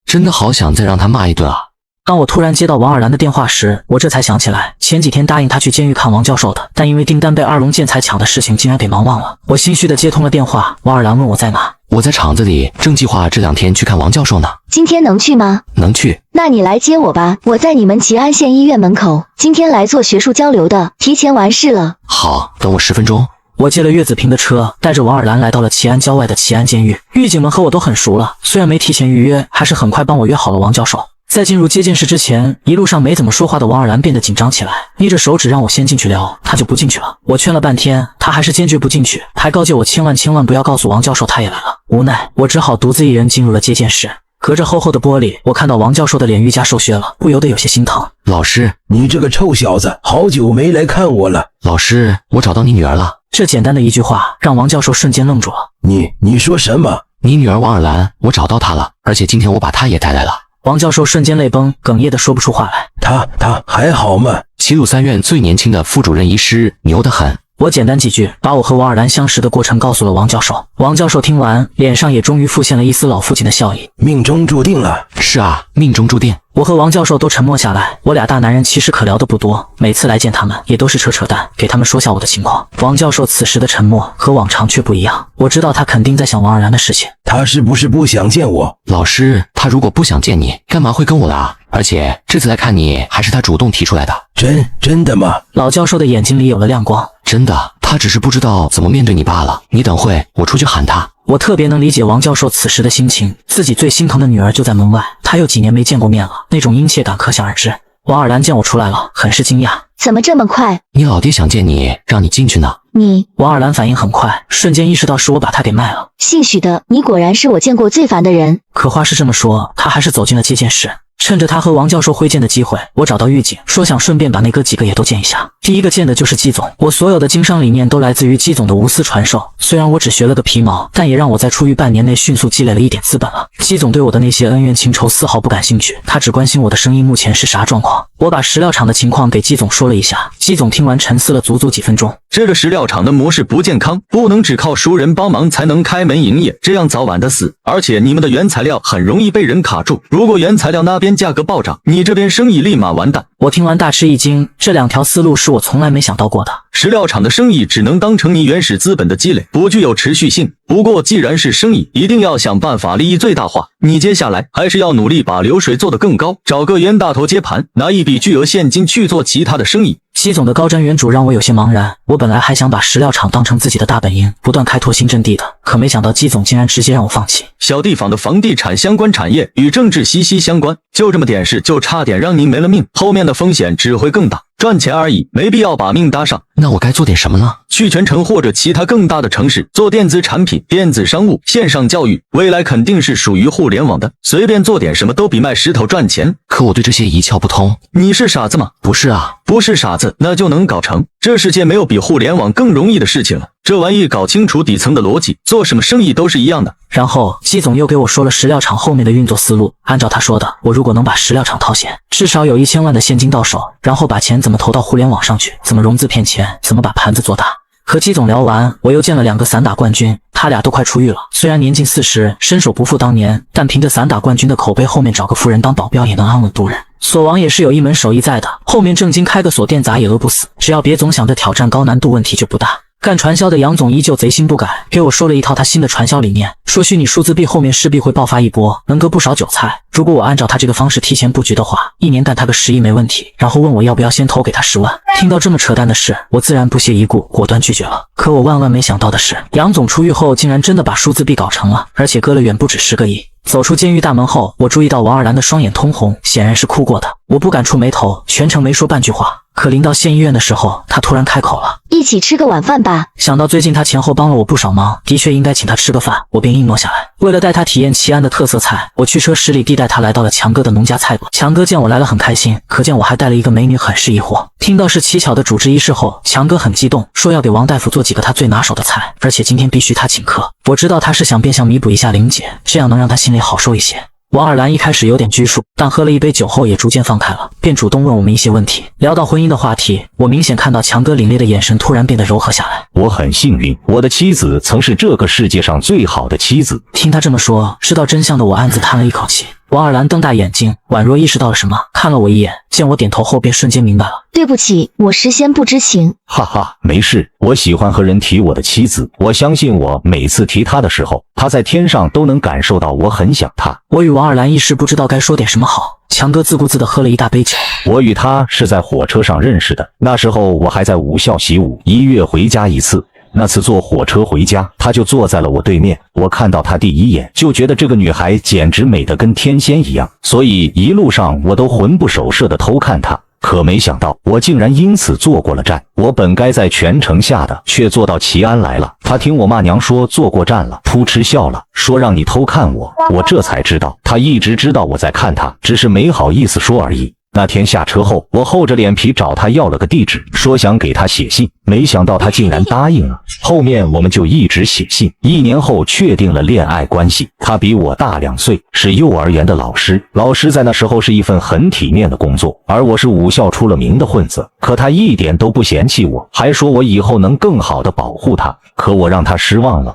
真的好想再让他骂一顿啊！当我突然接到王尔兰的电话时，我这才想起来，前几天答应他去监狱看王教授的，但因为订单被2龙建材抢的事情，竟然给忙忘了。我心虚的接通了电话，王尔兰问我在哪，我在厂子里，正计划这2天去看王教授呢。今天能去吗？能去。那你来接我吧，我在你们吉安县医院门口，今天来做学术交流的，提前完事了。好，等我10分钟。我借了岳子平的车，带着王尔兰来到了齐安郊外的齐安监狱。狱警们和我都很熟了，虽然没提前预约，还是很快帮我约好了王教授。在进入接见室之前，一路上没怎么说话的王尔兰变得紧张起来，捏着手指让我先进去聊，他就不进去了。我劝了半天，他还是坚决不进去，还告诫我千万不要告诉王教授他也来了。无奈，我只好独自一人进入了接见室。隔着厚厚的玻璃，我看到王教授的脸愈加瘦削了，不由得有些心疼。老师，你这个臭小子，好久没来看我了。老师，我找到你女儿了。这简单的一句话让王教授瞬间愣住了。你说什么？你女儿王尔兰，我找到她了，而且今天我把她也带来了。王教授瞬间泪崩，哽咽的说不出话来。她还好吗？齐鲁3院最年轻的副主任医师，牛得很。我简单几句，把我和王尔兰相识的过程告诉了王教授。王教授听完，脸上也终于浮现了一丝老父亲的笑意。命中注定了。是啊，命中注定。我和王教授都沉默下来。我俩大男人其实可聊的不多，每次来见他们也都是扯淡，给他们说下我的情况。王教授此时的沉默和往常却不一样，我知道他肯定在想王尔兰的事情。他是不是不想见我？老师，他如果不想见你，干嘛会跟我来啊？而且这次来看你还是他主动提出来的。真的吗？老教授的眼睛里有了亮光。真的，他只是不知道怎么面对你罢了。你等会，我出去喊他。我特别能理解王教授此时的心情，自己最心疼的女儿就在门外，他又几年没见过面了，那种殷切感可想而知。王尔兰见我出来了，很是惊讶。怎么这么快？你老爹想见你，让你进去呢。王尔兰反应很快，瞬间意识到是我把他给卖了。姓许的，你果然是我见过最烦的人。可话是这么说，他还是走进了接见室。趁着他和王教授会见的机会，我找到狱警，说想顺便把那哥几个也都见一下。第一个见的就是季总，我所有的经商理念都来自于季总的无私传授。虽然我只学了个皮毛，但也让我在出狱半年内迅速积累了一点资本了。季总对我的那些恩怨情仇丝毫不感兴趣，他只关心我的生意目前是啥状况。我把石料厂的情况给季总说了一下，季总听完沉思了足足几分钟。这个石料厂的模式不健康，不能只靠熟人帮忙才能开门营业，这样早晚的死。而且你们的原材料很容易被人卡住，如果原材料那边价格暴涨，你这边生意立马完蛋。我听完大吃一惊，这两条思路是我从来没想到过的。石料厂的生意只能当成你原始资本的积累，不具有持续性。不过既然是生意，一定要想办法利益最大化。你接下来还是要努力把流水做得更高，找个冤大头接盘，拿一笔巨额现金去做其他的生意。季总的高瞻远瞩让我有些茫然，我本来还想把石料厂当成自己的大本营，不断开拓新阵地的，可没想到季总竟然直接让我放弃。小地方的房地产相关产业与政治息息相关，就这么点事就差点让您没了命，后面的风险只会更大。赚钱而已，没必要把命搭上。那我该做点什么呢？去全城或者其他更大的城市做电子产品、电子商务、线上教育，未来肯定是属于互联网的。随便做点什么都比卖石头赚钱。可我对这些一窍不通。你是傻子吗？不是啊，不是傻子，那就能搞成。这世界没有比互联网更容易的事情了。这玩意搞清楚底层的逻辑，做什么生意都是一样的。然后季总又给我说了石料厂后面的运作思路，按照他说的，我如果能把石料厂套现，至少有1000万的现金到手，然后把钱怎么投到互联网上去，怎么融资骗钱，怎么把盘子做大。和季总聊完，我又见了2个散打冠军，他俩都快出狱了，虽然年近40，身手不复当年，但凭着散打冠军的口碑，后面找个富人当保镖也能安稳度日。锁王也是有一门手艺在的，后面正经开个锁店砸也饿不死，只要别总想着挑战高难度，问题就不大。干传销的杨总依旧贼心不改，给我说了一套他新的传销理念，说虚拟数字币后面势必会爆发一波，能割不少韭菜。如果我按照他这个方式提前布局的话，1年干他个10亿没问题。然后问我要不要先投给他10万。听到这么扯淡的事，我自然不屑一顾，果断拒绝了。可我万万没想到的是，杨总出狱后竟然真的把数字币搞成了，而且割了远不止10个亿。走出监狱大门后，我注意到王尔兰的双眼通红，显然是哭过的。我不敢触眉头，全程没说半句话。可临到县医院的时候，他突然开口了：“一起吃个晚饭吧。”想到最近他前后帮了我不少忙，的确应该请他吃个饭，我便应诺下来。为了带他体验奇安的特色菜，我驱车10里地带他来到了强哥的农家菜馆。强哥见我来了很开心，可见我还带了一个美女，很是疑惑。听到是蹊跷的主治医师后，强哥很激动，说要给王大夫做几个他最拿手的菜，而且今天必须他请客。我知道他是想变相弥补一下玲姐，这样能让他心里好受一些。王尔兰一开始有点拘束，但喝了一杯酒后也逐渐放开了，便主动问我们一些问题。聊到婚姻的话题，我明显看到强哥凛冽的眼神突然变得柔和下来。我很幸运，我的妻子曾是这个世界上最好的妻子。听他这么说，知道真相的我暗自叹了一口气。王尔兰瞪大眼睛，宛若意识到了什么，看了我一眼，见我点头后便瞬间明白了。对不起，我事先不知情。哈哈，没事，我喜欢和人提我的妻子，我相信我每次提她的时候，她在天上都能感受到我很想她。我与王尔兰一时不知道该说点什么好。强哥自顾自地喝了一大杯酒。我与他是在火车上认识的，那时候我还在武校习武，1月回家一次。那次坐火车回家，她就坐在了我对面。我看到她第一眼就觉得这个女孩简直美得跟天仙一样，所以一路上我都魂不守舍地偷看她。可没想到，我竟然因此坐过了站。我本该在全城下的，却坐到齐安来了。他听我骂娘说坐过站了，扑哧笑了，说让你偷看我。我这才知道，他一直知道我在看他，只是没好意思说而已。那天下车后，我厚着脸皮找他要了个地址，说想给他写信，没想到他竟然答应了。后面我们就一直写信，1年后确定了恋爱关系。他比我大2岁，是幼儿园的老师。老师在那时候是一份很体面的工作，而我是武校出了名的混子。可他一点都不嫌弃我，还说我以后能更好的保护他。可我让他失望了。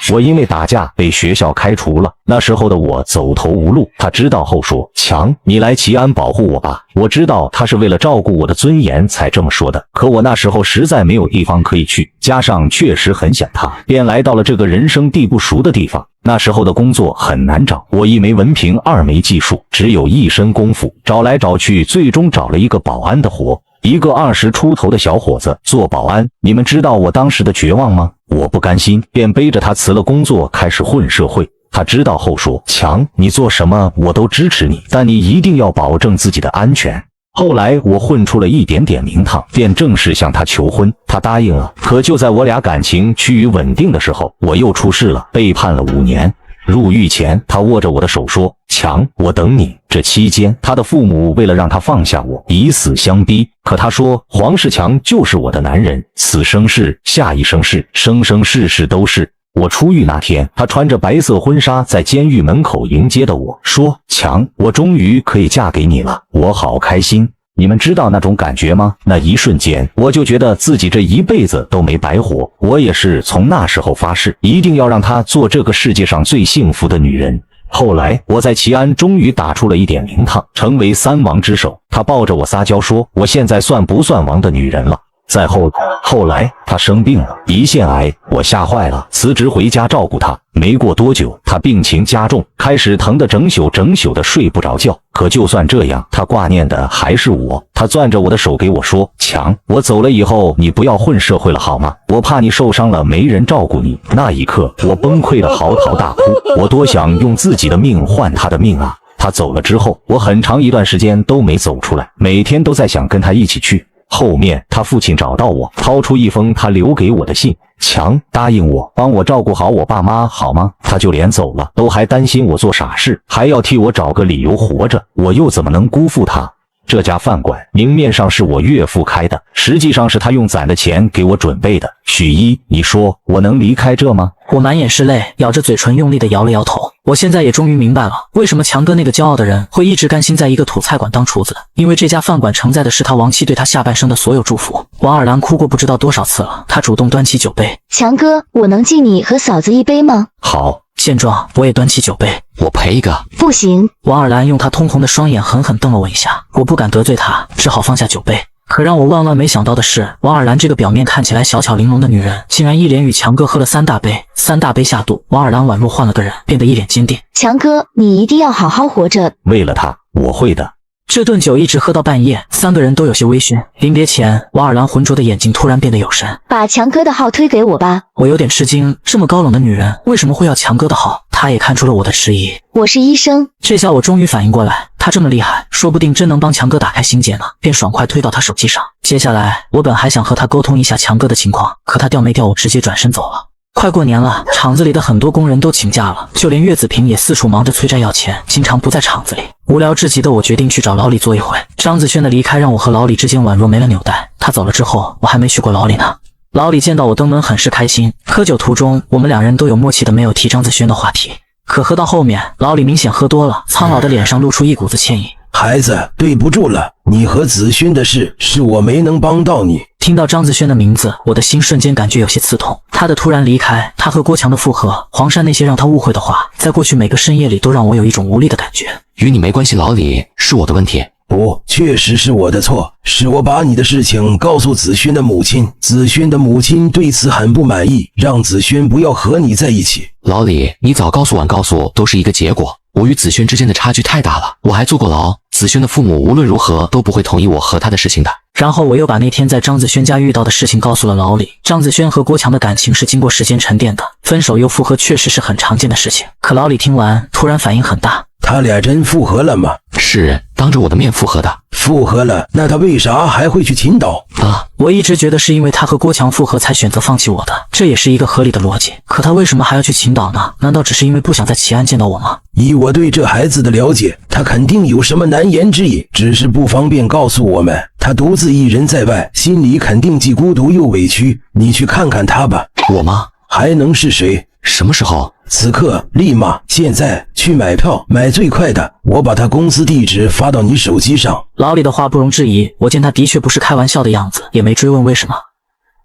我因为打架被学校开除了，那时候的我走投无路。他知道后说：“强，你来齐安保护我吧。”我知道他是为了照顾我的尊严才这么说的，可我那时候实在没有地方可以去，加上确实很想他，便来到了这个人生地不熟的地方。那时候的工作很难找，我1没文凭，2没技术，只有一身功夫，找来找去，最终找了一个保安的活。一个20出头的小伙子做保安，你们知道我当时的绝望吗？我不甘心，便背着他辞了工作，开始混社会。他知道后说：“强，你做什么我都支持你，但你一定要保证自己的安全。”后来我混出了一点点名堂，便正式向他求婚，他答应了。可就在我俩感情趋于稳定的时候，我又出事了，被判了5年。入狱前，他握着我的手说：“强，我等你。”这期间，他的父母为了让他放下我，以死相逼。可他说，黄世强就是我的男人，此生是，下一生是，生生世世都是。我出狱那天，他穿着白色婚纱在监狱门口迎接的我，说：“强，我终于可以嫁给你了。”我好开心。你们知道那种感觉吗？那一瞬间，我就觉得自己这一辈子都没白活。我也是从那时候发誓，一定要让她做这个世界上最幸福的女人。后来，我在齐安终于打出了一点名堂，成为3王之首。她抱着我撒娇说：“我现在算不算王的女人了？”再后来，她生病了，胰腺癌，我吓坏了，辞职回家照顾她。没过多久，她病情加重，开始疼得整宿的睡不着觉。可就算这样，她挂念的还是我。她攥着我的手给我说：“强，我走了以后，你不要混社会了好吗？我怕你受伤了没人照顾你。”那一刻，我崩溃的嚎啕大哭，我多想用自己的命换她的命啊！她走了之后，我很长一段时间都没走出来，每天都在想跟她一起去。后面他父亲找到我，掏出一封他留给我的信：“强，答应我，帮我照顾好我爸妈好吗？”他就连走了，都还担心我做傻事，还要替我找个理由活着，我又怎么能辜负他？这家饭馆明面上是我岳父开的，实际上是他用攒的钱给我准备的。许一，你说我能离开这吗？我满眼是泪，咬着嘴唇用力地摇了摇头。我现在也终于明白了，为什么强哥那个骄傲的人会一直甘心在一个土菜馆当厨子，因为这家饭馆承载的是他亡妻对他下半生的所有祝福。王尔兰哭过不知道多少次了，他主动端起酒杯：“强哥，我能敬你和嫂子一杯吗？”好。见状，我也端起酒杯，我赔一个。不行。王尔兰用他通红的双眼狠狠瞪了我一下，我不敢得罪他，只好放下酒杯。可让我万万没想到的是，王尔兰这个表面看起来小巧玲珑的女人，竟然一连与强哥喝了3大杯，3大杯下肚，王尔兰宛若换了个人，变得一脸坚定。强哥，你一定要好好活着。为了他，我会的。这顿酒一直喝到半夜，3个人都有些微醺。临别前，王尔兰浑浊的眼睛突然变得有神。把强哥的号推给我吧。我有点吃惊，这么高冷的女人为什么会要强哥的号？她也看出了我的迟疑。我是医生。这下我终于反应过来，她这么厉害，说不定真能帮强哥打开心结呢，便爽快推到他手机上。接下来，我本还想和他沟通一下强哥的情况，可他掉没掉我直接转身走了。快过年了，厂子里的很多工人都请假了，就连岳子平也四处忙着催债要钱，经常不在厂子里。无聊至极的我决定去找老李坐一回。张子轩的离开让我和老李之间宛若没了纽带，他走了之后，我还没去过老李呢。老李见到我登门很是开心，喝酒途中我们2人都有默契的没有提张子轩的话题。可喝到后面，老李明显喝多了，苍老的脸上露出一股子歉意。孩子，对不住了，你和子轩的事是我没能帮到你。听到张子轩的名字，我的心瞬间感觉有些刺痛。他的突然离开，他和郭强的复合，黄山那些让他误会的话，在过去每个深夜里都让我有一种无力的感觉。与你没关系，老李，是我的问题。不，确实是我的错，是我把你的事情告诉子轩的母亲，子轩的母亲对此很不满意，让子轩不要和你在一起。老李，你早告诉晚告诉都是一个结果，我与子轩之间的差距太大了，我还坐过牢，子轩的父母无论如何都不会同意我和他的事情的。然后我又把那天在张子轩家遇到的事情告诉了老李。张子轩和郭强的感情是经过时间沉淀的，分手又复合确实是很常见的事情。可老李听完突然反应很大，他俩真复合了吗？是当着我的面复合的。复合了，那他为啥还会去青岛啊？我一直觉得是因为他和郭强复合才选择放弃我的，这也是一个合理的逻辑。可他为什么还要去青岛呢？难道只是因为不想在奇安见到我吗？以我对这孩子的了解，他肯定有什么难言之隐，只是不方便告诉我们。他独自一人在外，心里肯定既孤独又委屈。你去看看他吧。我吗？还能是谁？什么时候？此刻，立马，现在去买票，买最快的。我把他公司地址发到你手机上。老李的话不容置疑，我见他的确不是开玩笑的样子，也没追问为什么。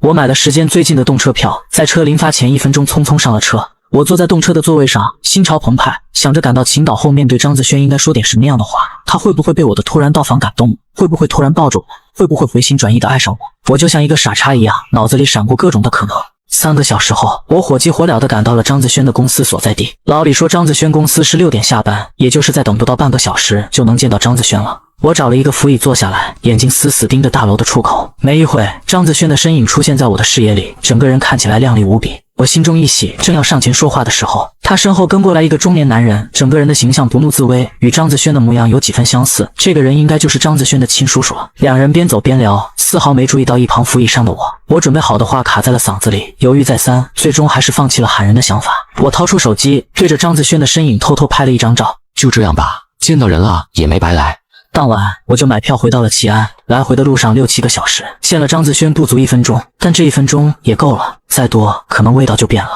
我买了时间最近的动车票，在车临发前1分钟匆匆上了车。我坐在动车的座位上，心潮澎湃，想着赶到青岛后面对张子轩应该说点什么样的话。他会不会被我的突然到访感动？会不会突然抱着我？会不会回心转意的爱上我？我就像一个傻叉一样，脑子里闪过各种的可能。3个小时后，我火急火燎地赶到了张子轩的公司所在地。老李说张子轩公司是6点下班，也就是再等不到半个小时就能见到张子轩了。我找了一个扶椅坐下来，眼睛死死盯着大楼的出口。没一会，张子轩的身影出现在我的视野里，整个人看起来靓丽无比。我心中一喜，正要上前说话的时候，他身后跟过来一个中年男人，整个人的形象不怒自威，与张子轩的模样有几分相似。这个人应该就是张子轩的亲叔叔了。两人边走边聊，丝毫没注意到一旁扶椅上的我。我准备好的话卡在了嗓子里，犹豫再三，最终还是放弃了喊人的想法。我掏出手机，对着张子轩的身影偷偷拍了一张照。就这样吧，见到人了也没白来。当晚我就买票回到了齐安，来回的路上6、7个小时，见了张子轩不足1分钟，但这1分钟也够了，再多可能味道就变了。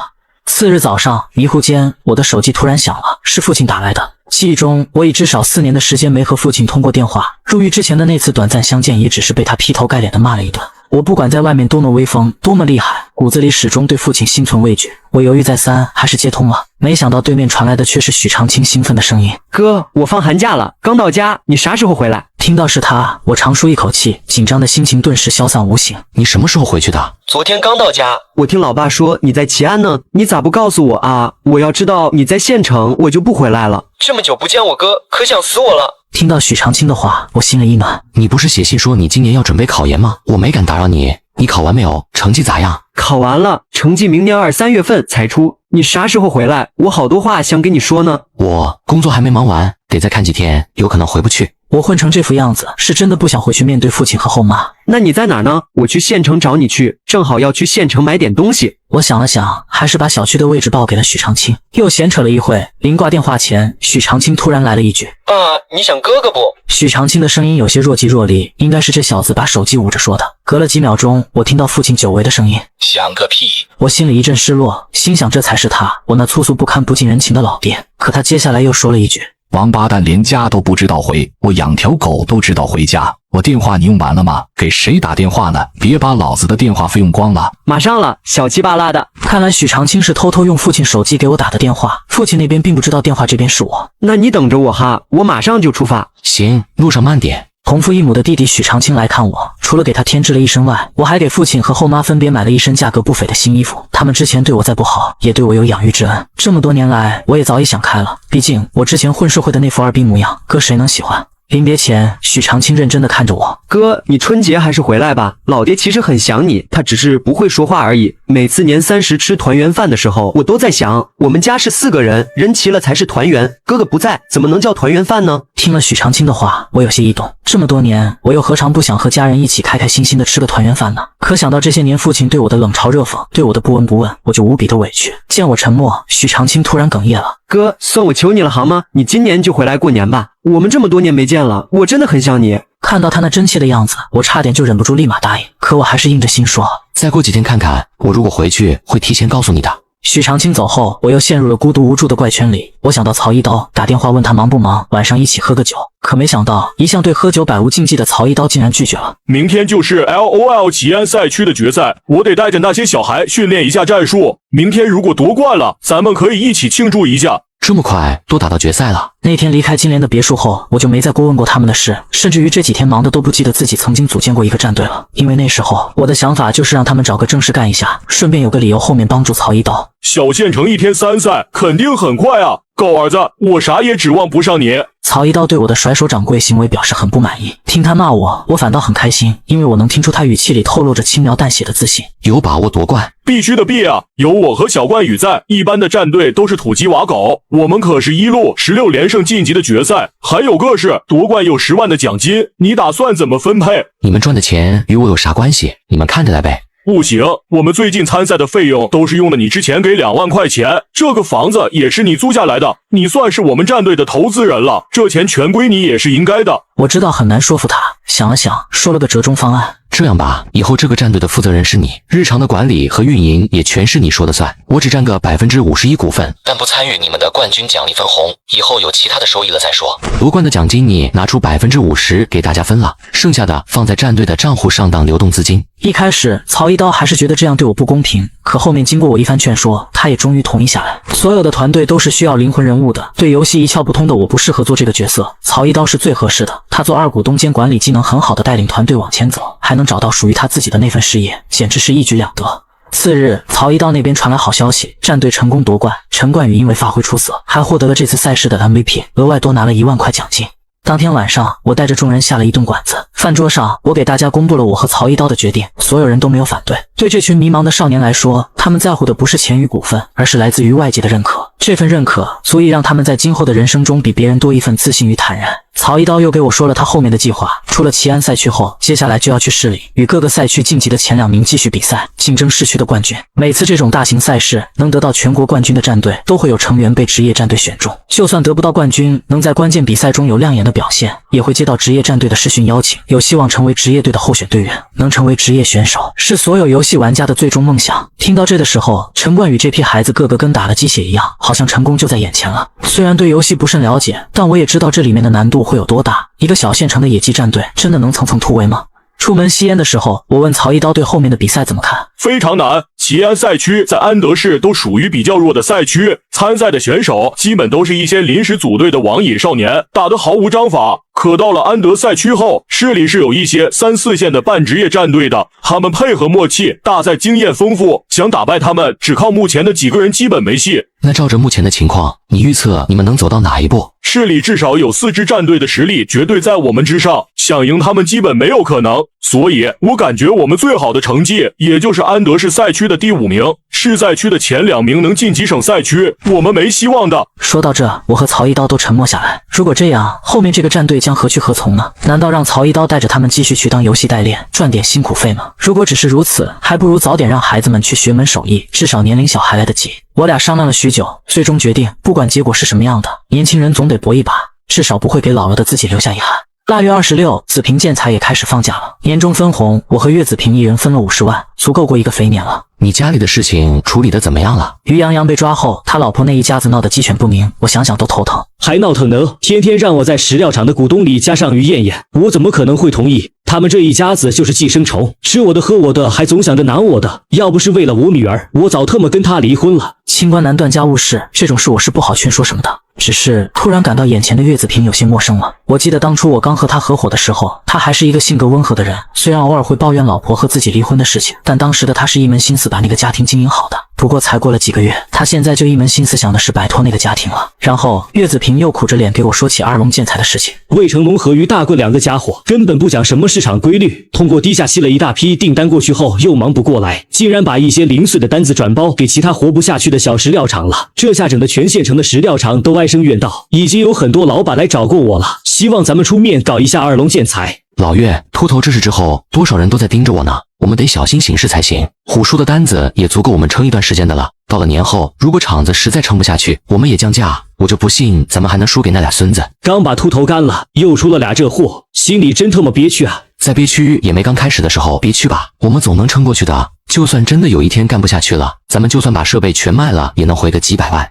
次日早上，迷糊间我的手机突然响了，是父亲打来的。记忆中，我已至少4年的时间没和父亲通过电话，入狱之前的那次短暂相见，也只是被他劈头盖脸的骂了一顿。我不管在外面多么威风，多么厉害，骨子里始终对父亲心存畏惧。我犹豫再三，还是接通了。没想到对面传来的却是许长青兴奋的声音：“哥，我放寒假了，刚到家，你啥时候回来？”听到是他，我长舒一口气，紧张的心情顿时消散无形。你什么时候回去的？昨天刚到家。我听老爸说你在齐安呢，你咋不告诉我啊？我要知道你在县城，我就不回来了。这么久不见我哥，可想死我了。听到许长青的话，我心里一暖。你不是写信说你今年要准备考研吗？我没敢打扰你。你考完没有？成绩咋样？考完了，成绩明年2、3月份才出。你啥时候回来？我好多话想跟你说呢。我工作还没忙完，得再看几天，有可能回不去。我混成这副样子，是真的不想回去面对父亲和后妈。那你在哪儿呢？我去县城找你去，正好要去县城买点东西。我想了想，还是把小区的位置报给了许长青。又闲扯了一会，临挂电话前，许长青突然来了一句：“爸，你想哥哥不？”许长青的声音有些若即若离，应该是这小子把手机捂着说的。隔了几秒钟，我听到父亲久违的声音：“想个屁！”我心里一阵失落，心想这才是他，我那粗俗不堪、不近人情的老爹。可他接下来又说了一句：“王八蛋连家都不知道回，我养条狗都知道回家。我电话你用完了吗？给谁打电话呢？别把老子的电话费用光了。”马上了，小气巴拉的。看来许长青是偷偷用父亲手机给我打的电话，父亲那边并不知道电话这边是我。那你等着我哈，我马上就出发。行，路上慢点。同父异母的弟弟许长青来看我，除了给他添置了一身外，我还给父亲和后妈分别买了一身价格不菲的新衣服。他们之前对我再不好，也对我有养育之恩。这么多年来，我也早已想开了，毕竟我之前混社会的那副二逼模样，哥谁能喜欢？临别前，许长青认真地看着我：“哥，你春节还是回来吧，老爹其实很想你，他只是不会说话而已。每次年30吃团圆饭的时候，我都在想，我们家是4个人，人齐了才是团圆，哥哥不在，怎么能叫团圆饭呢？”听了许长青的话，我有些异动。这么多年，我又何尝不想和家人一起开开心心的吃个团圆饭呢？可想到这些年父亲对我的冷嘲热讽，对我的不闻不问，我就无比的委屈。见我沉默，许长青突然哽咽了：“哥，算我求你了好吗？你今年就回来过年吧，我们这么多年没见了，我真的很想你。”看到他那真切的样子，我差点就忍不住立马答应，可我还是硬着心说：“再过几天看看，我如果回去会提前告诉你的。”许长青走后，我又陷入了孤独无助的怪圈里。我想到曹一刀，打电话问他忙不忙，晚上一起喝个酒。可没想到，一向对喝酒百无禁忌的曹一刀竟然拒绝了。明天就是 LOL 齐安赛区的决赛，我得带着那些小孩训练一下战术。明天如果夺冠了，咱们可以一起庆祝一下。这么快都打到决赛了？那天离开金莲的别墅后，我就没再过问过他们的事，甚至于这几天忙得都不记得自己曾经组建过一个战队了。因为那时候我的想法就是让他们找个正事干一下，顺便有个理由后面帮助曹一刀。小县城1天3赛肯定很快啊！狗儿子，我啥也指望不上你，曹一刀对我的甩手掌柜行为表示很不满意，听他骂我，我反倒很开心，因为我能听出他语气里透露着轻描淡写的自信。有把握夺冠？必须的必啊！有我和小冠宇在，一般的战队都是土鸡瓦狗，我们可是一路16连胜晋级的决赛，还有个是夺冠有10万的奖金，你打算怎么分配？你们赚的钱与我有啥关系？你们看着来呗。不行，我们最近参赛的费用都是用的你之前给2万块钱，这个房子也是你租下来的，你算是我们战队的投资人了，这钱全归你也是应该的。我知道很难说服他，想了想，说了个折中方案。这样吧，以后这个战队的负责人是你，日常的管理和运营也全是你说的算，我只占个51%股份，但不参与你们的冠军奖励分红，以后有其他的收益了再说。夺冠的奖金你拿出50%给大家分了，剩下的放在战队的账户上当流动资金。一开始曹一刀还是觉得这样对我不公平，可后面经过我一番劝说，他也终于同意下来。所有的团队都是需要灵魂人物的，对游戏一窍不通的我不适合做这个角色，曹一刀是最合适的。他做2股东兼管理技能很好的带领团队往前走，还能找到属于他自己的那份事业，简直是一举两得。次日，曹一刀那边传来好消息，战队成功夺冠，陈冠宇因为发挥出色，还获得了这次赛事的 MVP， 额外多拿了1万块奖金。当天晚上，我带着众人下了一顿馆子。饭桌上，我给大家公布了我和曹一刀的决定，所有人都没有反对。对这群迷茫的少年来说，他们在乎的不是钱与股份，而是来自于外界的认可。这份认可足以让他们在今后的人生中比别人多一份自信与坦然。曹一刀又给我说了他后面的计划，出了齐安赛区后，接下来就要去市里与各个赛区晋级的前2名继续比赛，竞争市区的冠军。每次这种大型赛事能得到全国冠军的战队，都会有成员被职业战队选中。就算得不到冠军，能在关键比赛中有亮眼的表现，也会接到职业战队的试训邀请，有希望成为职业队的候选队员。能成为职业选手，是所有游戏玩家的最终梦想。听到这的时候，陈冠宇这批孩子个个跟打了鸡血一样，好像成功就在眼前了。虽然对游戏不甚了解，但我也知道这里面的难度会有多大。一个小县城的野鸡战队真的能层层突围吗？出门吸烟的时候，我问曹一刀对后面的比赛怎么看。非常难，齐安赛区在安德市都属于比较弱的赛区，参赛的选手基本都是一些临时组队的网瘾少年，打得毫无章法。可到了安德赛区后，市里是有一些3、4线的半职业战队的，他们配合默契，大赛经验丰富，想打败他们，只靠目前的几个人基本没戏。那照着目前的情况，你预测你们能走到哪一步？市里至少有4支战队的实力绝对在我们之上，想赢他们基本没有可能。所以我感觉我们最好的成绩也就是安德市赛区的第5名，市赛区的前2名能晋级省赛区，我们没希望的。说到这，我和曹一刀都沉默下来。如果这样，后面这个战队将何去何从呢？难道让曹一刀带着他们继续去当游戏代练，赚点辛苦费吗？如果只是如此，还不如早点让孩子们去学门手艺，至少年龄小还来得及。我俩商量了许久，最终决定，不管结果是什么样的，年轻人总得搏一把，至少不会给老了的自己留下遗憾。腊月26，子平建材也开始放假了。年终分红，我和岳子平一人分了50万，足够过一个肥年了。你家里的事情处理得怎么样了？于洋洋被抓后，他老婆那一家子闹得鸡犬不宁，我想想都头疼。还闹腾呢，天天让我在石料厂的股东里加上于艳艳，我怎么可能会同意？他们这一家子就是寄生虫，吃我的喝我的，还总想着拿我的。要不是为了我女儿，我早特么跟他离婚了。清官难断家务事，这种事我是不好劝说什么的。只是突然感到眼前的岳子平有些陌生了。我记得当初我刚和他合伙的时候，他还是一个性格温和的人，虽然偶尔会抱怨老婆和自己离婚的事情，但当时的他是一门心思把那个家庭经营好的。不过才过了几个月，他现在就一门心思想的是摆脱那个家庭了。然后岳子平又苦着脸给我说起2龙建材的事情。魏成龙和于大棍2个家伙根本不讲什么市场规律，通过低价吸了一大批订单过去后又忙不过来，竟然把一些零碎的单子转包给其他活不下去的小石料厂了。这下整的全县城的石料厂都哀声怨道，已经有很多老板来找过我了，希望咱们出面搞一下2龙建材。老岳，秃头这事之后，多少人都在盯着我呢，我们得小心行事才行。虎叔的单子也足够我们撑一段时间的了。到了年后，如果厂子实在撑不下去，我们也降价，我就不信咱们还能输给那俩孙子。刚把秃头干了，又出了俩这货，心里真他妈憋屈啊！再憋屈也没刚开始的时候憋屈吧，我们总能撑过去的。就算真的有一天干不下去了，咱们就算把设备全卖了，也能回个几百万。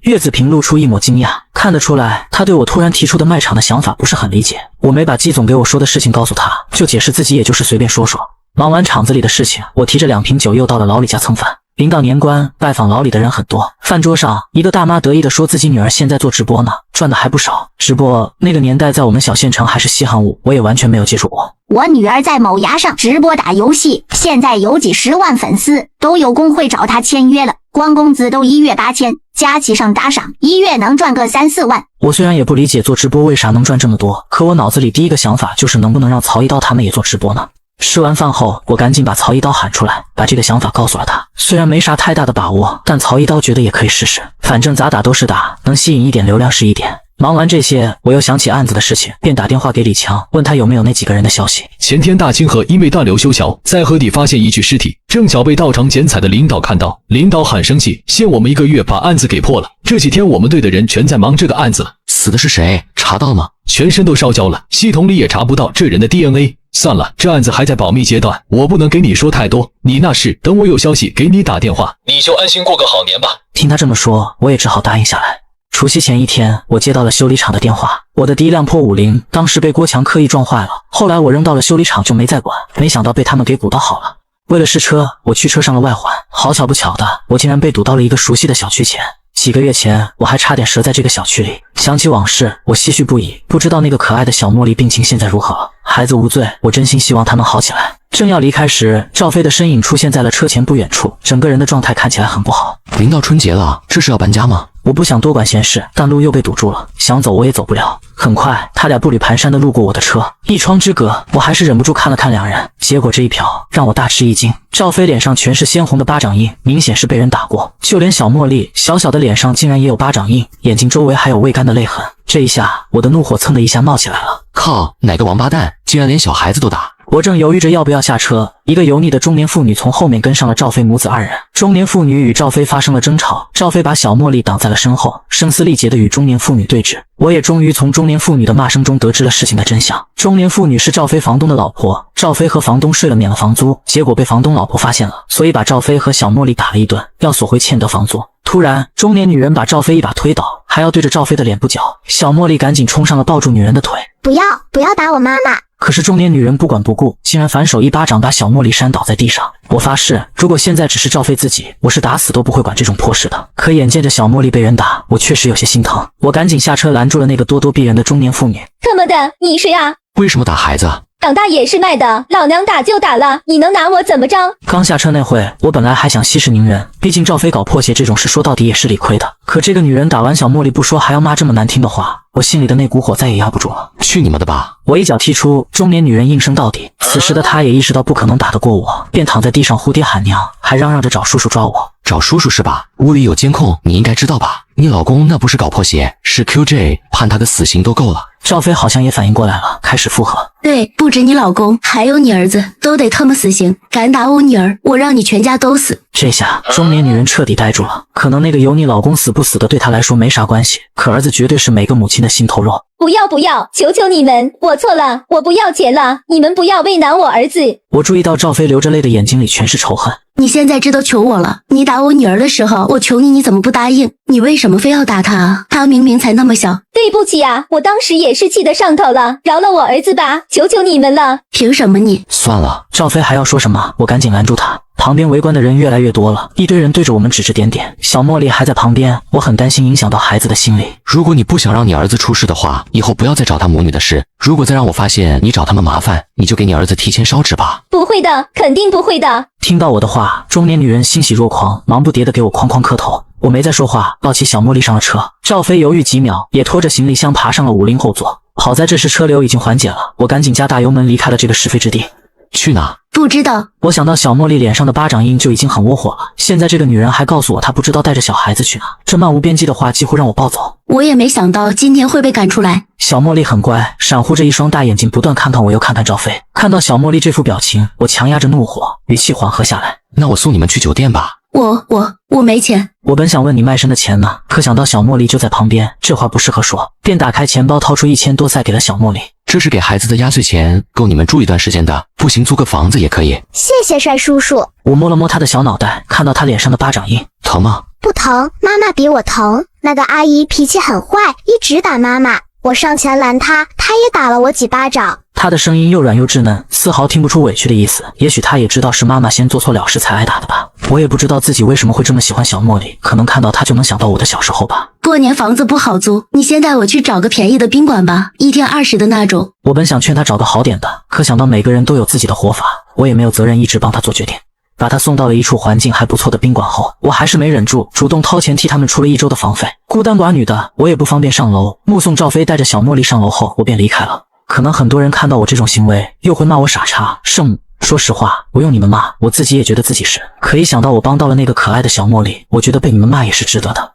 岳子平露出一抹惊讶，看得出来他对我突然提出的卖场的想法不是很理解。我没把季总给我说的事情告诉他，就解释自己也就是随便说说。忙完厂子里的事情，我提着2瓶酒又到了老李家蹭饭。临到年关，拜访老李的人很多。饭桌上，一个大妈得意地说自己女儿现在做直播呢，赚的还不少。直播那个年代在我们小县城还是稀罕物，我也完全没有接触过。我女儿在某牙上直播打游戏，现在有几10万粉丝，都有工会找她签约了，光工资都1月8000，加起上打赏，1月能赚个3、4万。我虽然也不理解做直播为啥能赚这么多，可我脑子里第一个想法就是能不能让曹一刀他们也做直播呢？吃完饭后，我赶紧把曹一刀喊出来，把这个想法告诉了他。虽然没啥太大的把握，但曹一刀觉得也可以试试，反正咋打都是打，能吸引一点流量是一点。忙完这些，我又想起案子的事情，便打电话给李强，问他有没有那几个人的消息。前天大清河因为大流修桥，在河底发现一具尸体，正巧被到场剪彩的领导看到，领导很生气，限我们1个月把案子给破了。这几天我们队的人全在忙这个案子了。死的是谁？查到了吗？全身都烧焦了，系统里也查不到这人的 DNA。算了，这案子还在保密阶段，我不能给你说太多。你那事等我有消息给你打电话。你就安心过个好年吧。听他这么说，我也只好答应下来。除夕前一天，我接到了修理厂的电话，我的第一辆破50当时被郭强刻意撞坏了，后来我扔到了修理厂就没再管，没想到被他们给鼓捣好了。为了试车，我去车上了外环，好巧不巧的，我竟然被堵到了一个熟悉的小区前。几个月前，我还差点折在这个小区里。想起往事，我唏嘘不已。不知道那个可爱的小茉莉病情现在如何？孩子无罪，我真心希望他能好起来。正要离开时，赵飞的身影出现在了车前不远处，整个人的状态看起来很不好。临到春节了，这是要搬家吗？我不想多管闲事，但路又被堵住了，想走我也走不了。很快，他俩步履蹒跚地路过我的车，一窗之隔，我还是忍不住看了看两人。结果这一瞟让我大吃一惊，赵飞脸上全是鲜红的巴掌印，明显是被人打过。就连小茉莉小小的脸上竟然也有巴掌印，眼睛周围还有未干的泪痕。这一下，我的怒火蹭的一下冒起来了。靠，哪个王八蛋竟然连小孩子都打！我正犹豫着要不要下车，一个油腻的中年妇女从后面跟上了赵飞母子二人。中年妇女与赵飞发生了争吵，赵飞把小茉莉挡在了身后，声嘶力竭地与中年妇女对峙。我也终于从中年妇女的骂声中得知了事情的真相。中年妇女是赵飞房东的老婆，赵飞和房东睡了免了房租，结果被房东老婆发现了，所以把赵飞和小茉莉打了一顿，要索回欠得房租。突然，中年女人把赵飞一把推倒，还要对着赵飞的脸部脚。小茉莉赶紧冲上了，抱住女人的腿。不要打我妈妈！可是中年女人不管不顾，竟然反手一巴掌把小茉莉扇倒在地上。我发誓，如果现在只是赵飞自己，我是打死都不会管这种破事的。可眼见着小茉莉被人打，我确实有些心疼。我赶紧下车拦住了那个咄咄逼人的中年妇女。特么的，你谁啊？为什么打孩子？长大也是卖的，老娘打就打了，你能拿我怎么着？刚下车那会，我本来还想息事宁人，毕竟赵飞搞破鞋这种事说到底也是理亏的。可这个女人打完小茉莉不说，还要骂这么难听的话，我心里的那股火再也压不住了。去你们的吧！我一脚踢出，中年女人应声到底。此时的她也意识到不可能打得过我，便躺在地上呼爹喊娘，还嚷嚷着找叔叔抓我。找叔叔是吧？屋里有监控，你应该知道吧？你老公那不是搞破鞋，是 QJ， 判他个死刑都够了。赵飞好像也反应过来了，开始附和。对，不止你老公，还有你儿子，都得他妈死刑！敢打我女儿，我让你全家都死！这下中年女人彻底呆住了。可能那个有你老公死不死的对她来说没啥关系，可儿子绝对是每个母亲的心头肉。不要，求求你们，我错了，我不要钱了，你们不要为难我儿子。我注意到赵飞流着泪的眼睛里全是仇恨。你现在知道求我了？你打我女儿的时候，我求你，你怎么不答应？你为什么非要打她啊？她明明才那么小。对不起啊，我当时也是气得上头了，饶了我儿子吧，求求你们了。凭什么你？算了，赵飞还要说什么，我赶紧拦住他。旁边围观的人越来越多了，一堆人对着我们指指点点。小茉莉还在旁边，我很担心影响到孩子的心理。如果你不想让你儿子出事的话，以后不要再找他母女的事。如果再让我发现你找他们麻烦，你就给你儿子提前烧纸吧。不会的，肯定不会的。听到我的话，中年女人欣喜若狂，忙不迭地给我哐哐磕头。我没再说话，抱起小茉莉上了车。赵飞犹豫几秒，也拖着行李箱爬上了50后座。好在这时车流已经缓解了，我赶紧加大油门离开了这个是非之地。去哪？不知道。我想到小茉莉脸上的巴掌印就已经很窝火了，现在这个女人还告诉我她不知道带着小孩子去哪，这漫无边际的话几乎让我暴走。我也没想到今天会被赶出来。小茉莉很乖，闪忽着一双大眼睛，不断看看我又看看赵飞。看到小茉莉这副表情，我强压着怒火，语气缓和下来。那我送你们去酒店吧。我没钱。我本想问你卖身的钱呢，可想到小茉莉就在旁边，这话不适合说，便打开钱包掏出1000多塞给了小茉莉。这是给孩子的压岁钱，够你们住一段时间的，不行租个房子也可以。谢谢帅叔叔。我摸了摸他的小脑袋，看到他脸上的巴掌印。疼吗？不疼，妈妈比我疼。那个阿姨脾气很坏，一直打妈妈。我上前拦她，她也打了我几巴掌。他的声音又软又稚嫩，丝毫听不出委屈的意思。也许他也知道是妈妈先做错了事才挨打的吧。我也不知道自己为什么会这么喜欢小茉莉，可能看到她就能想到我的小时候吧。过年房子不好租，你先带我去找个便宜的宾馆吧，1天20的那种。我本想劝他找个好点的，可想到每个人都有自己的活法，我也没有责任一直帮他做决定。把他送到了一处环境还不错的宾馆后，我还是没忍住，主动掏钱替他们出了1周的房费。孤单寡女的，我也不方便上楼。目送赵飞带着小茉莉上楼后，我便离开了。可能很多人看到我这种行为，又会骂我傻叉、圣母。说实话，不用你们骂，我自己也觉得自己是。可一想到我帮到了那个可爱的小茉莉，我觉得被你们骂也是值得的。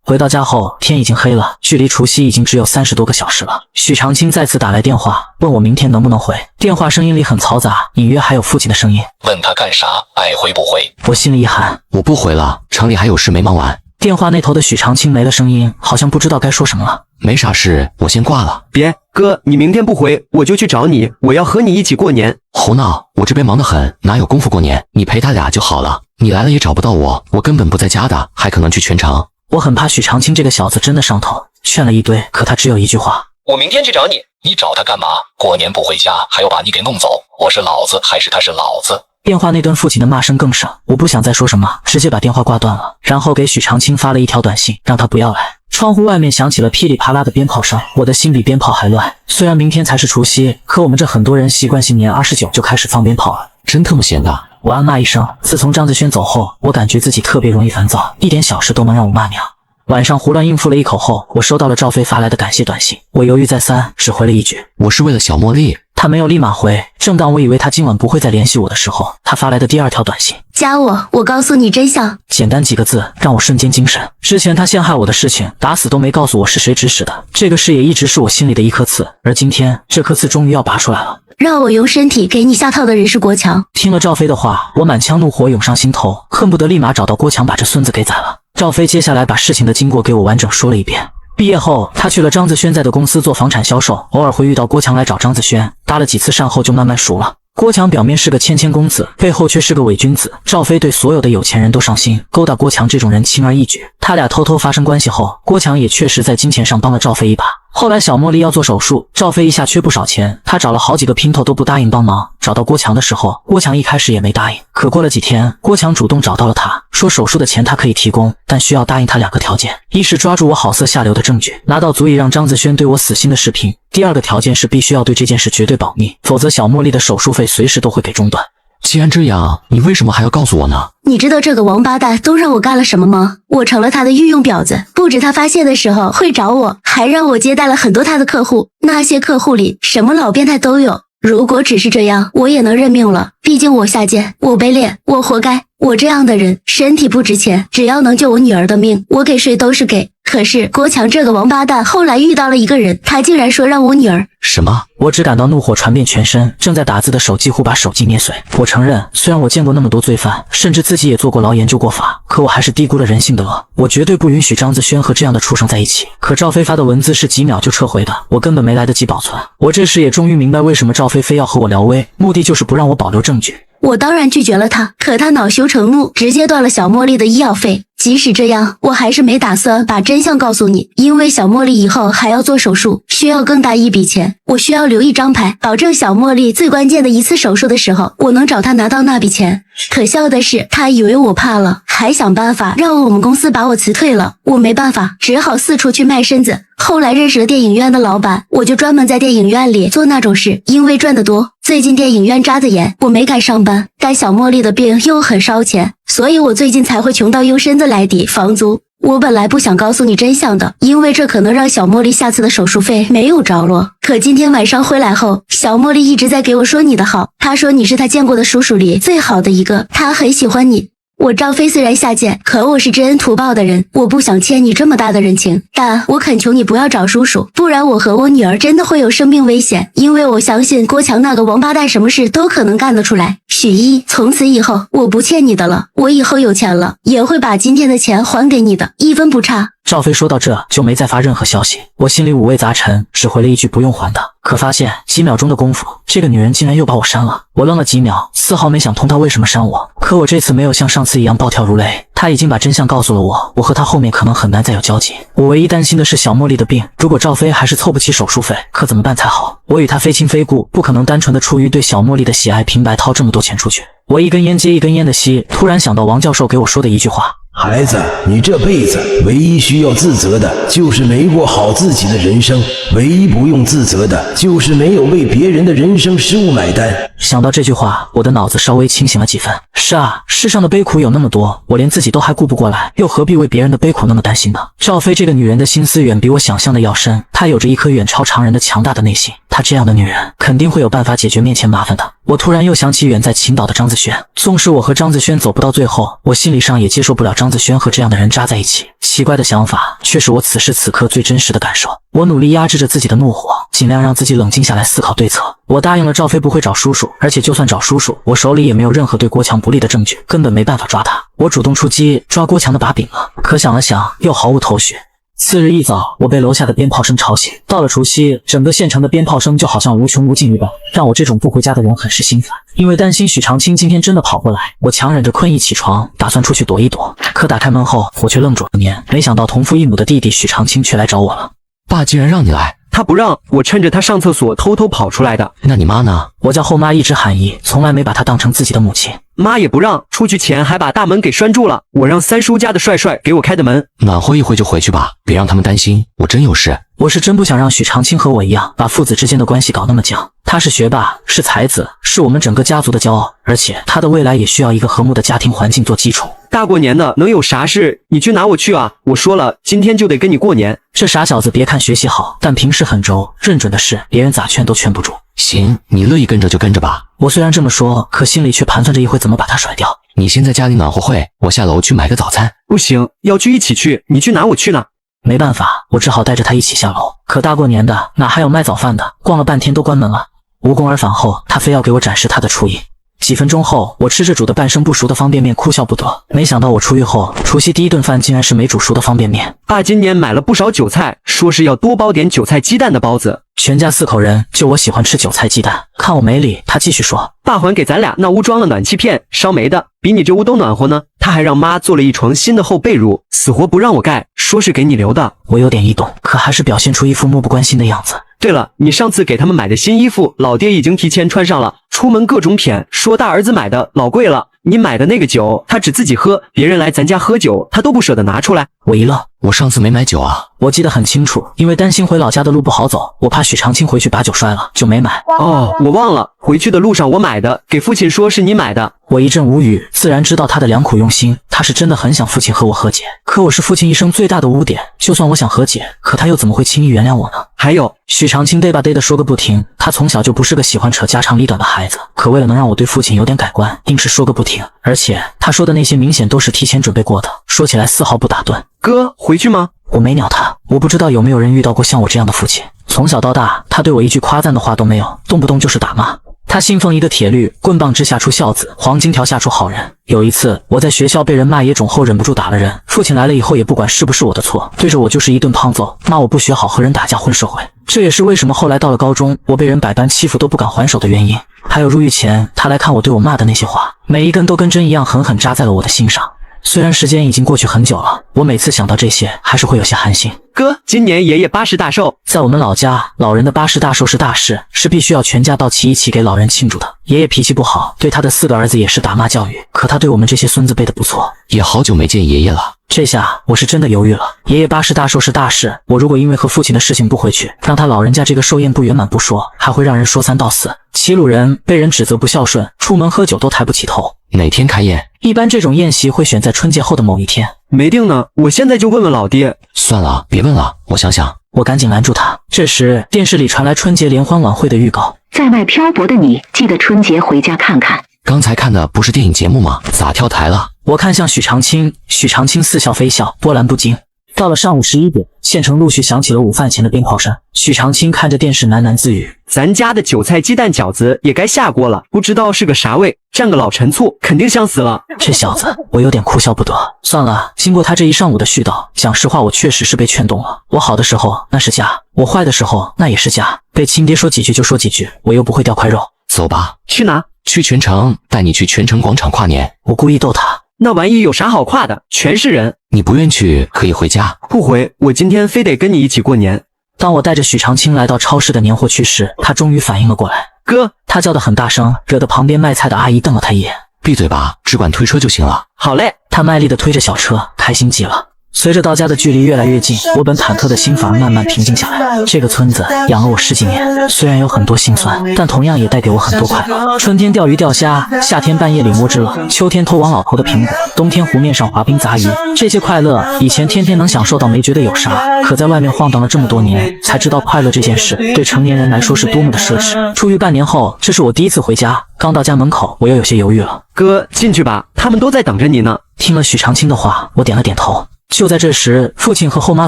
回到家后，天已经黑了，距离除夕已经只有30多个小时了。许长青再次打来电话，问我明天能不能回。电话声音里很嘈杂，隐约还有父亲的声音。问他干啥？爱回不回？我心里一寒，我不回了，城里还有事没忙完。电话那头的许长青没了声音，好像不知道该说什么了。没啥事，我先挂了。别，哥，你明天不回，我就去找你，我要和你一起过年。胡闹，我这边忙得很，哪有功夫过年？你陪他俩就好了。你来了也找不到我，我根本不在家的，还可能去全城。我很怕许长青这个小子真的上头，劝了一堆，可他只有一句话：我明天去找你。你找他干嘛？过年不回家，还要把你给弄走？我是老子还是他是老子？电话那端父亲的骂声更甚，我不想再说什么，直接把电话挂断了，然后给许长青发了一条短信，让他不要来。窗户外面响起了噼里啪啦的鞭炮声，我的心比鞭炮还乱。虽然明天才是除夕，可我们这很多人习惯性年29就开始放鞭炮了，真特么闲的。我暗骂一声。自从张子轩走后，我感觉自己特别容易烦躁，一点小事都能让我骂娘。晚上胡乱应付了一口后，我收到了赵飞发来的感谢短信，我犹豫再三，只回了一句：我是为了小茉莉。他没有立马回，正当我以为他今晚不会再联系我的时候，他发来的第2条短信：加我告诉你真相。简单几个字让我瞬间精神。之前他陷害我的事情，打死都没告诉我是谁指使的，这个事也一直是我心里的一颗刺，而今天这颗刺终于要拔出来了。让我用身体给你下套的人是郭强。听了赵飞的话，我满腔怒火涌上心头，恨不得立马找到郭强把这孙子给宰了。赵飞接下来把事情的经过给我完整说了一遍。毕业后，他去了张子轩在的公司做房产销售，偶尔会遇到郭强来找张子轩，搭了几次讪后就慢慢熟了。郭强表面是个谦谦公子，背后却是个伪君子。赵飞对所有的有钱人都上心，勾搭郭强这种人轻而易举。他俩偷偷发生关系后，郭强也确实在金钱上帮了赵飞一把。后来小茉莉要做手术，赵飞一下缺不少钱，他找了好几个姘头都不答应帮忙。找到郭强的时候，郭强一开始也没答应。可过了几天，郭强主动找到了他，说手术的钱他可以提供，但需要答应他2个条件：一是抓住我好色下流的证据，拿到足以让张子轩对我死心的视频；第2个条件是必须要对这件事绝对保密，否则小茉莉的手术费随时都会给中断。既然这样，你为什么还要告诉我呢？你知道这个王八蛋都让我干了什么吗？我成了他的御用婊子，不止他发现的时候会找我，还让我接待了很多他的客户，那些客户里什么老变态都有。如果只是这样，我也能认命了，毕竟我下贱，我卑劣，我活该。我这样的人身体不值钱，只要能救我女儿的命，我给谁都是给。可是郭强这个王八蛋后来遇到了一个人，他竟然说让我女儿什么？我只感到怒火传遍全身，正在打字的手几乎把手机捏碎。我承认，虽然我见过那么多罪犯，甚至自己也坐过牢研究过法，可我还是低估了人性的恶。我绝对不允许张子轩和这样的畜生在一起。可赵飞发的文字是几秒就撤回的，我根本没来得及保存。我这时也终于明白为什么赵飞非要和我聊微，目的就是不让我保留证据。我当然拒绝了他，可他恼羞成怒，直接断了小茉莉的医药费。即使这样，我还是没打算把真相告诉你，因为小茉莉以后还要做手术，需要更大一笔钱，我需要留一张牌，保证小茉莉最关键的一次手术的时候，我能找他拿到那笔钱。可笑的是，他以为我怕了，还想办法让我们公司把我辞退了。我没办法，只好四处去卖身子。后来认识了电影院的老板，我就专门在电影院里做那种事，因为赚得多。最近电影院扎得严，我没敢上班，但小茉莉的病又很烧钱，所以我最近才会穷到用身子来抵房租。我本来不想告诉你真相的，因为这可能让小茉莉下次的手术费没有着落。可今天晚上回来后，小茉莉一直在给我说你的好，她说你是她见过的叔叔里最好的一个，她很喜欢你。我赵飞虽然下贱，可我是知恩图报的人，我不想欠你这么大的人情，但我恳求你不要找叔叔，不然我和我女儿真的会有生命危险，因为我相信郭强那个王八蛋什么事都可能干得出来。许一，从此以后我不欠你的了，我以后有钱了也会把今天的钱还给你的，一分不差。赵飞说到这就没再发任何消息，我心里五味杂陈，只回了一句不用还的。可发现几秒钟的功夫，这个女人竟然又把我删了。我愣了几秒，丝毫没想通她为什么删我。可我这次没有像上次一样暴跳如雷，她已经把真相告诉了我，我和她后面可能很难再有交集。我唯一担心的是小茉莉的病，如果赵飞还是凑不齐手术费，可怎么办才好？我与她非亲非故，不可能单纯的出于对小茉莉的喜爱平白掏这么多钱出去。我一根烟接一根烟的吸，突然想到王教授给我说的一句话：孩子，你这辈子唯一需要自责的就是没过好自己的人生，唯一不用自责的就是没有为别人的人生失误买单。想到这句话，我的脑子稍微清醒了几分。是啊，世上的悲苦有那么多，我连自己都还顾不过来，又何必为别人的悲苦那么担心呢？赵飞这个女人的心思远比我想象的要深，她有着一颗远超常人的强大的内心。她这样的女人肯定会有办法解决面前麻烦的。我突然又想起远在青岛的张子轩，纵使我和张子轩走不到最后，我心理上也接受不了张子轩和这样的人扎在一起。奇怪的想法却是我此时此刻最真实的感受。我努力压制着自己的怒火，尽量让自己冷静下来思考对策。我答应了赵飞不会找叔叔，而且就算找叔叔，我手里也没有任何对郭强不利的证据，根本没办法抓他。我主动出击抓郭强的把柄了，可想了想又毫无头绪。次日一早，我被楼下的鞭炮声吵醒。到了除夕，整个县城的鞭炮声就好像无穷无尽一般，让我这种不回家的人很是心烦。因为担心许长青今天真的跑过来，我强忍着困意起床，打算出去躲一躲。可打开门后，我却愣住了年，没想到同父异母的弟弟许长青却来找我了。爸竟然让你来，他不让，我趁着他上厕所偷偷跑出来的。那你妈呢？我叫后妈一直含义，从来没把她当成自己的母亲。妈也不让，出去前还把大门给拴住了。我让三叔家的帅帅给我开的门。暖和一会就回去吧，别让他们担心，我真有事。我是真不想让许长青和我一样，把父子之间的关系搞那么僵。他是学霸，是才子，是我们整个家族的骄傲，而且他的未来也需要一个和睦的家庭环境做基础。大过年的能有啥事？你去拿我去啊！我说了，今天就得跟你过年。这傻小子别看学习好，但平时很轴，认准的事别人咋劝都劝不住。行，你乐意跟着就跟着吧。我虽然这么说，可心里却盘算着一会怎么把他甩掉。你先在家里暖和会，我下楼去买个早餐。不行，要去一起去，你去拿我去呢。没办法，我只好带着他一起下楼。可大过年的，哪还有卖早饭的？逛了半天都关门了。无功而返后，他非要给我展示他的厨艺。几分钟后，我吃着煮的半生不熟的方便面，哭笑不得。没想到我出狱后，除夕第一顿饭竟然是没煮熟的方便面。爸今年买了不少韭菜，说是要多包点韭菜鸡蛋的包子。全家4口人，就我喜欢吃韭菜鸡蛋。看我没理，他继续说：“爸还给咱俩那屋装了暖气片，烧煤的，比你这屋都暖和呢。他还让妈做了一床新的厚被褥，死活不让我盖，说是给你留的。”我有点异动，可还是表现出一副漠不关心的样子。对了，你上次给他们买的新衣服，老爹已经提前穿上了，出门各种谝，说大儿子买的老贵了。你买的那个酒，他只自己喝，别人来咱家喝酒，他都不舍得拿出来。我一愣，我上次没买酒啊。我记得很清楚，因为担心回老家的路不好走，我怕许长青回去把酒摔了，就没买。哦，我忘了，回去的路上我买的，给父亲说是你买的。我一阵无语，自然知道他的良苦用心，他是真的很想父亲和我和解。可我是父亲一生最大的污点，就算我想和解，可他又怎么会轻易原谅我呢？还有，许长青嘚吧嘚的说个不停，他从小就不是个喜欢扯家长里短的孩子，可为了能让我对父亲有点改观，硬是说个不停。而且他说的那些明显都是提前准备过的，说起来丝毫不打断。哥，回去吗？我没鸟他，我不知道有没有人遇到过像我这样的父亲。从小到大，他对我一句夸赞的话都没有，动不动就是打骂。他信奉一个铁律，棍棒之下出孝子，黄金条下出好人。有一次我在学校被人骂野种后忍不住打了人，父亲来了以后也不管是不是我的错，对着我就是一顿胖揍，骂我不学好和人打架混社会。这也是为什么后来到了高中，我被人百般欺负都不敢还手的原因。还有入狱前他来看我对我骂的那些话，每一根都跟针一样狠狠扎在了我的心上。虽然时间已经过去很久了，我每次想到这些还是会有些寒心。哥，今年爷爷80大寿，在我们老家，老人的80大寿是大事，是必须要全家到齐一起给老人庆祝的。爷爷脾气不好，对他的4个儿子也是打骂教育，可他对我们这些孙子辈的不错。也好久没见爷爷了。这下我是真的犹豫了。爷爷80大寿是大事，我如果因为和父亲的事情不回去，让他老人家这个寿宴不圆满不说，还会让人说3道4。齐鲁人被人指责不孝顺，出门喝酒都抬不起头。哪天开宴？一般这种宴席会选在春节后的某一天。没定呢，我现在就问问老爹。算了，别问了，我想想。我赶紧拦住他。这时电视里传来春节联欢晚会的预告。在外漂泊的你，记得春节回家看看。刚才看的不是电影节目吗？咋跳台了？我看向许长青，许长青似笑非笑，波澜不惊。到了上午11点，县城陆续响起了午饭前的鞭炮声。许长青看着电视喃喃自语：“咱家的韭菜鸡蛋饺子也该下锅了，不知道是个啥味，蘸个老陈醋，肯定香死了。”这小子，我有点哭笑不得。算了，经过他这一上午的絮叨，讲实话，我确实是被劝动了。我好的时候那是家，我坏的时候那也是家。被亲爹说几句就说几句，我又不会掉块肉。走吧。去哪？去泉城，带你去泉城广场跨年。我故意逗他。那玩意有啥好跨的？全是人。你不愿去可以回家。不回，我今天非得跟你一起过年。当我带着许长青来到超市的年货区时，他终于反应了过来。哥，他叫得很大声，惹得旁边卖菜的阿姨瞪了他一眼。闭嘴吧，只管推车就行了。好嘞，他卖力地推着小车，开心极了。随着到家的距离越来越近，我本忐忑的心反而慢慢平静下来。这个村子养了我10几年，虽然有很多辛酸，但同样也带给我很多快乐。春天钓鱼钓虾，夏天半夜领莴苣了，秋天偷王老头的苹果，冬天湖面上滑冰砸鱼，这些快乐以前天天能享受到没觉得有啥，可在外面晃荡了这么多年，才知道快乐这件事对成年人来说是多么的奢侈。出狱半年后，这是我第一次回家，刚到家门口，我又有些犹豫了。哥，进去吧，他们都在等着你呢。听了许长青的话，我点了点头。就在这时，父亲和后妈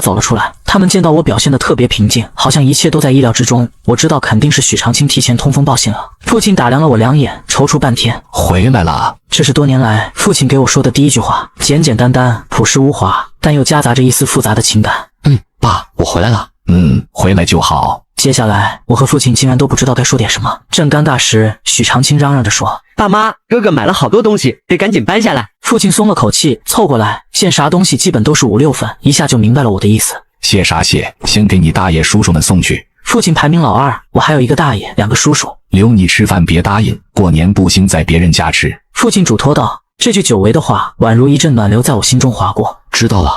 走了出来。他们见到我表现得特别平静，好像一切都在意料之中。我知道肯定是许长青提前通风报信了。父亲打量了我2眼，踌躇半天，回来了。这是多年来父亲给我说的第一句话，简简单单，朴实无华，但又夹杂着一丝复杂的情感。爸，我回来了。回来就好。接下来，我和父亲竟然都不知道该说点什么。正尴尬时，许长青嚷嚷着说：“爸妈，哥哥买了好多东西，得赶紧搬下来。”父亲松了口气，凑过来，见啥东西基本都是5、6分，一下就明白了我的意思。谢啥谢，先给你大爷叔叔们送去。父亲排名老2，我还有一个大爷，2个叔叔。留你吃饭别答应，过年不兴在别人家吃。父亲嘱托道。这句久违的话，宛如一阵暖流在我心中划过。知道了。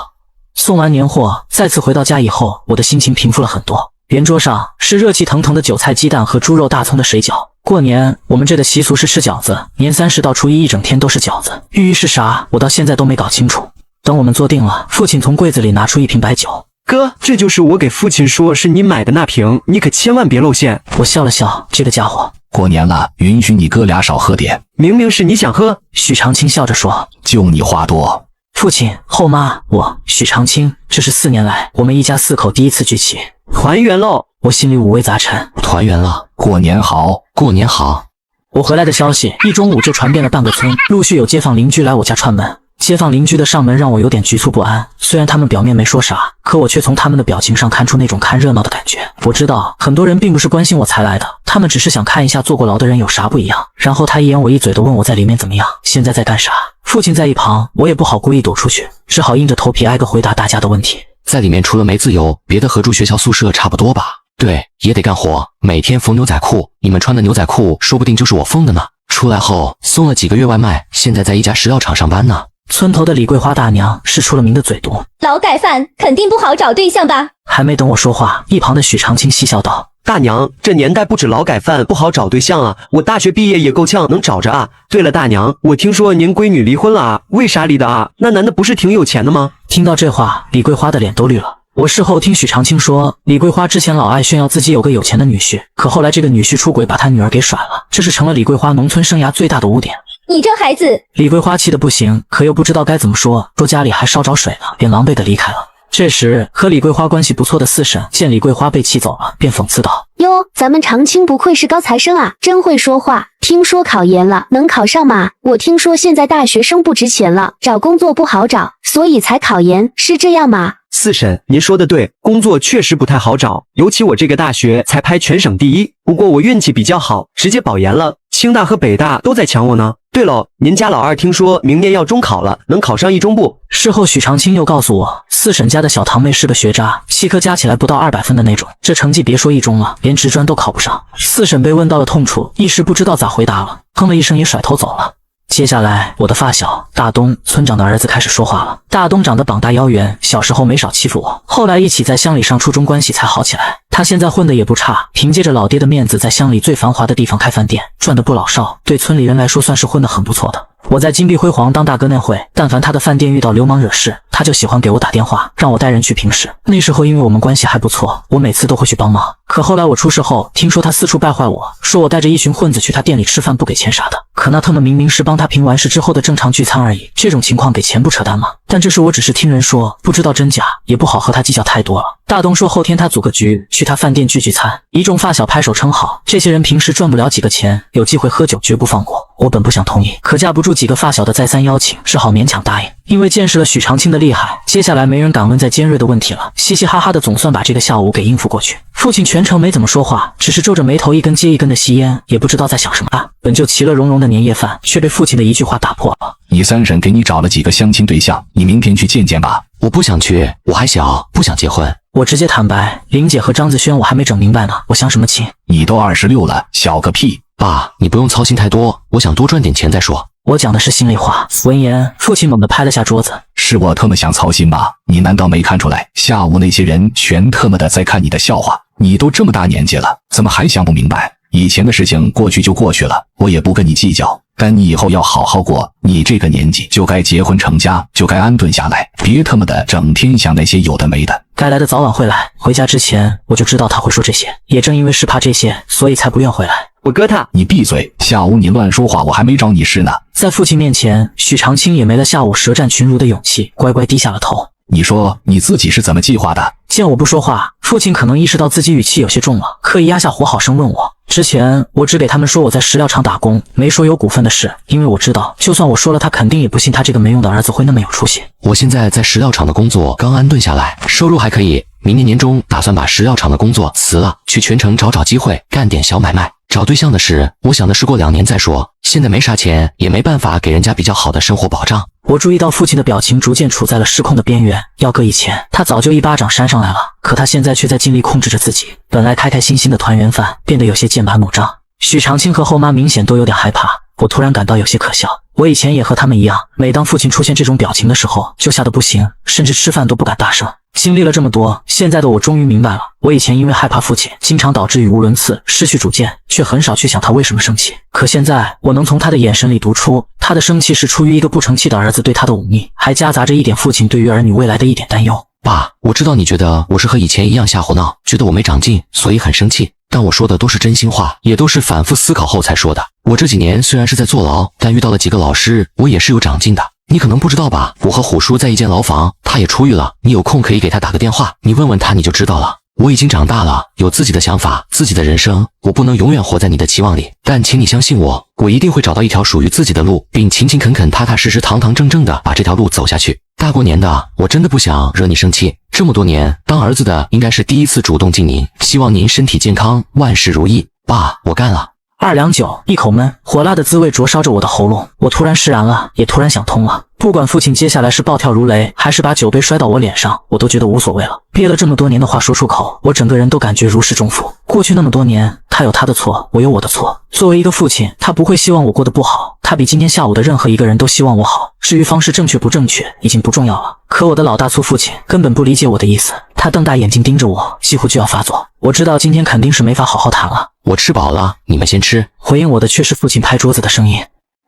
送完年货，再次回到家以后，我的心情平复了很多。圆桌上是热气腾腾的韭菜鸡蛋和猪肉大葱的水饺。过年我们这的习俗是吃饺子，年30到初1一整天都是饺子，寓意是啥，我到现在都没搞清楚。等我们坐定了，父亲从柜子里拿出一瓶白酒。哥，这就是我给父亲说是你买的那瓶，你可千万别露馅。我笑了笑，这个家伙。过年了，允许你哥俩少喝点。明明是你想喝。许长青笑着说。就你话多。父亲、后妈、我、许长青，这是4年来我们一家4口第一次聚齐，团圆喽！我心里五味杂陈。团圆了，过年好，过年好。我回来的消息一中午就传遍了半个村，陆续有街坊邻居来我家串门。街坊邻居的上门让我有点局促不安，虽然他们表面没说啥，可我却从他们的表情上看出那种看热闹的感觉。我知道很多人并不是关心我才来的，他们只是想看一下坐过牢的人有啥不一样。然后他一言我一嘴的问我在里面怎么样，现在在干啥。父亲在一旁，我也不好故意躲出去，只好硬着头皮挨个回答大家的问题。在里面除了没自由，别的和住学校宿舍差不多吧？对，也得干活，每天缝牛仔裤。你们穿的牛仔裤说不定就是我缝的呢。出来后送了几个月外卖，现在在一家食药厂上班呢。村头的李桂花大娘是出了名的嘴毒，劳改犯肯定不好找对象吧？还没等我说话，一旁的许长青嬉笑道：“大娘，这年代不止劳改犯不好找对象啊，我大学毕业也够呛能找着啊。对了，大娘，我听说您闺女离婚了啊？为啥离的啊？那男的不是挺有钱的吗？”听到这话，李桂花的脸都绿了。我事后听许长青说，李桂花之前老爱炫耀自己有个有钱的女婿，可后来这个女婿出轨，把他女儿给甩了，这是成了李桂花农村生涯最大的污点。你这孩子！李桂花气得不行，可又不知道该怎么说，说家里还烧着水了，便狼狈地离开了。这时和李桂花关系不错的四婶见李桂花被气走了，便讽刺道：“哟，咱们长青不愧是高材生啊，真会说话。听说考研了，能考上吗？我听说现在大学生不值钱了，找工作不好找，所以才考研，是这样吗？”四婶，您说的对，工作确实不太好找，尤其我这个大学才排全省第1。不过我运气比较好，直接保研了，清大和北大都在抢我呢。对了，您家老二听说明年要中考了，能考上一中不？事后许长青又告诉我，四婶家的小堂妹是个学渣，7科加起来不到200分的那种，这成绩别说一中了，连职专都考不上。四婶被问到了痛处，一时不知道咋回答了，哼了一声也甩头走了。接下来，我的发小大东村长的儿子开始说话了。大东长得膀大腰圆，小时候没少欺负我，后来一起在乡里上初中，关系才好起来。他现在混得也不差，凭借着老爹的面子，在乡里最繁华的地方开饭店，赚得不老少，对村里人来说算是混得很不错的。我在金碧辉煌当大哥那会，但凡他的饭店遇到流氓惹事，他就喜欢给我打电话，让我带人去平事。那时候因为我们关系还不错，我每次都会去帮忙。可后来我出事后，听说他四处败坏我，说我带着一群混子去他店里吃饭不给钱啥的。可那他们明明是帮他评完试之后的正常聚餐而已，这种情况给钱不扯淡吗？但这事我只是听人说，不知道真假，也不好和他计较太多了。大东说后天他组个局去他饭店聚餐，一众发小拍手称好。这些人平时赚不了几个钱，有机会喝酒绝不放过。我本不想同意，可架不住几个发小的再三邀请，只好勉强答应。因为见识了许长青的厉害，接下来没人敢问再尖锐的问题了，嘻嘻哈哈的总算把这个下午给应付过去。父亲全程没怎么说话，只是皱着眉头一根接一根的吸烟，也不知道在想什么。本就其乐融融的年夜饭却被父亲的一句话打破了。你三婶给你找了几个相亲对象，你明天去见见吧。我不想去，我还小，不想结婚。我直接坦白，玲姐和张子轩我还没整明白呢，我相什么亲？你都26了，小个屁！爸，你不用操心太多，我想多赚点钱再说。我讲的是心里话。闻言，父亲猛地拍了下桌子。是我特么想操心吗？你难道没看出来，下午那些人全特么的在看你的笑话？你都这么大年纪了，怎么还想不明白？以前的事情过去就过去了，我也不跟你计较。但你以后要好好过，你这个年纪就该结婚成家，就该安顿下来，别特么的整天想那些有的没的。该来的早晚会来，回家之前我就知道他会说这些，也正因为是怕这些，所以才不愿回来。我哥他，你闭嘴！下午你乱说话，我还没找你事呢。在父亲面前，许长青也没了下午舌战群儒的勇气，乖乖低下了头。你说你自己是怎么计划的？见我不说话，父亲可能意识到自己语气有些重了，刻意压下火好声问我。之前我只给他们说我在石料厂打工，没说有股份的事，因为我知道就算我说了，他肯定也不信他这个没用的儿子会那么有出息。我现在在石料厂的工作刚安顿下来，收入还可以，明年年中打算把石料厂的工作辞了，去全城找机会干点小买卖。找对象的事，我想的是过2年再说，现在没啥钱，也没办法给人家比较好的生活保障。我注意到父亲的表情逐渐处在了失控的边缘，要搁以前，他早就一巴掌扇上来了，可他现在却在尽力控制着自己。本来开开心心的团圆饭，变得有些剑拔弩张。许长青和后妈明显都有点害怕，我突然感到有些可笑。我以前也和他们一样，每当父亲出现这种表情的时候，就吓得不行，甚至吃饭都不敢大声。经历了这么多，现在的我终于明白了，我以前因为害怕父亲，经常导致语无伦次，失去主见，却很少去想他为什么生气。可现在，我能从他的眼神里读出，他的生气是出于一个不成器的儿子对他的忤逆，还夹杂着一点父亲对于儿女未来的一点担忧。爸，我知道你觉得我是和以前一样瞎胡闹，觉得我没长进，所以很生气。但我说的都是真心话，也都是反复思考后才说的。我这几年虽然是在坐牢，但遇到了几个老师，我也是有长进的。你可能不知道吧，我和虎叔在一间牢房，他也出狱了。你有空可以给他打个电话，你问问他你就知道了。我已经长大了，有自己的想法，自己的人生，我不能永远活在你的期望里。但请你相信我，我一定会找到一条属于自己的路，并勤勤恳恳、踏踏实实、堂堂正正的把这条路走下去。大过年的，我真的不想惹你生气。这么多年，当儿子的应该是第一次主动敬您，希望您身体健康，万事如意。爸，我干了。2两酒，一口闷，火辣的滋味灼烧着我的喉咙。我突然释然了，也突然想通了。不管父亲接下来是暴跳如雷，还是把酒杯摔到我脸上，我都觉得无所谓了。憋了这么多年的话说出口，我整个人都感觉如释重负。过去那么多年，他有他的错，我有我的错。作为一个父亲，他不会希望我过得不好，他比今天下午的任何一个人都希望我好。至于方式正确不正确，已经不重要了。可我的老大粗父亲根本不理解我的意思，他瞪大眼睛盯着我，几乎就要发作。我知道今天肯定是没法好好谈了。我吃饱了，你们先吃。回应我的却是父亲拍桌子的声音。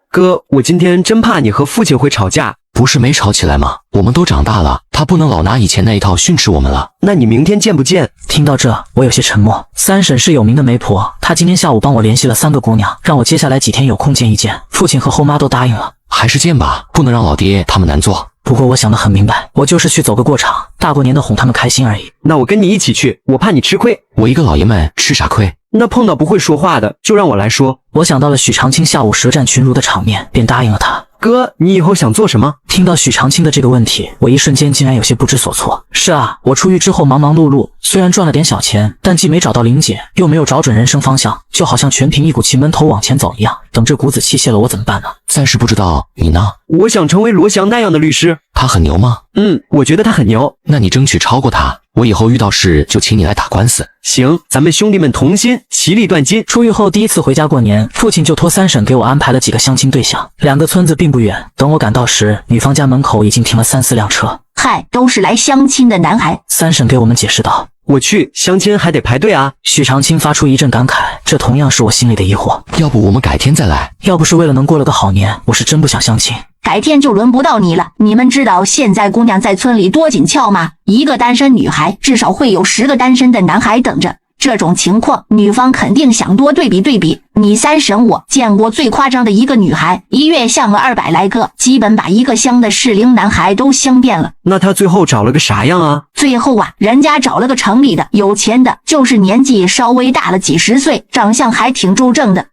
哥，我今天真怕你和父亲会吵架。不是没吵起来吗？我们都长大了，他不能老拿以前那一套训斥我们了。那你明天见不见？听到这，我有些沉默。三婶是有名的媒婆，她今天下午帮我联系了3个姑娘，让我接下来几天有空见一见。父亲和后妈都答应了。还是见吧，不能让老爹他们难做。不过我想得很明白，我就是去走个过场，大过年的哄他们开心而已。那我跟你一起去，我怕你吃亏。我一个老爷们吃啥亏？那碰到不会说话的，就让我来说。我想到了许长青下午舌战群儒的场面，便答应了他。哥，你以后想做什么？听到许长青的这个问题，我一瞬间竟然有些不知所措。是啊，我出狱之后忙忙碌碌，虽然赚了点小钱，但既没找到灵姐，又没有找准人生方向，就好像全凭一股气闷头往前走一样。等这股子气泄了，我怎么办呢？暂时不知道，你呢？我想成为罗翔那样的律师。他很牛吗？我觉得他很牛。那你争取超过他，我以后遇到事就请你来打官司。行，咱们兄弟们同心，其利断金。出狱后第一次回家过年，父亲就托三婶给我安排了几个相亲对象，2个村子并不远。等我赶到时，女方家门口已经停了3、4辆车。嗨，都是来相亲的男孩。三婶给我们解释道。我去相亲还得排队啊。许长青发出一阵感慨，这同样是我心里的疑惑。要不我们改天再来？要不是为了能过了个好年，我是真不想相亲。改天就轮不到你了。你们知道现在姑娘在村里多紧俏吗？一个单身女孩至少会有10个单身的男孩等着。这种情况，女方肯定想多对比对比。你三婶我见过最夸张的一个女孩，一月相了200来个，基本把一个乡的适龄男孩都相遍了。那她最后找了个啥样啊？最后啊，人家找了个城里的有钱的，就是年纪稍微大了几十岁，长相还挺周正的。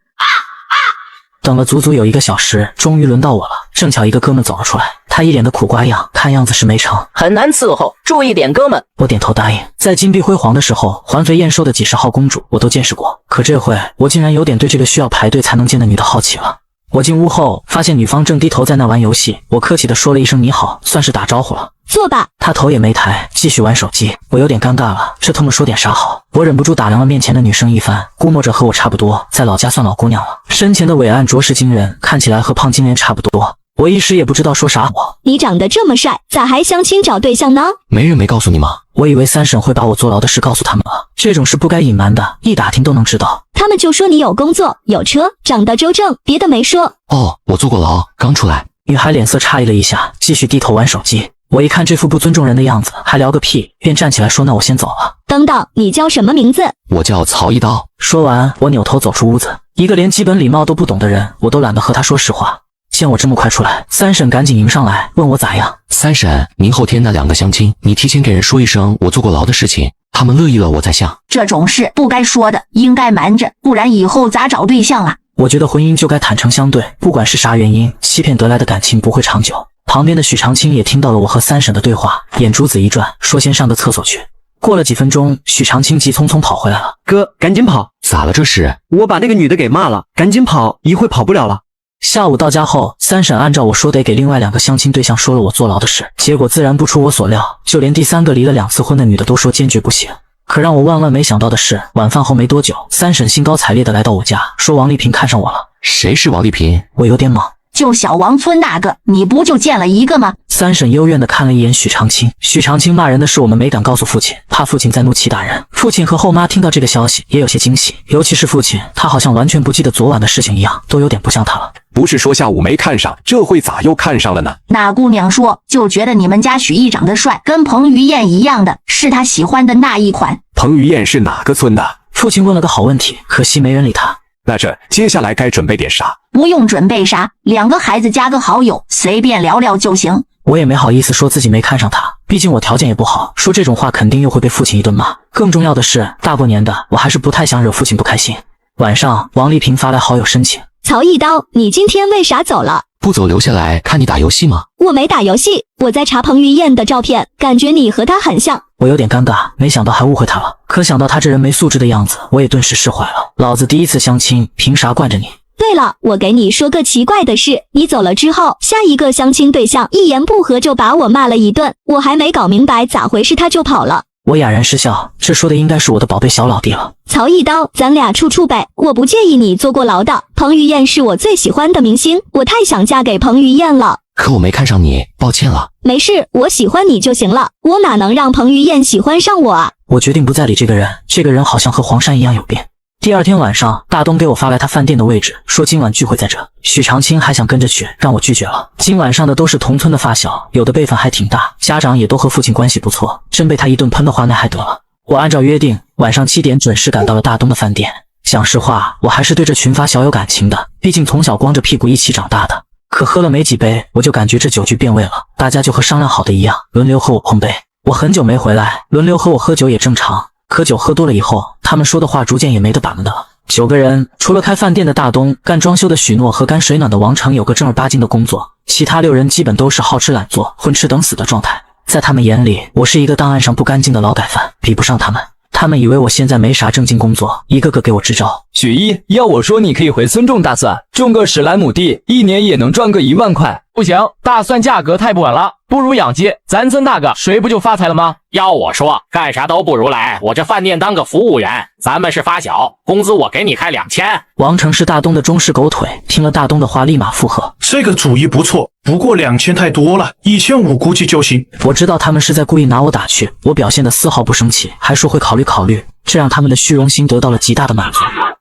等了足足有1个小时，终于轮到我了。正巧一个哥们走了出来，他一脸的苦瓜样，看样子是没成，很难伺候，注意点哥们。我点头答应。在金碧辉煌的时候，环肥燕瘦的几10号公主我都见识过，可这回我竟然有点对这个需要排队才能见的女的好奇了。我进屋后，发现女方正低头在那玩游戏，我客气地说了一声你好，算是打招呼了。坐吧。他头也没抬，继续玩手机。我有点尴尬了，这他妈说点啥好？我忍不住打量了面前的女生一番，估摸着和我差不多，在老家算老姑娘了。身前的伟岸着实惊人，看起来和胖金莲差不多。我一时也不知道说啥好。你长得这么帅，咋还相亲找对象呢？没人没告诉你吗？我以为三婶会把我坐牢的事告诉他们了，这种事不该隐瞒的，一打听都能知道。他们就说你有工作、有车，长得周正，别的没说。哦，我坐过牢，刚出来。女孩脸色诧异了一下，继续低头玩手机。我一看这副不尊重人的样子，还聊个屁，便站起来说：“那我先走了。”等等，你叫什么名字？我叫曹一刀。说完，我扭头走出屋子。一个连基本礼貌都不懂的人，我都懒得和他说实话。见我这么快出来，三婶赶紧迎上来，问我咋样。三婶，明后天那2个相亲，你提前给人说一声我坐过牢的事情，他们乐意了我再相。这种事不该说的，应该瞒着，不然以后咋找对象啊？我觉得婚姻就该坦诚相对，不管是啥原因，欺骗得来的感情不会长久。旁边的许长青也听到了我和三婶的对话，眼珠子一转，说先上个厕所去。过了几分钟，许长青急匆匆跑回来了。哥，赶紧跑！咋了这是？我把那个女的给骂了，赶紧跑，一会跑不了了。下午到家后，三婶按照我说得给另外2个相亲对象说了我坐牢的事，结果自然不出我所料，就连第3个离了2次婚的女的都说坚决不行。可让我万万没想到的是，晚饭后没多久，三婶兴高采烈地来到我家，说王丽萍看上我了。谁是王丽萍？我有点懵。就小王村那个，你不就见了一个吗？三婶幽怨地看了一眼许长青。许长青骂人的事我们没敢告诉父亲，怕父亲再怒气打人。父亲和后妈听到这个消息也有些惊喜，尤其是父亲，他好像完全不记得昨晚的事情一样，都有点不像他了。不是说下午没看上，这会咋又看上了呢？那姑娘说，就觉得你们家许毅长得帅，跟彭于晏一样的，是她喜欢的那一款。彭于晏是哪个村的？父亲问了个好问题，可惜没人理他。那这接下来该准备点啥？不用准备啥，2个孩子加个好友，随便聊聊就行。我也没好意思说自己没看上他，毕竟我条件也不好，说这种话肯定又会被父亲一顿骂。更重要的是，大过年的，我还是不太想惹父亲不开心。晚上，王丽萍发来好友申请。曹一刀，你今天为啥走了？不走留下来看你打游戏吗？我没打游戏，我在查彭于晏的照片，感觉你和他很像。我有点尴尬，没想到还误会他了。可想到他这人没素质的样子，我也顿时释怀了。老子第一次相亲，凭啥惯着你？对了，我给你说个奇怪的事，你走了之后，下一个相亲对象一言不合就把我骂了一顿，我还没搞明白咋回事他就跑了。我哑然失笑，这说的应该是我的宝贝小老弟了。曹一刀，咱俩处处呗，我不介意你坐过牢的。彭于晏是我最喜欢的明星，我太想嫁给彭于晏了。可我没看上你，抱歉了。没事，我喜欢你就行了，我哪能让彭于晏喜欢上我啊？我决定不再理这个人，这个人好像和黄山一样有病。第二天晚上，大东给我发来他饭店的位置，说今晚聚会在这。许长青还想跟着去，让我拒绝了。今晚上的都是同村的发小，有的辈分还挺大，家长也都和父亲关系不错，真被他一顿喷的话，那还得了。我按照约定，晚上7点准时赶到了大东的饭店。讲实话，我还是对这群发小有感情的，毕竟从小光着屁股一起长大的。可喝了没几杯，我就感觉这酒局变味了，大家就和商量好的一样，轮流和我碰杯。我很久没回来，轮流和我喝酒也正常。可酒喝多了以后，他们说的话逐渐也没得把门的了。9个人，除了开饭店的大东、干装修的许诺和干水暖的王成有个正儿八经的工作，其他6人基本都是好吃懒做、混吃等死的状态。在他们眼里，我是一个档案上不干净的劳改犯，比不上他们。他们以为我现在没啥正经工作，一个个给我支招。许一，要我说你可以回村种大蒜，种个10来亩地，一年也能赚个1万块。不行，大蒜价格太不稳了，不如养鸡，咱村那个谁不就发财了吗？要我说，干啥都不如来我这饭店当个服务员。咱们是发小，工资我给你开2000。王成是大东的忠实狗腿，听了大东的话立马附和。这个主意不错，不过2000太多了，1500估计就行。我知道他们是在故意拿我打趣，我表现得丝毫不生气，还说会考虑考虑，这让他们的虚荣心得到了极大的满足。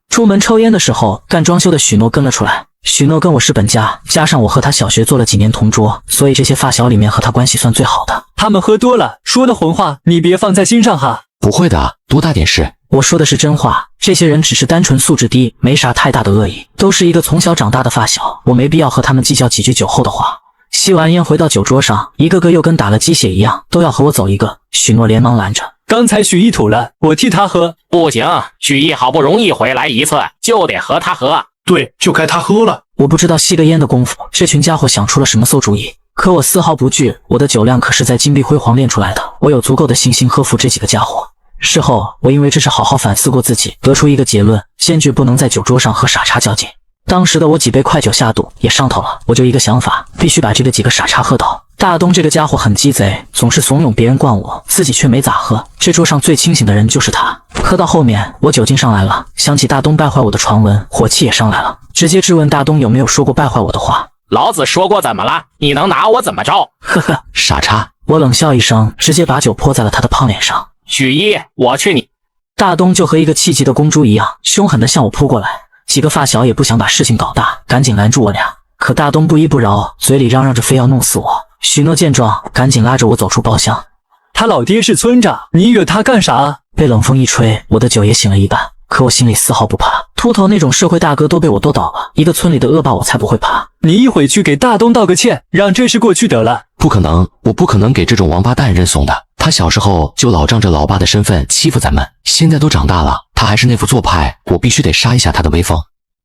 出门抽烟的时候，干装修的许诺跟了出来。许诺跟我是本家，加上我和他小学做了几年同桌，所以这些发小里面和他关系算最好的。他们喝多了，说的混话你别放在心上哈。不会的，多大点事。我说的是真话，这些人只是单纯素质低，没啥太大的恶意，都是一个从小长大的发小，我没必要和他们计较几句酒后的话。吸完烟回到酒桌上，一个个又跟打了鸡血一样，都要和我走一个。许诺连忙拦着，刚才许一吐了，我替他喝。不行，许一好不容易回来一次，就得和他喝。对，就该他喝了。我不知道吸个烟的功夫，这群家伙想出了什么馊主意，可我丝毫不惧，我的酒量可是在金碧辉煌练出来的，我有足够的信心呵服这几个家伙。事后，我因为这事好好反思过自己，得出一个结论，坚决不能在酒桌上和傻叉较劲。当时的我几杯快酒下肚，也上头了，我就一个想法，必须把这个几个傻叉喝倒。大东这个家伙很鸡贼，总是怂恿别人灌我，自己却没咋喝。这桌上最清醒的人就是他。喝到后面，我酒劲上来了，想起大东败坏我的传闻，火气也上来了，直接质问大东有没有说过败坏我的话。老子说过怎么了？你能拿我怎么着？呵呵，傻叉！我冷笑一声，直接把酒泼在了他的胖脸上。许一，我去你！大东就和一个气急的公猪一样，凶狠地向我扑过来。几个发小也不想把事情搞大，赶紧拦住我俩。可大东不依不饶，嘴里嚷嚷着非要弄死我。许诺见状，赶紧拉着我走出包厢。他老爹是村长，你惹他干啥？被冷风一吹，我的酒也醒了一半，可我心里丝毫不怕。秃头那种社会大哥都被我斗倒了，一个村里的恶霸我才不会怕。你一会去给大东道个歉，让这事过去得了。不可能，我不可能给这种王八蛋认怂的。他小时候就老仗着老爸的身份欺负咱们，现在都长大了，他还是那副做派，我必须得杀一下他的威风。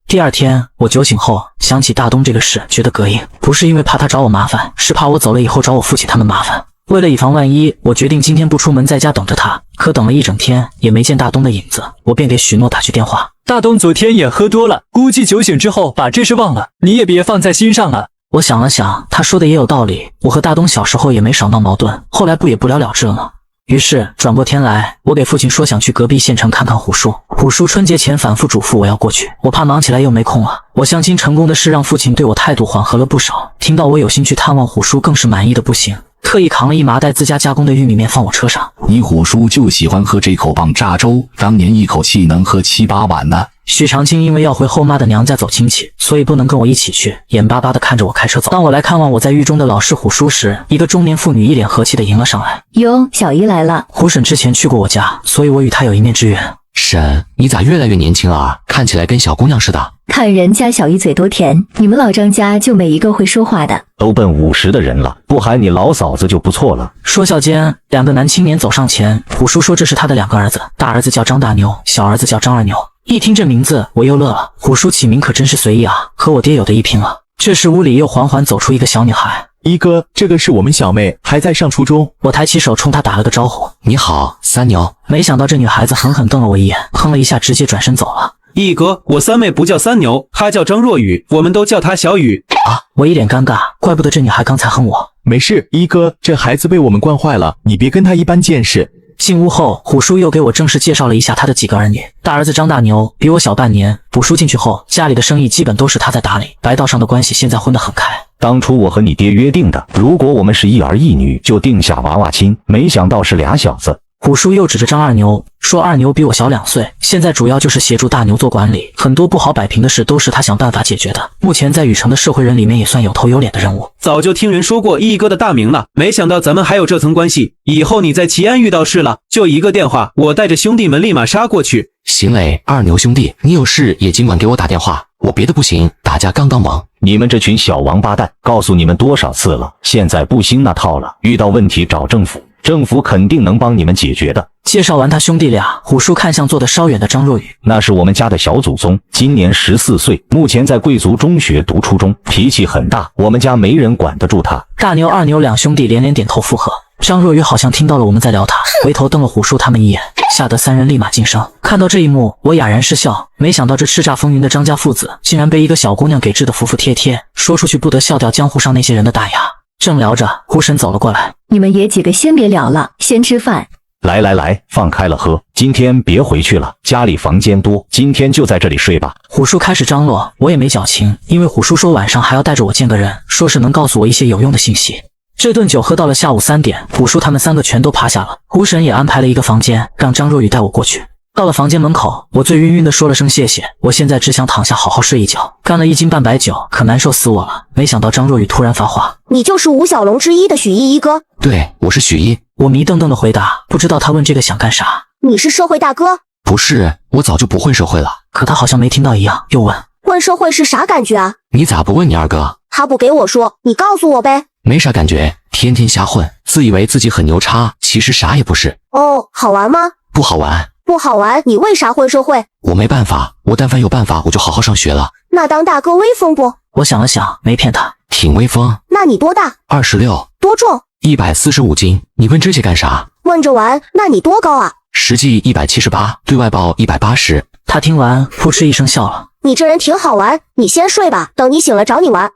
第二天，我酒醒后想起大东这个事，觉得膈应，不是因为怕他找我麻烦，是怕我走了以后找我父亲他们麻烦。为了以防万一，我决定今天不出门，在家等着他。可等了一整天也没见大东的影子，我便给许诺打去电话。大东昨天也喝多了，估计酒醒之后把这事忘了，你也别放在心上了。我想了想，他说的也有道理，我和大东小时候也没少闹矛盾，后来不也不了了之了吗？于是转过天来，我给父亲说想去隔壁县城看看虎叔。虎叔春节前反复嘱咐我要过去，我怕忙起来又没空了。我相亲成功的事让父亲对我态度缓和了不少，听到我有心去探望虎叔，更是满意的不行，特意扛了一麻袋自家加工的玉米面放我车上。你虎叔就喜欢喝这口棒炸粥，当年一口气能喝7、8碗呢。许长青因为要回后妈的娘家走亲戚，所以不能跟我一起去，眼巴巴地看着我开车走。当我来看望我在狱中的老师虎叔时，一个中年妇女一脸和气地迎了上来。哟，小姨来了。虎婶之前去过我家，所以我与她有一面之缘。婶，你咋越来越年轻了啊？看起来跟小姑娘似的。看人家小姨嘴多甜，你们老张家就没一个会说话的。都奔50的人了，不喊你老嫂子就不错了。说笑间，两个男青年走上前，虎叔说这是他的2个儿子，大儿子叫张大牛，小儿子叫张二牛。一听这名字，我又乐了。虎叔起名可真是随意啊，和我爹有的一拼了。这时屋里又缓缓走出一个小女孩。一哥，这个是我们小妹，还在上初中。我抬起手冲她打了个招呼。你好，三牛。没想到这女孩子狠狠瞪了我一眼，哼了一下，直接转身走了。一哥，我三妹不叫三牛，她叫张若雨，我们都叫她小雨。啊！我一脸尴尬，怪不得这女孩刚才哼我。没事，一哥，这孩子被我们惯坏了，你别跟他一般见识。进屋后，虎叔又给我正式介绍了一下他的几个儿女。大儿子张大牛比我小半年，虎叔进去后，家里的生意基本都是他在打理，白道上的关系现在混得很开。当初我和你爹约定的，如果我们是一儿一女，就定下娃娃亲，没想到是俩小子。虎叔又指着张二牛说，二牛比我小2岁，现在主要就是协助大牛做管理，很多不好摆平的事都是他想办法解决的。目前在禹城的社会人里面也算有头有脸的人物。早就听人说过一哥的大名了，没想到咱们还有这层关系。以后你在齐安遇到事了，就一个电话，我带着兄弟们立马杀过去。行嘞，二牛兄弟，你有事也尽管给我打电话，我别的不行，打架刚忙。你们这群小王八蛋，告诉你们多少次了，现在不兴那套了，遇到问题找政府，政府肯定能帮你们解决的。介绍完他兄弟俩，虎叔看向坐得稍远的张若雨，那是我们家的小祖宗，今年14岁，目前在贵族中学读初中，脾气很大，我们家没人管得住他。大牛、二牛两兄弟连连点头附和。张若雨好像听到了我们在聊他，回头瞪了虎叔他们一眼，吓得3人立马噤声。看到这一幕，我哑然失笑，没想到这叱咤风云的张家父子，竟然被一个小姑娘给治得服服帖帖，说出去不得笑掉江湖上那些人的大牙。正聊着，虎婶走了过来，你们爷几个先别聊了，先吃饭。来，放开了喝，今天别回去了，家里房间多，今天就在这里睡吧。虎叔开始张罗，我也没矫情，因为虎叔说晚上还要带着我见个人，说是能告诉我一些有用的信息。这顿酒喝到了下午3点，虎叔他们3个全都趴下了，虎婶也安排了一个房间，让张若雨带我过去。到了房间门口，我醉晕晕的说了声谢谢，我现在只想躺下好好睡一觉。干了1斤半白酒，可难受死我了。没想到张若雨突然发话，你就是5小龙之一的许一哥？对，我是许一。我迷瞪瞪的回答，不知道他问这个想干啥。你是社会大哥？不是，我早就不混社会了。可他好像没听到一样，又问混社会是啥感觉啊？你咋不问你二哥？他不给我说，你告诉我呗。没啥感觉，天天瞎混，自以为自己很牛叉，其实啥也不是。哦，好玩吗？不好玩。不好玩，你为啥混社会？我没办法，我但凡有办法，我就好好上学了。那当大哥威风不？我想了想，没骗他，挺威风。那你多大？26。多重？145斤。你问这些干啥？问着玩。那你多高啊？实际178，对外报180。他听完扑哧一声笑了。你这人挺好玩，你先睡吧，等你醒了找你玩。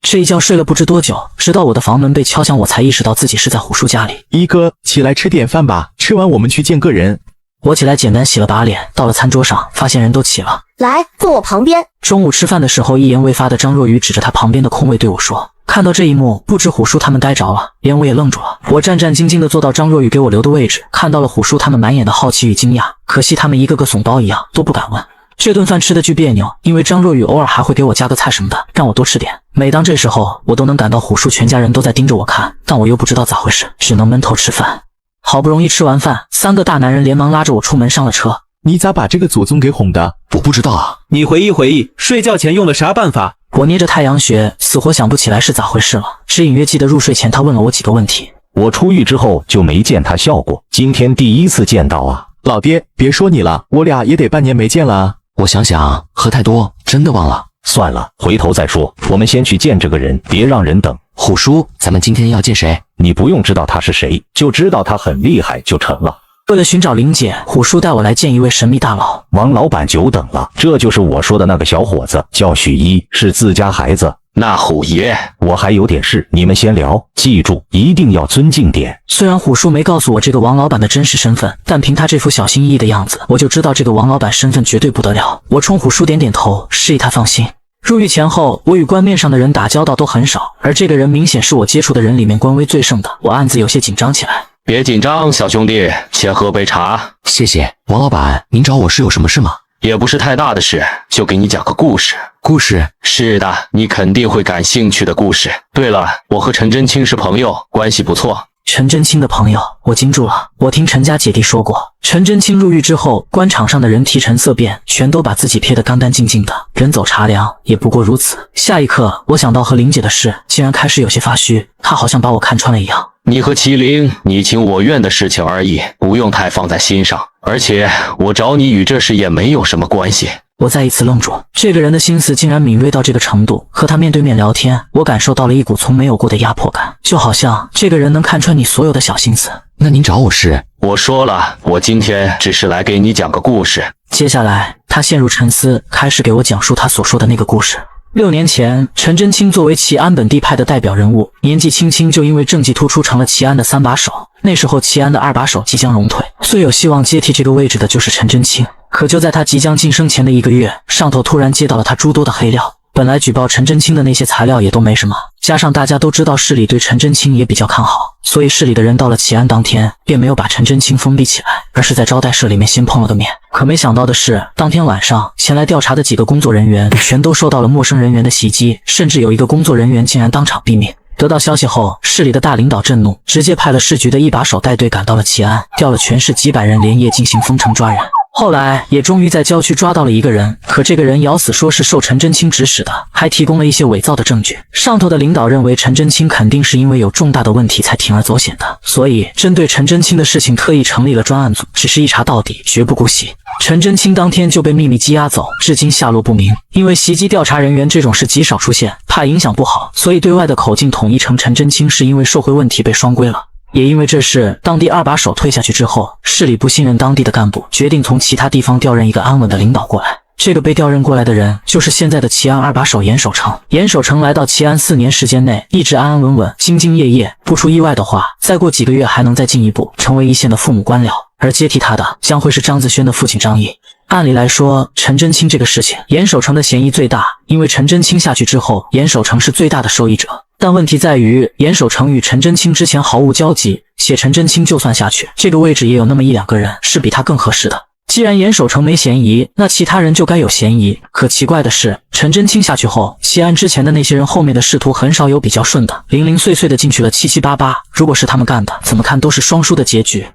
这一觉睡了不知多久，直到我的房门被敲响，我才意识到自己是在虎叔家里。一哥，起来吃点饭吧，吃完我们去见个人。我起来简单洗了把脸，到了餐桌上，发现人都起了。来，坐我旁边。中午吃饭的时候，一言未发的张若昀指着他旁边的空位对我说。看到这一幕，不止虎叔他们呆着了，连我也愣住了。我战战兢兢地坐到张若昀给我留的位置，看到了虎叔他们满眼的好奇与惊讶，可惜他们一个个怂包一样，都不敢问。这顿饭吃的巨别扭，因为张若昀偶尔还会给我加个菜什么的，让我多吃点。每当这时候，我都能感到虎叔全家人都在盯着我看，但我又不知道咋回事，只能闷头吃饭。好不容易吃完饭，3个大男人连忙拉着我出门上了车。你咋把这个祖宗给哄的？我不知道啊。你回忆回忆，睡觉前用了啥办法？我捏着太阳穴，死活想不起来是咋回事了，只隐约记得入睡前他问了我几个问题。我出狱之后就没见他笑过，今天第一次见到啊。老爹，别说你了，我俩也得半年没见了啊。我想想，喝太多，真的忘了。算了，回头再说。我们先去见这个人，别让人等。虎叔，咱们今天要见谁？你不用知道他是谁，就知道他很厉害就成了。为了寻找玲姐，虎叔带我来见一位神秘大佬。王老板久等了，这就是我说的那个小伙子，叫许一，是自家孩子。那虎爷，我还有点事，你们先聊，记住一定要尊敬点。虽然虎叔没告诉我这个王老板的真实身份，但凭他这副小心翼翼的样子，我就知道这个王老板身份绝对不得了。我冲虎叔点点头，示意他放心。入狱前后，我与官面上的人打交道都很少，而这个人明显是我接触的人里面官威最盛的，我暗自有些紧张起来。别紧张，小兄弟，先喝杯茶。谢谢。王老板，您找我是有什么事吗？也不是太大的事，就给你讲个故事。故事？是的，你肯定会感兴趣的故事。对了，我和陈真卿是朋友，关系不错。陈真卿的朋友，我惊住了。我听陈家姐弟说过，陈真卿入狱之后，官场上的人提陈色变，全都把自己撇得干干净净的，人走茶凉，也不过如此。下一刻，我想到和玲姐的事，竟然开始有些发虚，她好像把我看穿了一样。你和麒麟你情我愿的事情而已，不用太放在心上。而且我找你与这事也没有什么关系。我再一次愣住，这个人的心思竟然敏锐到这个程度。和他面对面聊天，我感受到了一股从没有过的压迫感，就好像这个人能看穿你所有的小心思。那您找我是？我说了，我今天只是来给你讲个故事。接下来，他陷入沉思，开始给我讲述他所说的那个故事。6年前，陈真卿作为齐安本地派的代表人物，年纪轻轻就因为政绩突出成了齐安的3把手。那时候，齐安的2把手即将荣退，最有希望接替这个位置的就是陈真卿。可就在他即将晋升前的1个月，上头突然接到了他诸多的黑料。本来举报陈真卿的那些材料也都没什么，加上大家都知道市里对陈真卿也比较看好，所以市里的人到了齐安当天，便没有把陈真卿封闭起来，而是在招待室里面先碰了个面。可没想到的是，当天晚上前来调查的几个工作人员全都受到了陌生人员的袭击，甚至有一个工作人员竟然当场毙命。得到消息后，市里的大领导震怒，直接派了市局的1把手带队赶到了齐安，调了全市几百人连夜进行封城抓人。后来也终于在郊区抓到了一个人，可这个人咬死说是受陈真卿指使的，还提供了一些伪造的证据。上头的领导认为陈真卿肯定是因为有重大的问题才铤而走险的，所以针对陈真卿的事情特意成立了专案组，只是一查到底，绝不姑息。陈真卿当天就被秘密羁押走，至今下落不明。因为袭击调查人员这种事极少出现，怕影响不好，所以对外的口径统一成陈真卿是因为受贿问题被双规了。也因为这事，当地2把手退下去之后，市里不信任当地的干部，决定从其他地方调任一个安稳的领导过来。这个被调任过来的人，就是现在的齐安2把手严守成。严守成来到齐安4年时间内，一直安安稳稳、兢兢业业，不出意外的话，再过几个月还能再进一步，成为一线的父母官僚。而接替他的将会是张子轩的父亲张毅。按理来说，陈真卿这个事情，严守成的嫌疑最大，因为陈真卿下去之后，严守成是最大的受益者。但问题在于，严守成与陈真卿之前毫无交集，且陈真卿就算下去，这个位置也有那么1-2个人是比他更合适的。既然严守成没嫌疑，那其他人就该有嫌疑。可奇怪的是，陈真卿下去后，齐安之前的那些人后面的仕途很少有比较顺的，零零碎碎的进去了七七八八。如果是他们干的，怎么看都是双输的结局。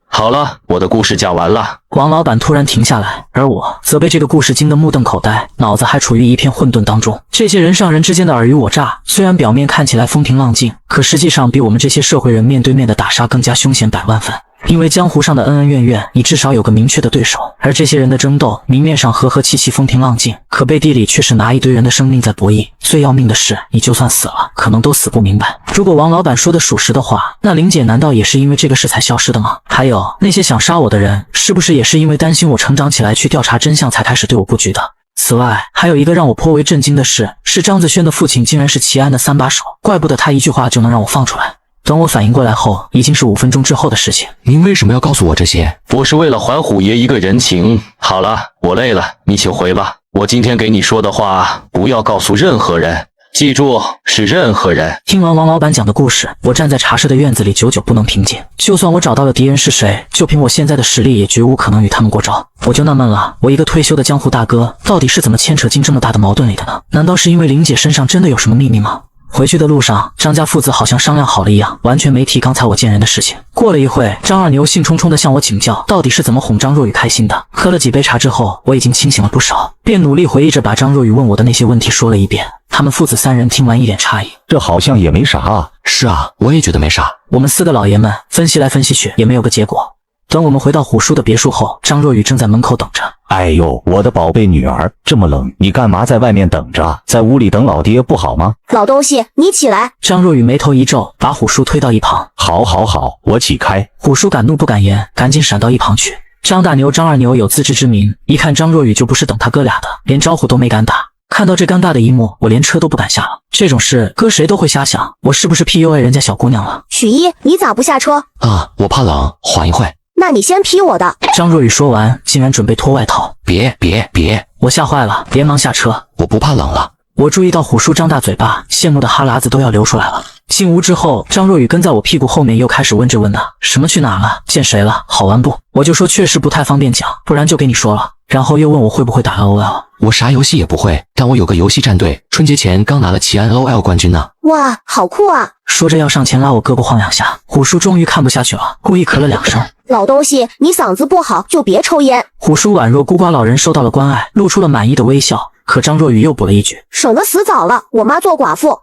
好了，我的故事讲完了。王老板突然停下来，而我则被这个故事惊得目瞪口呆，脑子还处于一片混沌当中。这些人上人之间的尔虞我诈，虽然表面看起来风平浪静，可实际上比我们这些社会人面对面的打杀更加凶险100万分。因为江湖上的恩恩怨怨，你至少有个明确的对手，而这些人的争斗，明面上和和气气风平浪静，可背地里却是拿一堆人的生命在博弈。最要命的是，你就算死了，可能都死不明白。如果王老板说的属实的话，那玲姐难道也是因为这个事才消失的吗？还有那些想杀我的人，是不是也是因为担心我成长起来去调查真相才开始对我布局的？此外，还有一个让我颇为震惊的事，是张子轩的父亲竟然是齐安的三把手，怪不得他一句话就能让我放出来。等我反应过来后，已经是5分钟之后的事情。您为什么要告诉我这些？我是为了还虎爷一个人情。好了，我累了，你请回吧。我今天给你说的话，不要告诉任何人，记住，是任何人。听完王老板讲的故事，我站在茶社的院子里，久久不能平静。就算我找到了敌人是谁，就凭我现在的实力，也绝无可能与他们过招。我就纳闷了，我一个退休的江湖大哥，到底是怎么牵扯进这么大的矛盾里的呢？难道是因为玲姐身上真的有什么秘密吗？回去的路上，张家父子好像商量好了一样，完全没提刚才我见人的事情。过了一会，张二牛兴冲冲地向我请教，到底是怎么哄张若雨开心的。喝了几杯茶之后，我已经清醒了不少，便努力回忆着把张若雨问我的那些问题说了一遍。他们父子3人听完一脸诧异，这好像也没啥啊。是啊，我也觉得没啥。我们4个老爷们分析来分析去，也没有个结果。等我们回到虎叔的别墅后，张若雨正在门口等着。哎呦，我的宝贝女儿，这么冷，你干嘛在外面等着？在屋里等老爹不好吗？老东西，你起来！张若雨眉头一皱，把虎叔推到一旁。好，我起开。虎叔敢怒不敢言，赶紧闪到一旁去。张大牛、张二牛有自知之明，一看张若雨就不是等他哥俩的，连招呼都没敢打。看到这尴尬的一幕，我连车都不敢下了。这种事搁谁都会瞎想，我是不是 PUA 人家小姑娘了？许一，你咋不下车？啊，我怕冷，缓一会。那你先劈我的。张若雨说完，竟然准备脱外套。别！我吓坏了，连忙下车。我不怕冷了。我注意到虎叔张大嘴巴，羡慕的哈喇子都要流出来了。进屋之后，张若雨跟在我屁股后面又开始问这问那，什么去哪了，见谁了，好玩不？我就说确实不太方便讲，不然就给你说了。然后又问我会不会打 LOL， 我啥游戏也不会，但我有个游戏战队，春节前刚拿了齐安 LOL 冠军呢。哇，好酷啊！说着要上前拉我胳膊晃2下，虎叔终于看不下去了，故意咳了2声。老东西，你嗓子不好就别抽烟。虎叔宛若孤寡老人受到了关爱，露出了满意的微笑。可张若雨又补了一句：“省得死早了，我妈做寡妇。”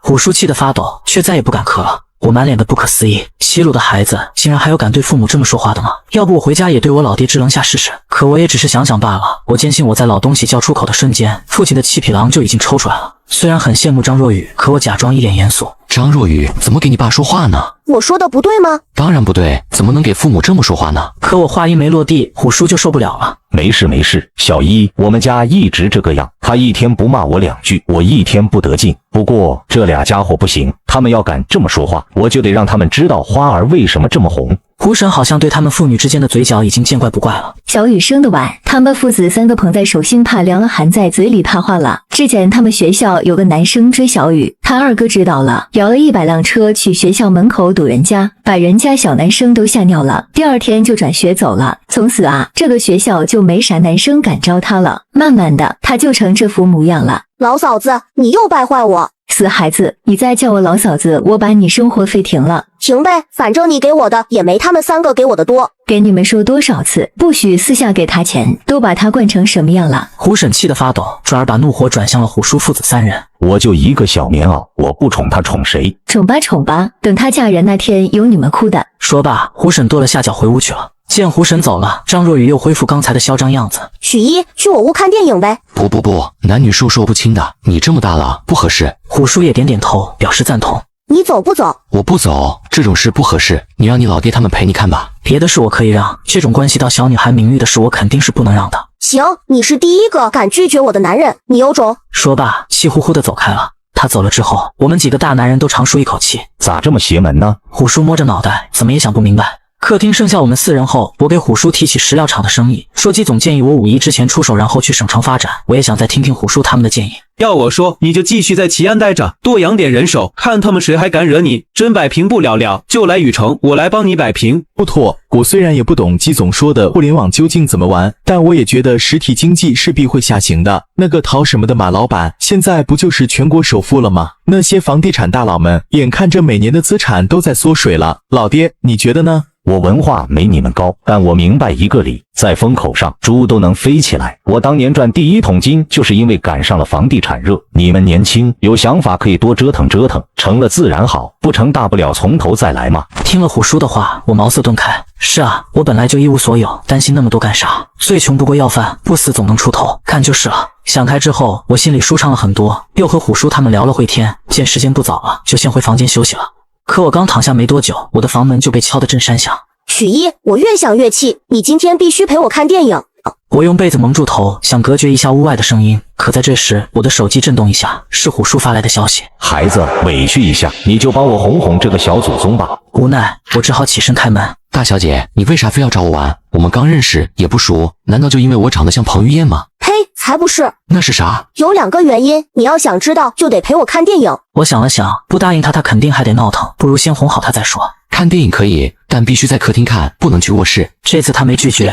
虎叔气得发抖，却再也不敢咳了。我满脸的不可思议，齐鲁的孩子竟然还有敢对父母这么说话的吗？要不我回家也对我老爹支棱下试试？可我也只是想想罢了。我坚信我在老东西叫出口的瞬间，父亲的气痞狼就已经抽出来了。虽然很羡慕张若雨，可我假装一脸严肃。张若雨怎么给你爸说话呢？我说的不对吗？当然不对，怎么能给父母这么说话呢？可我话音没落地，虎叔就受不了了。没事，小一，我们家一直这个样，他一天不骂我2句，我一天不得劲。不过这俩家伙不行，他们要敢这么说话，我就得让他们知道花儿为什么这么红。胡婶好像对他们父女之间的嘴角已经见怪不怪了。小雨生的晚，他们父子3个捧在手心怕凉了，含在嘴里怕化了。之前他们学校有个男生追小雨，他2哥知道了，摇了100辆车去学校门口堵人家，把人家小男生都吓尿了。第2天就转学走了。从此啊，这个学校就没啥男生敢招他了。慢慢的，他就成这副模样了。老嫂子，你又败坏我！死孩子，你再叫我老嫂子，我把你生活费停了。停呗，反正你给我的也没他们3个给我的多。给你们说多少次，不许私下给他钱，都把他惯成什么样了？胡婶气得发抖，转而把怒火转向了虎叔父子3人。我就一个小棉袄，我不宠他宠谁？宠吧，等他嫁人那天有你们哭的。说罢，胡婶跺了下脚回屋去了。见胡婶走了，张若雨又恢复刚才的嚣张样子。许一，去我屋看电影呗。不，男女授受不亲的，你这么大了，不合适。虎叔也点点头，表示赞同。你走不走？我不走，这种事不合适，你让你老爹他们陪你看吧。别的事我可以让，这种关系到小女孩名誉的事我肯定是不能让的。行，你是第一个敢拒绝我的男人，你有种。说罢，气呼呼地走开了。他走了之后，我们几个大男人都长舒一口气。咋这么邪门呢？虎叔摸着脑袋，怎么也想不明白。客厅剩下我们4人后，我给虎叔提起石料厂的生意，说鸡总建议我5一之前出手，然后去省城发展。我也想再听听虎叔他们的建议。要我说，你就继续在齐安待着，多养点人手，看他们谁还敢惹你。真摆平不了，就来禹城，我来帮你摆平。不妥，我虽然也不懂季总说的互联网究竟怎么玩，但我也觉得实体经济势必会下行的。那个陶什么的马老板，现在不就是全国首富了吗？那些房地产大佬们，眼看着每年的资产都在缩水了。老爹，你觉得呢？我文化没你们高，但我明白一个理，在风口上猪都能飞起来。我当年赚第1桶金，就是因为赶上了房地产热。你们年轻，有想法可以多折腾折腾，成了自然好，不成大不了从头再来嘛。听了虎叔的话，我茅塞顿开。是啊，我本来就一无所有，担心那么多干啥？最穷不过要饭，不死总能出头，干就是了。想开之后，我心里舒畅了很多，又和虎叔他们聊了会天。见时间不早了，就先回房间休息了。可我刚躺下没多久，我的房门就被敲得震山响。许一，我越想越气，你今天必须陪我看电影。我用被子蒙住头，想隔绝一下屋外的声音。可在这时，我的手机震动一下，是虎叔发来的消息：孩子，委屈一下，你就帮我哄哄这个小祖宗吧。无奈，我只好起身开门。大小姐，你为啥非要找我玩？我们刚认识，也不熟，难道就因为我长得像彭于晏吗？呸，才不是。那是啥？有2个原因，你要想知道，就得陪我看电影。我想了想，不答应他肯定还得闹腾，不如先哄好他再说。看电影可以，但必须在客厅看，不能去卧室。这次他没拒绝。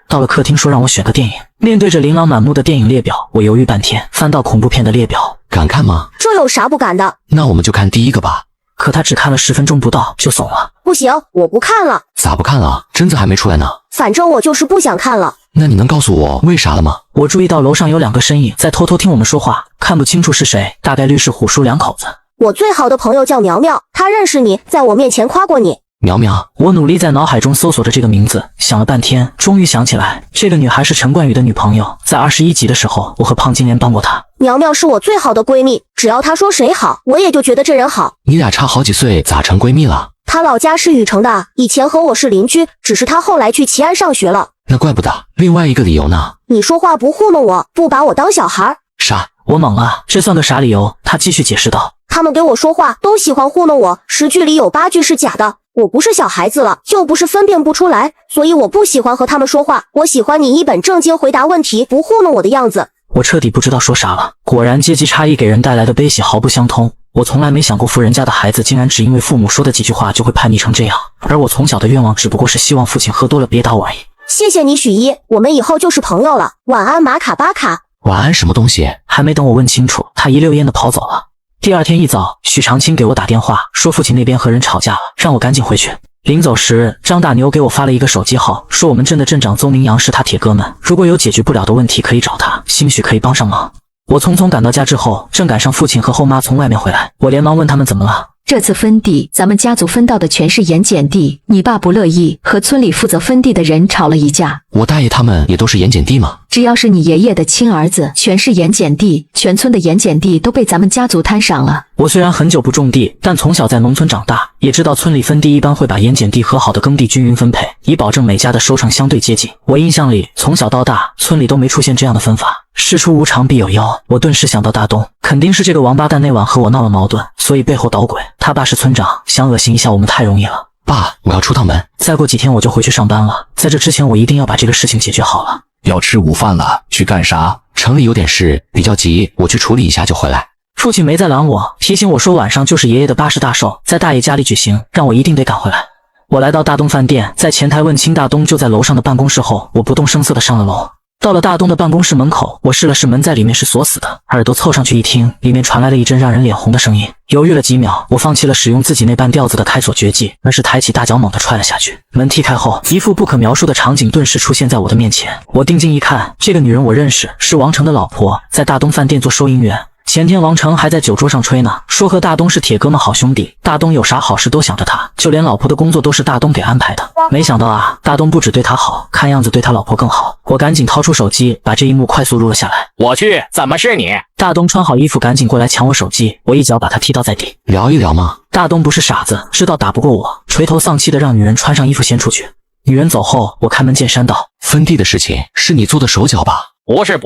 到了客厅，说让我选个电影。面对着琳琅满目的电影列表，我犹豫半天，翻到恐怖片的列表。敢看吗？这有啥不敢的？那我们就看第一个吧。可他只看了10分钟不到就怂了。不行，我不看了。咋不看了？贞子还没出来呢。反正我就是不想看了。那你能告诉我为啥了吗？我注意到楼上有2个身影在偷偷听我们说话，看不清楚是谁，大概率是虎叔2口子。我最好的朋友叫苗苗，他认识你，在我面前夸过你。苗苗，我努力在脑海中搜索着这个名字，想了半天，终于想起来，这个女孩是陈冠宇的女朋友。在21集的时候，我和胖金莲帮过她。苗苗是我最好的闺蜜，只要她说谁好，我也就觉得这人好。你俩差好几岁，咋成闺蜜了？她老家是禹城的，以前和我是邻居，只是她后来去齐安上学了。那怪不得。另外一个理由呢？你说话不糊弄我，不把我当小孩。啥？我懵了，这算个啥理由？她继续解释道：他们给我说话都喜欢糊弄我，10句里有8句是假的。我不是小孩子了，又不是分辨不出来，所以我不喜欢和他们说话。我喜欢你一本正经回答问题，不糊弄我的样子。我彻底不知道说啥了。果然阶级差异给人带来的悲喜毫不相通。我从来没想过富人家的孩子竟然只因为父母说的几句话就会叛逆成这样，而我从小的愿望只不过是希望父亲喝多了别打我而已。谢谢你许一，我们以后就是朋友了。晚安马卡巴卡。晚安什么东西？还没等我问清楚，他一溜烟的跑走了。第二天一早，许长青给我打电话，说父亲那边和人吵架了，让我赶紧回去。临走时，张大牛给我发了一个手机号，说我们镇的镇长邹明阳是他铁哥们，如果有解决不了的问题可以找他，兴许可以帮上忙。我匆匆赶到家之后，正赶上父亲和后妈从外面回来，我连忙问他们怎么了。这次分地，咱们家族分到的全是盐碱地，你爸不乐意，和村里负责分地的人吵了一架。我大爷他们也都是盐碱地吗？只要是你爷爷的亲儿子，全是盐碱地，全村的盐碱地都被咱们家族摊上了。我虽然很久不种地，但从小在农村长大，也知道村里分地一般会把盐碱地和好的耕地均匀分配，以保证每家的收成相对接近。我印象里，从小到大，村里都没出现这样的分法。事出无常必有妖，我顿时想到大东，肯定是这个王八蛋那晚和我闹了矛盾，所以背后捣鬼。他爸是村长，想恶心一下我们太容易了。爸，我要出趟门，再过几天我就回去上班了，在这之前我一定要把这个事情解决好了。要吃午饭了，去干啥？城里有点事，比较急，我去处理一下就回来。父亲没再拦我，提醒我说晚上就是爷爷的80大寿，在大爷家里举行，让我一定得赶回来。我来到大东饭店，在前台问清大东就在楼上的办公室后，我不动声色地上了楼。到了大东的办公室门口，我试了试门，在里面是锁死的，耳朵凑上去一听，里面传来了一阵让人脸红的声音。犹豫了几秒，我放弃了使用自己那半吊子的开锁绝技，而是抬起大脚猛地踹了下去。门踢开后，一副不可描述的场景顿时出现在我的面前。我定睛一看，这个女人我认识，是王成的老婆，在大东饭店做收银员。前天王成还在酒桌上吹呢，说和大东是铁哥们好兄弟，大东有啥好事都想着他，就连老婆的工作都是大东给安排的。没想到啊，大东不只对他好，看样子对他老婆更好。我赶紧掏出手机，把这一幕快速录了下来。我去，怎么是你？大东穿好衣服赶紧过来抢我手机，我一脚把他踢到在地。聊一聊吗？大东不是傻子，知道打不过我，垂头丧气的让女人穿上衣服先出去。女人走后，我开门见山道：分地的事情是你做的手脚吧？不是，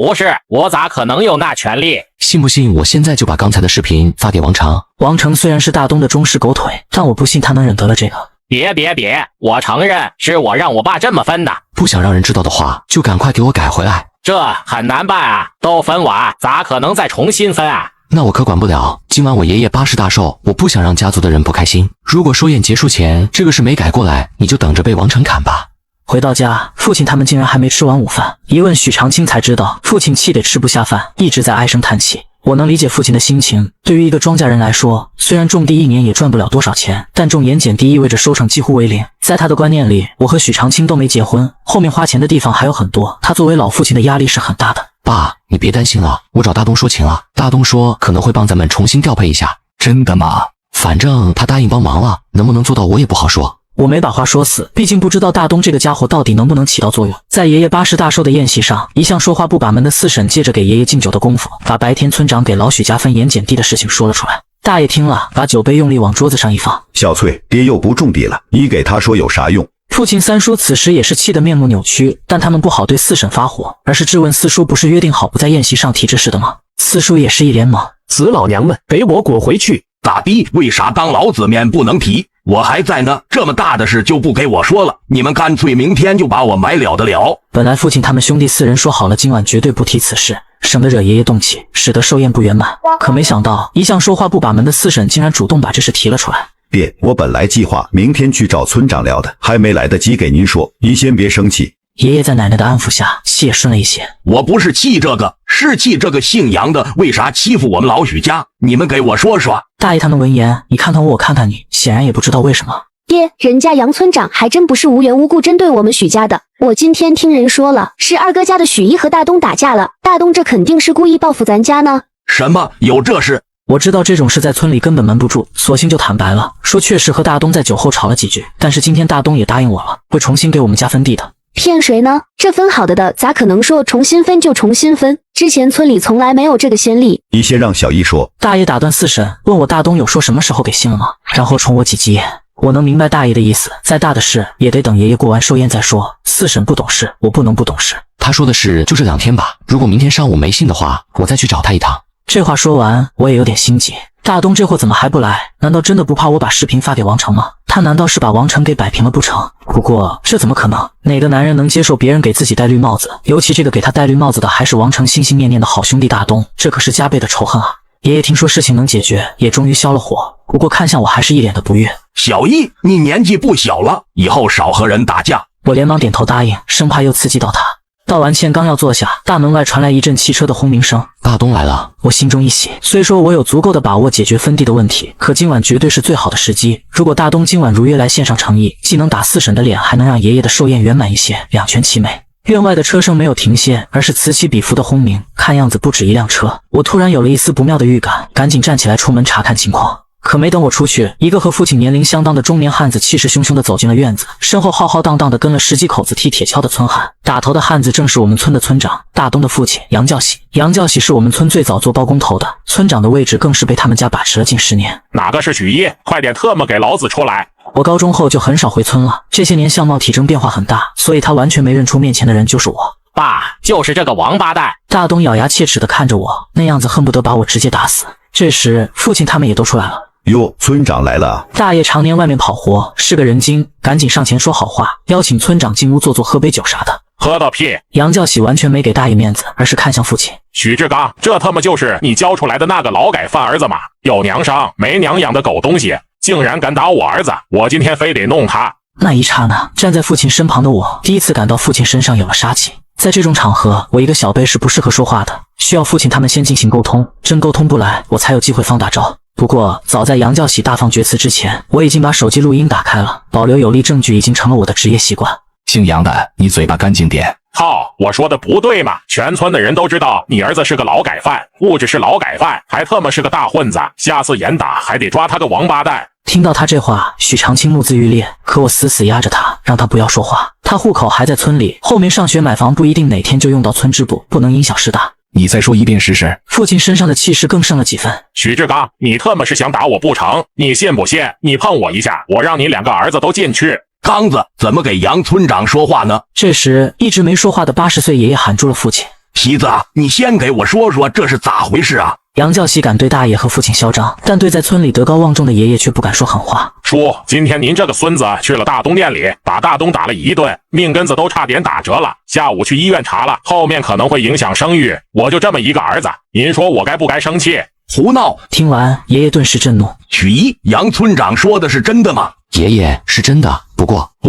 我咋可能有那权利？信不信我现在就把刚才的视频发给王成？王成虽然是大东的忠实狗腿，但我不信他能忍得了这个。别，我承认是我让我爸这么分的。不想让人知道的话，就赶快给我改回来。这很难办啊，都分完，咋可能再重新分啊？那我可管不了。今晚我爷爷80大寿，我不想让家族的人不开心。如果寿宴结束前这个事没改过来，你就等着被王成砍吧。回到家，父亲他们竟然还没吃完午饭。一问许长青才知道，父亲气得吃不下饭，一直在唉声叹气。我能理解父亲的心情。对于一个庄稼人来说，虽然种地一年也赚不了多少钱，但种盐碱地意味着收成几乎为零。在他的观念里，我和许长青都没结婚，后面花钱的地方还有很多，他作为老父亲的压力是很大的。爸，你别担心了，我找大东说情了，大东说可能会帮咱们重新调配一下。真的吗？反正他答应帮忙了，能不能做到我也不好说。我没把话说死，毕竟不知道大东这个家伙到底能不能起到作用。在爷爷80大寿的宴席上，一向说话不把门的四婶借着给爷爷敬酒的功夫，把白天村长给老许家分盐碱地的事情说了出来。大爷听了，把酒杯用力往桌子上一放：小翠，爹又不种地了，你给他说有啥用？父亲三叔此时也是气得面目扭曲，但他们不好对四婶发火，而是质问四叔不是约定好不在宴席上提这事的吗？四叔也是一脸懵。死老娘们，给我滚回去！咋地？为啥当老子面不能提？我还在呢，这么大的事就不给我说了，你们干脆明天就把我埋了得了。本来父亲他们兄弟四人说好了今晚绝对不提此事，省得惹爷爷动气，使得寿宴不圆满。可没想到一向说话不把门的四婶竟然主动把这事提了出来。别，我本来计划明天去找村长聊的，还没来得及给您说，您先别生气。爷爷在奶奶的安抚下，气也顺了一些。我不是气这个，是气这个姓杨的为啥欺负我们老许家？你们给我说说。大爷他们闻言，你看看我看看你，显然也不知道为什么。爹，人家杨村长还真不是无缘无故针对我们许家的。我今天听人说了，是二哥家的许一和大东打架了，大东这肯定是故意报复咱家呢。什么？有这事？我知道这种事在村里根本瞒不住，索性就坦白了，说确实和大东在酒后吵了几句，但是今天大东也答应我了，会重新给我们家分地的。骗谁呢？这分好的咋可能说重新分就重新分？之前村里从来没有这个先例。你先让小姨说。大爷打断四婶，问我大东有说什么时候给信了吗？然后冲我几急眼。我能明白大爷的意思，再大的事也得等爷爷过完寿宴再说。四婶不懂事，我不能不懂事。他说的是就这2天吧，如果明天上午没信的话，我再去找他一趟。这话说完，我也有点心急。大东这货怎么还不来？难道真的不怕我把视频发给王成吗？他难道是把王成给摆平了不成？不过这怎么可能？哪个男人能接受别人给自己戴绿帽子？尤其这个给他戴绿帽子的还是王成心心念念的好兄弟大东，这可是加倍的仇恨啊！爷爷听说事情能解决，也终于消了火，不过看向我还是一脸的不悦。小姨，你年纪不小了，以后少和人打架。我连忙点头答应，生怕又刺激到他。道完歉刚要坐下，大门外传来一阵汽车的轰鸣声。大东来了，我心中一喜。虽说我有足够的把握解决分地的问题，可今晚绝对是最好的时机。如果大东今晚如约来献上诚意，既能打四婶的脸，还能让爷爷的寿宴圆满一些，两全其美。院外的车声没有停歇，而是此起彼伏的轰鸣，看样子不止一辆车。我突然有了一丝不妙的预感，赶紧站起来出门查看情况。可没等我出去，一个和父亲年龄相当的中年汉子气势汹汹地走进了院子，身后浩浩荡荡地跟了10几口子踢铁锹的村汉。打头的汉子正是我们村的村长大东的父亲杨教喜。杨教喜是我们村最早做包工头的，村长的位置更是被他们家把持了近10年。哪个是许一？快点特么给老子出来！我高中后就很少回村了，这些年相貌体征变化很大，所以他完全没认出面前的人就是我。爸，就是这个王八蛋！大东咬牙切齿地看着我，那样子恨不得把我直接打死。这时父亲他们也都出来了。哟，村长来了啊！大爷常年外面跑活，是个人精，赶紧上前说好话，邀请村长进屋坐坐，喝杯酒啥的。喝到屁！杨教喜完全没给大爷面子，而是看向父亲。许志刚，这他妈就是你教出来的那个劳改犯儿子吗？有娘生没娘养的狗东西，竟然敢打我儿子！我今天非得弄他！那一刹那，站在父亲身旁的我，第一次感到父亲身上有了杀气。在这种场合，我一个小辈是不适合说话的，需要父亲他们先进行沟通，真沟通不来，我才有机会放大招。不过，早在杨教喜大放厥词之前，我已经把手机录音打开了，保留有力证据已经成了我的职业习惯。姓杨的，你嘴巴干净点。操，我说的不对吗？全村的人都知道你儿子是个劳改犯，不只是劳改犯，还特么是个大混子，下次严打还得抓他个王八蛋。听到他这话，许长青怒自欲裂，可我死死压着他，让他不要说话。他户口还在村里，后面上学买房不一定哪天就用到村支部，不能因小失大。你再说一遍试试。父亲身上的气势更盛了几分。许志刚，你特么是想打我不成？你信不信？你碰我一下，我让你2个儿子都进去。刚子，怎么给杨村长说话呢？这时，一直没说话的80岁爷爷喊住了父亲。皮子，你先给我说说这是咋回事啊？杨教喜敢对大爷和父亲嚣张，但对在村里德高望重的爷爷却不敢说狠话。叔，今天您这个孙子去了大东店里，把大东打了一顿，命根子都差点打折了。下午去医院查了，后面可能会影响生育。我就这么一个儿子，您说我该不该生气？胡闹！听完，爷爷顿时震怒。许一，杨村长说的是真的吗？爷爷，是真的，不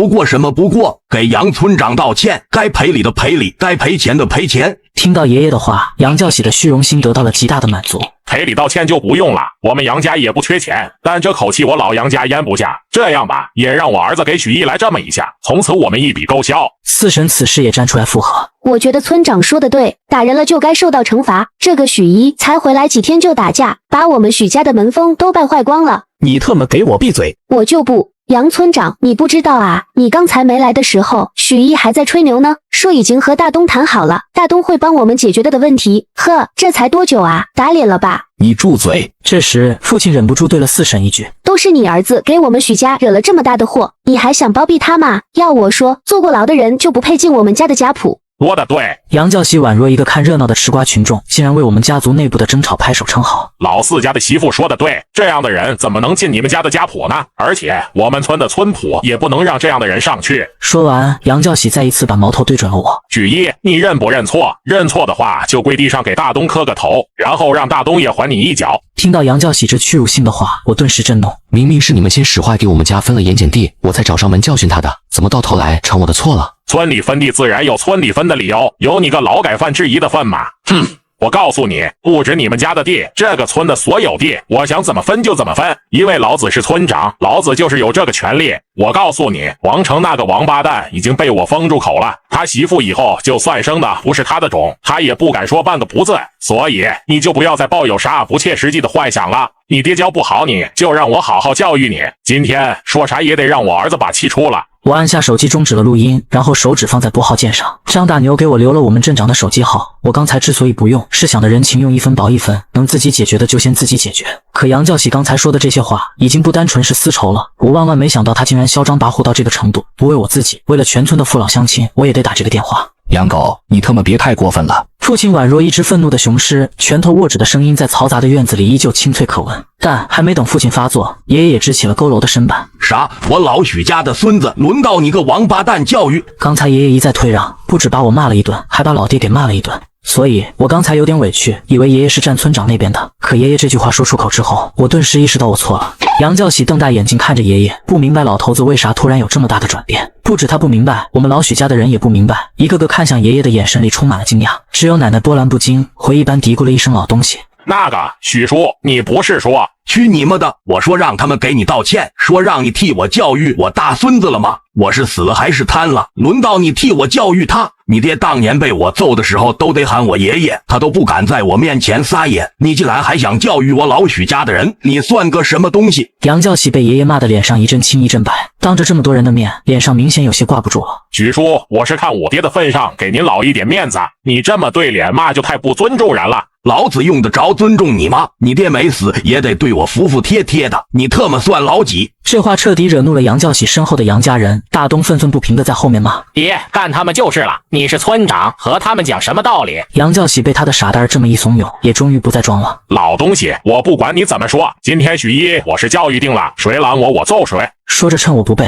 过什么不过？给杨村长道歉，该赔礼的赔礼，该赔钱的赔钱。听到爷爷的话，杨教喜的虚荣心得到了极大的满足。赔礼道歉就不用了，我们杨家也不缺钱，但这口气我老杨家咽不下。这样吧，也让我儿子给许一来这么一下，从此我们一笔勾销。四婶此时也站出来附和。我觉得村长说的对，打人了就该受到惩罚。这个许一才回来几天就打架，把我们许家的门风都败坏光了。你特么给我闭嘴！我就不。杨村长，你不知道啊，你刚才没来的时候，许一还在吹牛呢，说已经和大东谈好了，大东会帮我们解决的问题。呵，这才多久啊？打脸了吧？你住嘴！这时，父亲忍不住对了四婶一句：“都是你儿子给我们许家惹了这么大的祸，你还想包庇他吗？要我说，坐过牢的人就不配进我们家的家谱。”说的对，杨教习宛若一个看热闹的吃瓜群众，竟然为我们家族内部的争吵拍手称好。老四家的媳妇说的对，这样的人怎么能进你们家的家谱呢？而且我们村的村谱也不能让这样的人上去。说完，杨教习再一次把矛头对准了我。许一，你认不认错？认错的话，就跪地上给大东磕个头，然后让大东也还你一脚。听到杨教习这屈辱性的话，我顿时震怒。明明是你们先使坏给我们家分了盐碱地，我才找上门教训他的，怎么到头来成我的错了？村里分地自然有村里分的理由，有你个劳改犯质疑的份吗？哼！我告诉你，不止你们家的地，这个村的所有地，我想怎么分就怎么分，因为老子是村长，老子就是有这个权利。我告诉你，王成那个王八蛋已经被我封住口了，他媳妇以后就算生的不是他的种，他也不敢说半个不字，所以你就不要再抱有啥不切实际的幻想了。你爹教不好你，就让我好好教育你。今天说啥也得让我儿子把气出了。我按下手机终止了录音，然后手指放在拨号键上。张大牛给我留了我们镇长的手机号，我刚才之所以不用，是想的人情用一分薄一分，能自己解决的就先自己解决。可杨教习刚才说的这些话，已经不单纯是私仇了。我万万没想到他竟然嚣张跋扈到这个程度，不为我自己，为了全村的父老乡亲，我也得打这个电话。杨狗，你他妈别太过分了！父亲宛若一只愤怒的雄狮，拳头握指的声音在嘈杂的院子里依旧清脆可闻。但还没等父亲发作，爷爷也支起了佝偻的身板。啥？我老许家的孙子，轮到你个王八蛋教育？刚才爷爷一再退让，不止把我骂了一顿，还把老爹给骂了一顿。所以我刚才有点委屈，以为爷爷是站村长那边的。可爷爷这句话说出口之后，我顿时意识到我错了。杨教喜瞪大眼睛看着爷爷，不明白老头子为啥突然有这么大的转变。不止他不明白，我们老许家的人也不明白，一个个看向爷爷的眼神里充满了惊讶。只有奶奶波澜不惊，回忆般嘀咕了一声老东西。那个许叔，你不是说去你妈的！我说让他们给你道歉，说让你替我教育我大孙子了吗？我是死了还是瘫了？轮到你替我教育他。你爹当年被我揍的时候都得喊我爷爷，他都不敢在我面前撒野，你竟然还想教育我老许家的人，你算个什么东西？杨教喜被爷爷骂得脸上一阵青一阵白，当着这么多人的面，脸上明显有些挂不住了。许叔，我是看我爹的份上给您老一点面子，你这么对脸骂就太不尊重人了。老子用得着尊重你吗？你爹没死也得对我服服帖帖的，你特么算老几？这话彻底惹怒了杨教喜身后的杨家人，大东愤愤不平地在后面骂：爹，干他们就是了，你是村长，和他们讲什么道理？杨教喜被他的傻蛋儿这么一怂恿，也终于不再装了。老东西，我不管你怎么说，今天许一我是教育定了，谁拦我揍谁。说着趁我不备，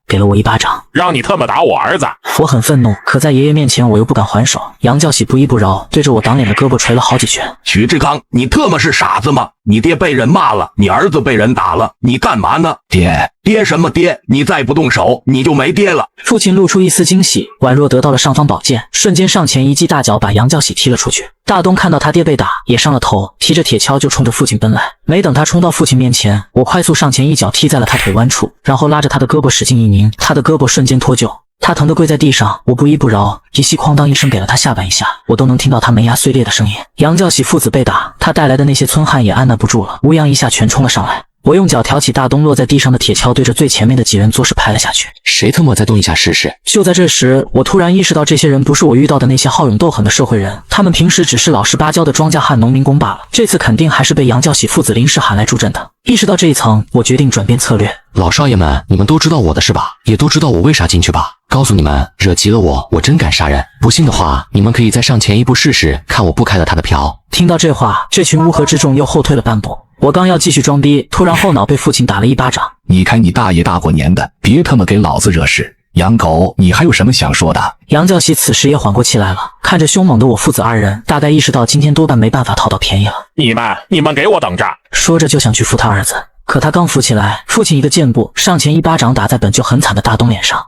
给了我一巴掌，让你特么打我儿子。我很愤怒，可在爷爷面前我又不敢还手。杨教喜不依不饶，对着我挡脸的胳膊捶了好几拳。许志刚，你特么是傻子吗？你爹被人骂了，你儿子被人打了，你干嘛呢？爹什么爹？你再不动手，你就没爹了。父亲露出一丝惊喜，宛若得到了尚方宝剑，瞬间上前一记大脚把杨教喜踢了出去。大东看到他爹被打，也上了头，提着铁锹就冲着父亲奔来。没等他冲到父亲面前，我快速上前一脚踢在了他腿弯处，然后拉着他的胳膊使劲一拧，他的胳膊瞬间脱臼。他疼得跪在地上，我不依不饶，一记哐当一声给了他下巴一下，我都能听到他门牙碎裂的声音。杨教喜父子被打，他带来的那些村汉也按捺不住了，乌泱一下全冲了上来。我用脚挑起大东落在地上的铁锹，对着最前面的几人作势拍了下去。谁他妈再动一下试试？就在这时，我突然意识到这些人不是我遇到的那些好勇斗狠的社会人，他们平时只是老实巴交的庄稼汉、农民工罢了。这次肯定还是被杨教喜父子临时喊来助阵的。意识到这一层，我决定转变策略。老少爷们，你们都知道我的是吧？也都知道我为啥进去吧？告诉你们，惹急了我真敢杀人。不信的话，你们可以再上前一步试试，看我不开了他的瓢。听到这话，这群乌合之众又后退了半步。我刚要继续装逼，突然后脑被父亲打了一巴掌。你开你大爷大过年的，别他妈给老子惹事！杨狗，你还有什么想说的？杨教喜此时也缓过气来了，看着凶猛的我父子二人，大概意识到今天多半没办法讨到便宜了。你们给我等着！说着就想去扶他儿子。可他刚扶起来，父亲一个箭步上前一巴掌打在本就很惨的大东脸上。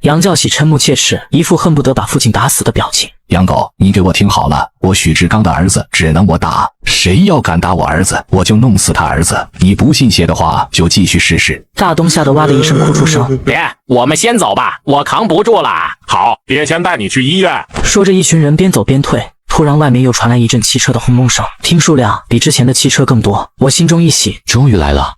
杨教喜瞠目切齿，一副恨不得把父亲打死的表情。杨狗，你给我听好了，我许志刚的儿子只能我打，谁要敢打我儿子，我就弄死他儿子。你不信邪的话，就继续试试。大东吓得哇的一声哭出声。爹，我们先走吧，我扛不住了。好，爹先带你去医院。说着，一群人边走边退。突然外面又传来一阵汽车的轰隆声，听数量比之前的汽车更多，我心中一喜，终于来了。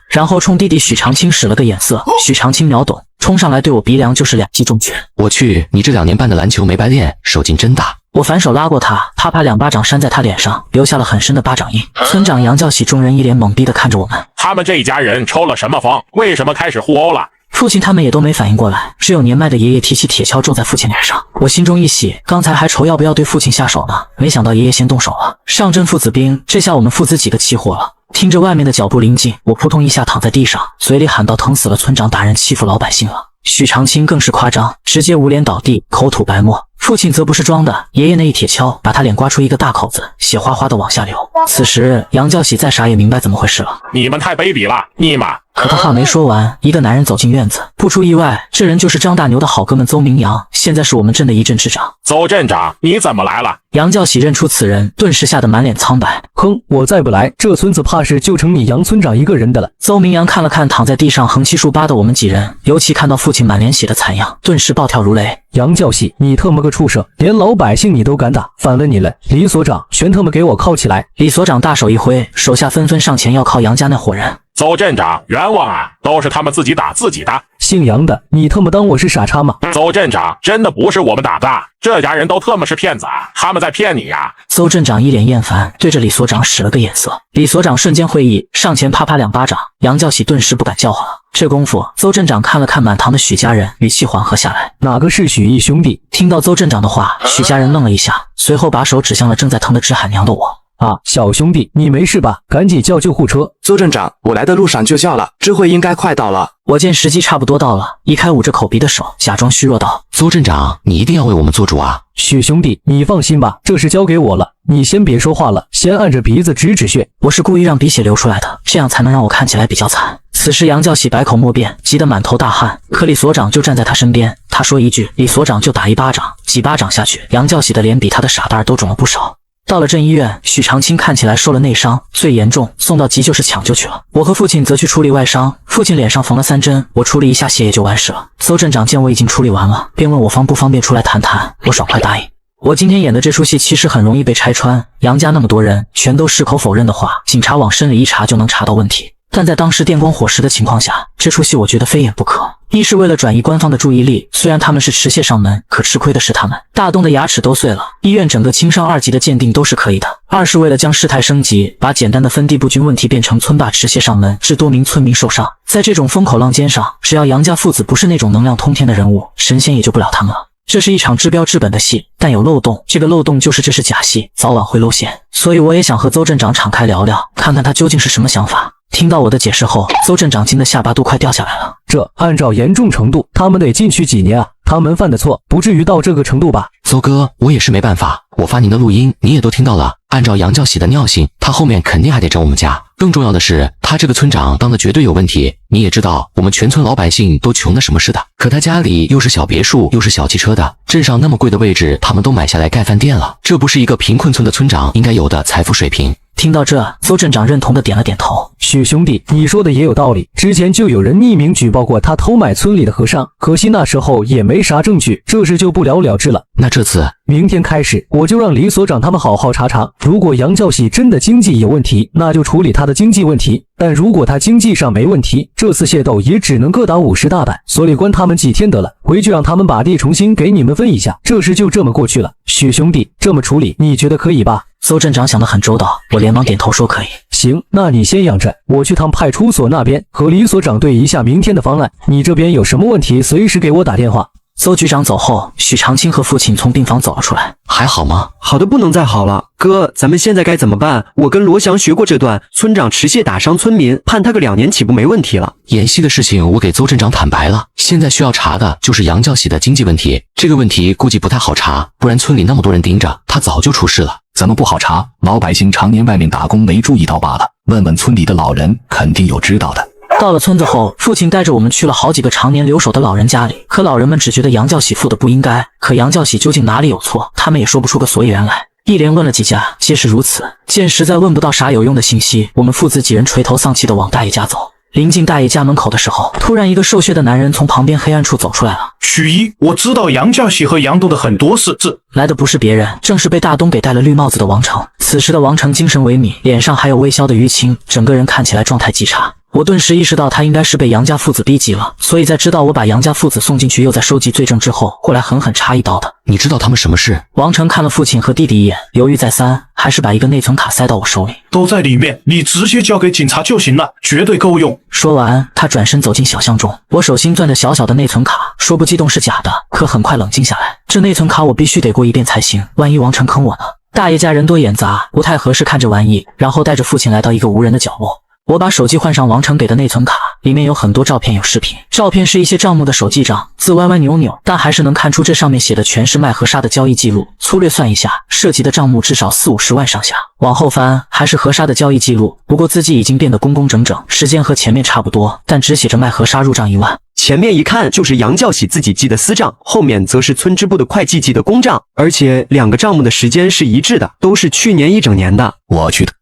然后冲弟弟许长青使了个眼色，许长青秒懂，冲上来对我鼻梁就是2记重拳。我去，你这2年半的篮球没白练，手劲真大。我反手拉过他，啪啪2巴掌扇在他脸上，留下了很深的巴掌印。村长杨教喜众人一脸懵逼地看着我们，他们这一家人抽了什么风？为什么开始互殴了？父亲他们也都没反应过来，只有年迈的爷爷提起铁锹揍在父亲脸上。我心中一喜，刚才还愁要不要对父亲下手呢，没想到爷爷先动手了，上阵父子兵，这下我们父子几个起火了。听着外面的脚步临近，我扑通一下躺在地上，嘴里喊道：“疼死了村长大人欺负老百姓了。”许长青更是夸张，直接捂脸倒地，口吐白沫。父亲则不是装的，爷爷那一铁锹把他脸刮出一个大口子，血哗哗的往下流。此时杨教喜再傻也明白怎么回事了。你们太卑鄙了，你们！可他话没说完，一个男人走进院子，不出意外，这人就是张大牛的好哥们邹明阳，现在是我们镇的一镇之长。邹镇长，你怎么来了？杨教喜认出此人，顿时吓得满脸苍白。哼，我再不来，这村子怕是就成你杨村长一个人的了。邹明阳看了看躺在地上横七竖八的我们几人，尤其看到父亲满脸血的惨样，顿时暴跳如雷。杨教喜，你特么个畜生，连老百姓你都敢打，反了你了！李所长，全他妈给我铐起来！李所长大手一挥，手下纷纷上前要铐杨家那伙人。邹镇长，冤枉啊！都是他们自己打自己的。姓杨的，你特么当我是傻叉吗？邹镇长，真的不是我们打的，这家人都特么是骗子，他们在骗你呀！邹镇长一脸厌烦，对着李所长使了个眼色。李所长瞬间会意，上前啪啪2巴掌，杨教喜顿时不敢叫唤了。这功夫，邹镇长看了看满堂的许家人，语气缓和下来：“哪个是许义兄弟？”听到邹镇长的话，许家人愣了一下，随后把手指向了正在疼得直喊娘的我。啊，小兄弟，你没事吧？赶紧叫救护车！邹镇长，我来的路上就叫了，这会应该快到了。我见时机差不多到了，移开捂着口鼻的手，假装虚弱道：“邹镇长，你一定要为我们做主啊！”许兄弟，你放心吧，这事交给我了，你先别说话了，先按着鼻子止止血。我是故意让鼻血流出来的，这样才能让我看起来比较惨。此时杨教喜百口莫辩，急得满头大汗，可李所长就站在他身边，他说一句，李所长就打1巴掌，几巴掌下去，杨教喜的脸比他的傻蛋都肿了不少。到了镇医院，许长青看起来受了内伤，最严重，送到急救室抢救去了。我和父亲则去处理外伤，父亲脸上缝了3针，我处理一下血也就完事了。邹镇长见我已经处理完了，便问我方不方便出来谈谈，我爽快答应。我今天演的这出戏其实很容易被拆穿，杨家那么多人全都矢口否认的话，警察往深里一查就能查到问题。但在当时电光火石的情况下，这出戏我觉得非演不可。一是为了转移官方的注意力，虽然他们是持械上门，可吃亏的是他们。大东的牙齿都碎了，医院整个轻伤2级的鉴定都是可以的。二是为了将事态升级，把简单的分地不均问题变成村霸持械上门，致多名村民受伤。在这种风口浪尖上，只要杨家父子不是那种能量通天的人物，神仙也救不了他们了。这是一场治标治本的戏，但有漏洞，这个漏洞就是这是假戏，早晚会露馅。所以我也想和邹镇长敞开聊聊，看看他究竟是什么想法。听到我的解释后，邹镇长惊得下巴都快掉下来了。这按照严重程度，他们得进去几年啊？他们犯的错不至于到这个程度吧？邹哥，我也是没办法，我发您的录音，你也都听到了。按照杨教喜的尿性，他后面肯定还得整我们家。更重要的是，他这个村长当的绝对有问题。你也知道，我们全村老百姓都穷的什么似的，可他家里又是小别墅，又是小汽车的，镇上那么贵的位置，他们都买下来盖饭店了。这不是一个贫困村的村长应该有的财富水平。听到这，邹镇长认同的点了点头。许兄弟，你说的也有道理。之前就有人匿名举报过他偷买村里的和尚，可惜那时候也没啥证据，这事就不了了之了。那这次，明天开始，我就让李所长他们好好查查。如果杨教喜真的经济有问题，那就处理他的经济问题。但如果他经济上没问题，这次械斗也只能各打50大板，所以关他们几天得了。回去让他们把地重新给你们分一下，这事就这么过去了。许兄弟，这么处理，你觉得可以吧？邹镇长想得很周到，我连忙点头说可以。行，那你先养着，我去趟派出所那边和李所长对一下明天的方案。你这边有什么问题，随时给我打电话。邹局长走后，许长青和父亲从病房走了出来。还好吗？好的不能再好了，哥，咱们现在该怎么办？我跟罗翔学过这段，村长持械打伤村民，判他个2年起步没问题了。演戏的事情我给邹镇长坦白了，现在需要查的就是杨教喜的经济问题。这个问题估计不太好查，不然村里那么多人盯着，他早就出事了。怎么不好查？老百姓常年外面打工没注意到罢了，问问村里的老人，肯定有知道的。到了村子后，父亲带着我们去了好几个常年留守的老人家里，可老人们只觉得杨教喜付的不应该，可杨教喜究竟哪里有错，他们也说不出个所以然来。一连问了几家，皆是如此。见实在问不到啥有用的信息，我们父子几人垂头丧气地往大爷家走。临近大爷家门口的时候，突然一个瘦削的男人从旁边黑暗处走出来了。许一，我知道杨教喜和杨东的很多事，来的不是别人，正是被大东给戴了绿帽子的王成。此时的王成精神萎靡，脸上还有微消的淤青，整个人看起来状态极差。我顿时意识到他应该是被杨家父子逼急了，所以在知道我把杨家父子送进去，又在收集罪证之后，过来狠狠插一刀的。你知道他们什么事？王成看了父亲和弟弟一眼，犹豫再三，还是把一个内存卡塞到我手里。都在里面，你直接交给警察就行了，绝对够用。说完，他转身走进小巷中。我手心攥着小小的内存卡，说不激动是假的，可很快冷静下来。这内存卡我必须得过一遍才行，万一王成坑我呢？大爷家人多眼杂，不太合适看这玩意，然后带着父亲来到一个无人的角落。我把手机换上王成给的内存卡，里面有很多照片，有视频。照片是一些账目的手记账，字歪歪扭扭，但还是能看出这上面写的全是麦和沙的交易记录。粗略算一下，涉及的账目至少40-50万上下。往后翻，还是和沙的交易记录，不过字迹已经变得工工整整，时间和前面差不多，但只写着麦和沙入账1万。前面一看就是杨教喜自己记的私账，后面则是村支部的会计记的公账，而且2个账目的时间是一致的，都是去年1整年的。我去的！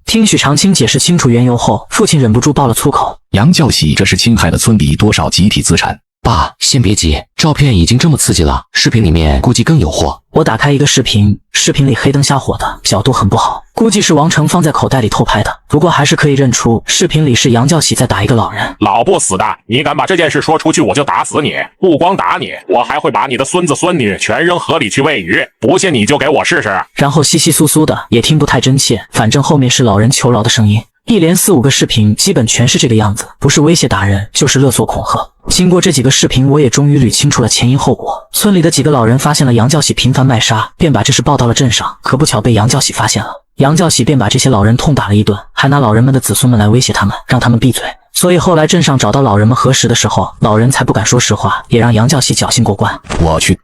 听许长青解释清楚缘由后，父亲忍不住爆了粗口。杨教喜这是侵害了村里多少集体资产？爸，先别急，照片已经这么刺激了，视频里面估计更有货。我打开一个视频，视频里黑灯瞎火的，角度很不好，估计是王成放在口袋里偷拍的。不过还是可以认出，视频里是杨教喜在打一个老人。老不死的，你敢把这件事说出去，我就打死你！不光打你，我还会把你的孙子孙女全扔河里去喂鱼。不信你就给我试试。然后窸窸窣窣的，也听不太真切，反正后面是老人求饶的声音。一连4-5个视频，基本全是这个样子，不是威胁打人，就是勒索恐吓。经过这几个视频，我也终于捋清楚了前因后果。村里的几个老人发现了杨教喜频繁卖沙，便把这事报到了镇上，可不巧被杨教喜发现了。杨教喜便把这些老人痛打了一顿，还拿老人们的子孙们来威胁他们，让他们闭嘴。所以后来镇上找到老人们核实的时候，老人才不敢说实话，也让杨教喜侥幸过关。我去！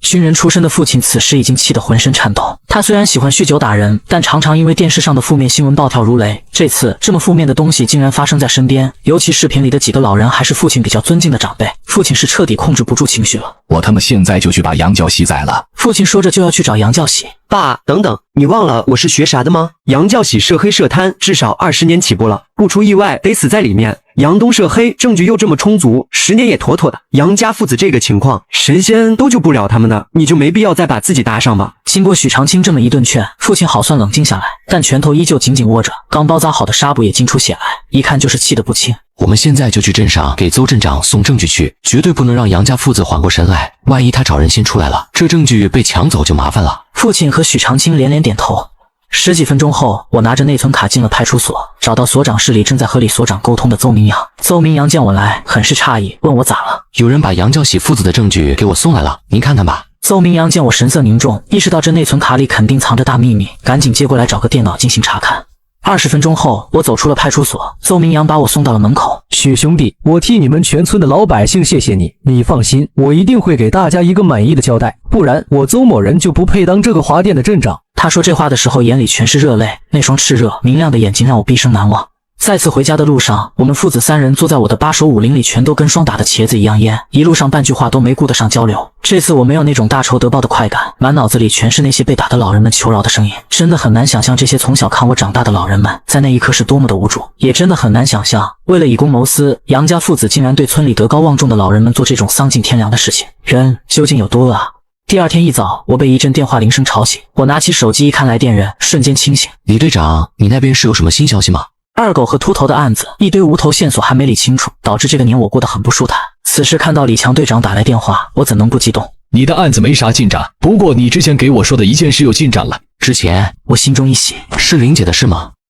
军人出身的父亲此时已经气得浑身颤抖。他虽然喜欢酗酒打人，但常常因为电视上的负面新闻暴跳如雷。这次这么负面的东西竟然发生在身边，尤其视频里的几个老人还是父亲比较尊敬的长辈，父亲是彻底控制不住情绪了。我他妈现在就去把杨教喜宰了！父亲说着就要去找杨教喜。爸，等等，你忘了我是学啥的吗？杨教喜涉黑涉贪，至少20年起步了，不出意外得死在里面。杨东涉黑，证据又这么充足，10年也妥妥的。杨家父子这个情况，神仙都救不了他们的，你就没必要再把自己搭上吧。经过许长青这么一顿劝，父亲好算冷静下来，但拳头依旧紧紧握着，刚包扎好的纱布也浸出血来，一看就是气得不轻。我们现在就去镇上给邹镇长送证据去，绝对不能让杨家父子缓过神来，万一他找人先出来了，这证据被抢走就麻烦了。父亲和许长青连连点头。10几分钟后，我拿着内存卡进了派出所，找到所长室里正在和李所长沟通的邹明阳。邹明阳见我来，很是诧异，问我咋了。有人把杨教喜父子的证据给我送来了，您看看吧。邹明阳见我神色凝重，意识到这内存卡里肯定藏着大秘密，赶紧接过来找个电脑进行查看。20分钟后，我走出了派出所，邹明阳把我送到了门口。许兄弟，我替你们全村的老百姓谢谢你，你放心，我一定会给大家一个满意的交代，不然我邹某人就不配当这个华店的镇长。他说这话的时候眼里全是热泪，那双炽热明亮的眼睛让我毕生难忘。再次回家的路上，我们父子3人坐在我的8手5铃里，全都跟霜打的茄子一样腌，一路上半句话都没顾得上交流。这次我没有那种大仇得报的快感，满脑子里全是那些被打的老人们求饶的声音。真的很难想象这些从小看我长大的老人们在那一刻是多么的无助，也真的很难想象为了以公谋私，杨家父子竟然对村里德高望重的老人们做这种丧尽天良的事情，人究竟有多恶啊？第2天一早，我被一阵电话铃声吵醒，我拿起手机一看来电人，瞬间清醒。李队长，你那边是有什么新消息吗？二狗和秃头的案子，一堆无头线索还没理清楚，导致这个年我过得很不舒坦。此时看到李强队长打来电话，我怎能不激动？你的案子没啥进展，不过你之前给我说的一件事有进展了。之前我心中一喜，是玲姐的事吗？